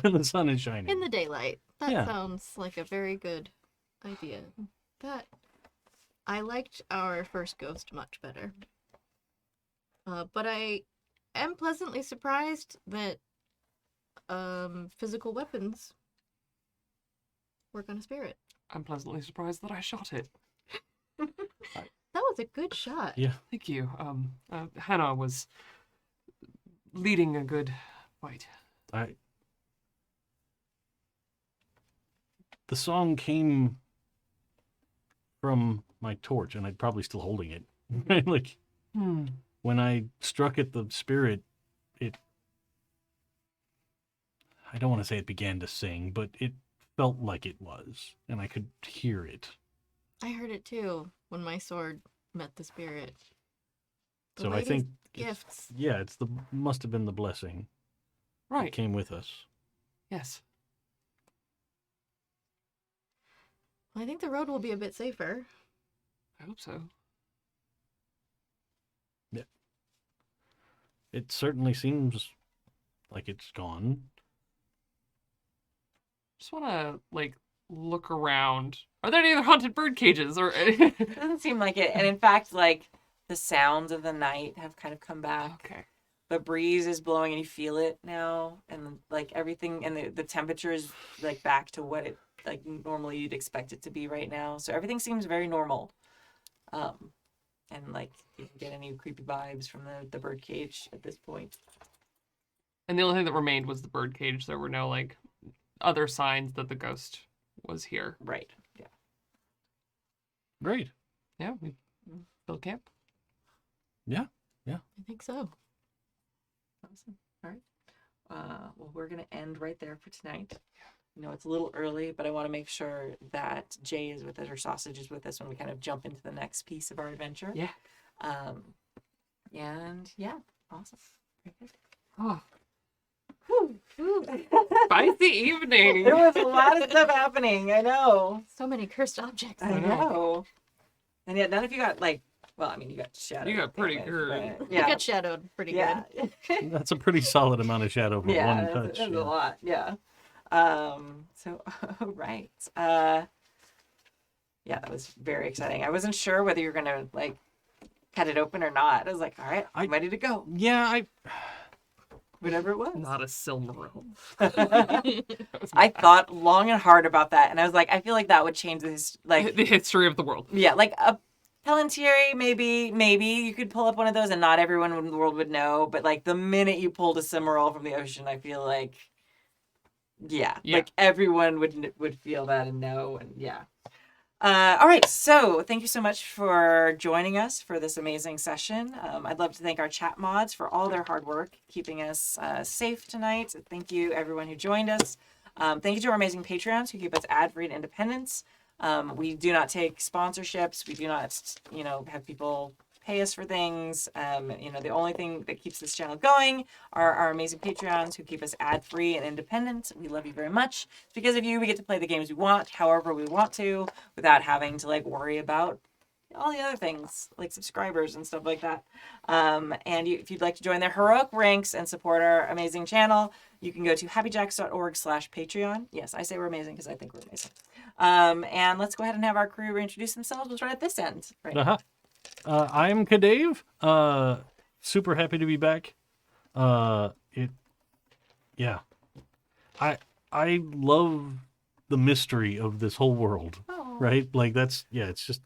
when the sun is shining. In the daylight. That Yeah. sounds like a very good idea. That I liked our first ghost much better. But I am pleasantly surprised that physical weapons work on a spirit. I'm pleasantly surprised that I shot it. That was a good shot. Yeah. Thank you. Hannar was leading a good fight. The song came from my torch, and I'm probably still holding it. Right? Like, when I struck at the spirit, I don't want to say it began to sing, but it felt like it was, and I could hear it. I heard it too when my sword met the spirit. The So I latest think gifts. must have been the blessing that Right. came with us. Yes. I think the road will be a bit safer. I hope so. It certainly seems like it's gone. Just want to look around. Are there any other haunted bird cages or? It doesn't seem like it. And in fact, the sounds of the night have kind of come back. Okay. The breeze is blowing and you feel it now. And everything, and the temperature is back to what it normally you'd expect it to be right now. So everything seems very normal. And you can get any creepy vibes from the bird cage at this point. And the only thing that remained was the bird cage. There were no other signs that the ghost was here. Right. Yeah. Great. Yeah, we built camp. Yeah. I think so. Awesome. All right. Well, we're going to end right there for tonight. You know, it's a little early, but I want to make sure that Jay is with us, or Sausage is with us when we kind of jump into the next piece of our adventure. Yeah. And yeah, awesome. Very good. Oh. Spicy evening. There was a lot of stuff happening. I know. So many cursed objects. I know. And yet none of you got you got shadowed. You got pretty damage, good. but, You got shadowed pretty yeah. good. That's a pretty solid amount of shadow for Yeah, one that's, touch. that's yeah. a lot. Yeah. So, right. Yeah, that was very exciting. I wasn't sure whether you were going to cut it open or not. I was like, all right, I'm ready to go. Yeah, Whatever it was. Not a Silmaril. I thought long and hard about that. And I was like, I feel like that would change this, The history of the world. yeah, a Palantieri, maybe you could pull up one of those and not everyone in the world would know. But the minute you pulled a Cimarron from the ocean, I feel yeah. Everyone would feel that and know, and yeah. All right, so thank you so much for joining us for this amazing session. I'd love to thank our chat mods for all their hard work keeping us safe tonight. Thank you, everyone who joined us. Thank you to our amazing Patreons who keep us ad-free and independence. We do not take sponsorships. We do not, have people pay us for things. The only thing that keeps this channel going are our amazing Patreons who keep us ad-free and independent. We love you very much. It's because of you we get to play the games we want, however we want to, without having to worry about all the other things like subscribers and stuff like that. If you'd like to join their heroic ranks and support our amazing channel, you can go to happyjacks.org/Patreon. Yes, I say we're amazing because I think we're amazing. And let's go ahead and have our crew reintroduce themselves. We'll start at this end. Right. Uh-huh. I'm Kadave. Super happy to be back. I love the mystery of this whole world. Oh. Right? It's just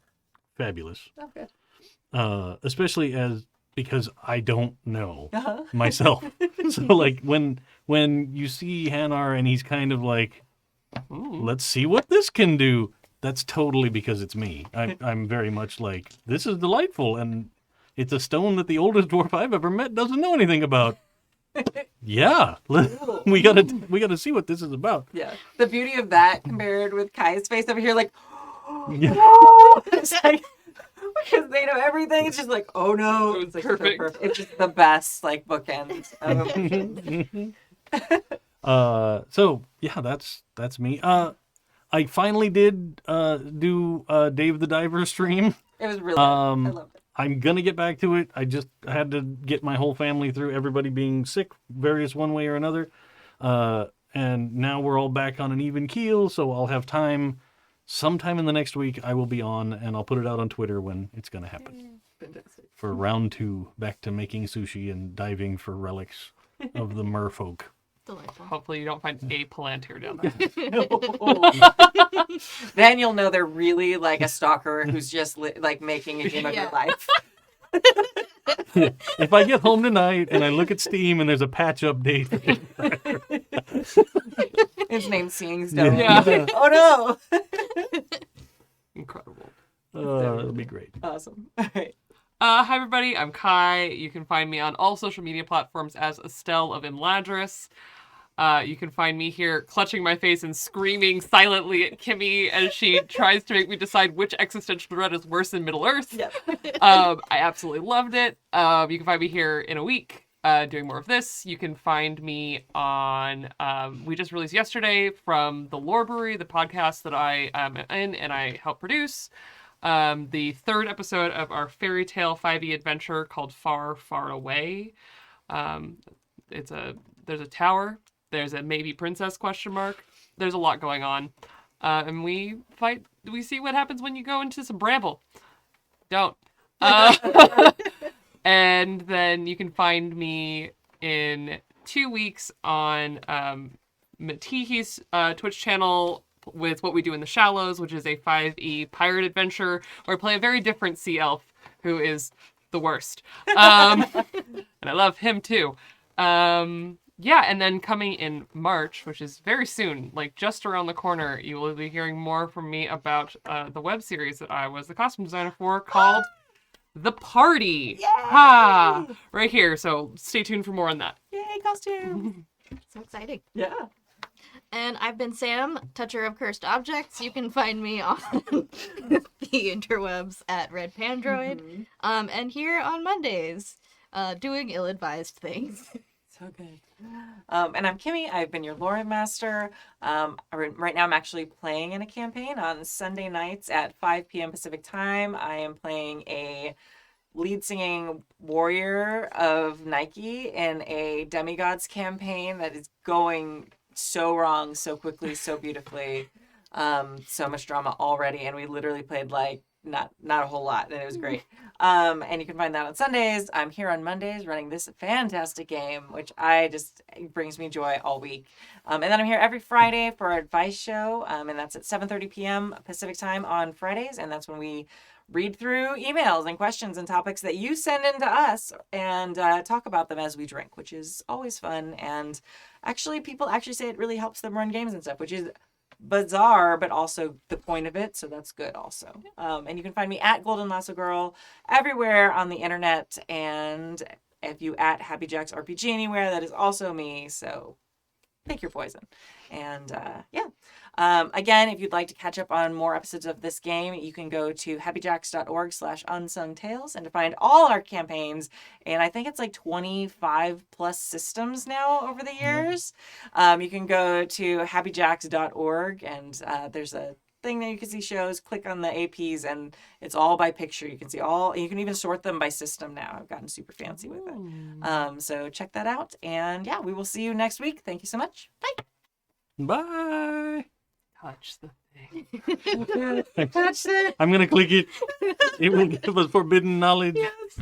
fabulous. Okay. Especially because I don't know Uh-huh. myself. So when you see Hannar and he's kind of let's see what this can do. That's totally because it's me. I'm very much this is delightful, and it's a stone that the oldest dwarf I've ever met doesn't know anything about. Yeah, we gotta see what this is about. Yeah. The beauty of that compared with Kai's face over here, Yeah. it's because they know everything. It's just oh no. It was It's perfect. So perfect. It's just the best bookends. So yeah, that's me. I finally did do Dave the Diver stream. It was really good. I loved it. I'm gonna get back to it. I just had to get my whole family through everybody being sick, various one way or another. And now we're all back on an even keel, so I'll have time. Sometime in the next week, I will be on, and I'll put it out on Twitter when it's gonna happen. Fantastic. For round 2, back to making sushi and diving for relics of the merfolk. Delightful. Hopefully you don't find a Palantir down there. Then you'll know they're really like a stalker who's just like making a game of your life. If I get home tonight and I look at Steam and there's a patch update, His name's Seeing Stone. Yeah. Oh no! Incredible. it'll be great. Awesome. All right. Hi everybody, I'm Kai. You can find me on all social media platforms as Estelle of Imladris. You can find me here clutching my face and screaming silently at Kimi as she tries to make me decide which existential threat is worse than Middle-earth. Yep. I absolutely loved it. You can find me here in a week doing more of this. You can find me on, we just released yesterday from The Lore Brewery, the podcast that I am in and I help produce. The 3rd episode of our fairy tale 5e adventure called Far, Far Away. There's a tower. There's a maybe princess ? There's a lot going on. And we see what happens when you go into some bramble. Don't. And then you can find me in 2 weeks on Matihi's Twitch channel with What We Do in the Shallows, which is a 5e pirate adventure where I play a very different sea elf who is the worst. And I love him too. Yeah, and then coming in March, which is very soon, like just around the corner, you will be hearing more from me about the web series that I was the costume designer for called The Party. Yay! Ha! Right here, so stay tuned for more on that. Yay, costume! So exciting. Yeah. And I've been Sam, Toucher of Cursed Objects. You can find me on the interwebs at Red Pandroid. And here on Mondays, doing ill-advised things. So good. And I'm Kimi. I've been your Loremaster. Right now I'm actually playing in a campaign on Sunday nights at 5 p.m. Pacific time. I am playing a lead singing warrior of Nike in a demigods campaign that is going so wrong so quickly, so beautifully. So much drama already, and we literally played like not a whole lot, and it was great. And you can find that on Sundays. I'm here on Mondays running this fantastic game, which it brings me joy all week. And then I'm here every Friday for our advice show, and that's at 7:30 p.m. Pacific time on Fridays, and that's when we read through emails and questions and topics that you send in to us and talk about them as we drink, which is always fun. And actually, people actually say it really helps them run games and stuff, which is bizarre, but also the point of it, so that's good also. And you can find me at Golden Lasso Girl everywhere on the internet, and if you at Happy Jacks RPG anywhere, that is also me, so pick your poison. And again, if you'd like to catch up on more episodes of this game, you can go to happyjacks.org/unsungtales and to find all our campaigns, and I think it's like 25 plus systems now over the years. You can go to happyjacks.org, and there's a thing that you can see shows. Click on the APs, and it's all by picture. You can see all. You can even sort them by system now. I've gotten super fancy with it. So check that out, and yeah, we will see you next week. Thank you so much. Bye. Bye. Touch the thing. Touch it. I'm gonna click it. It will give us forbidden knowledge. Yes.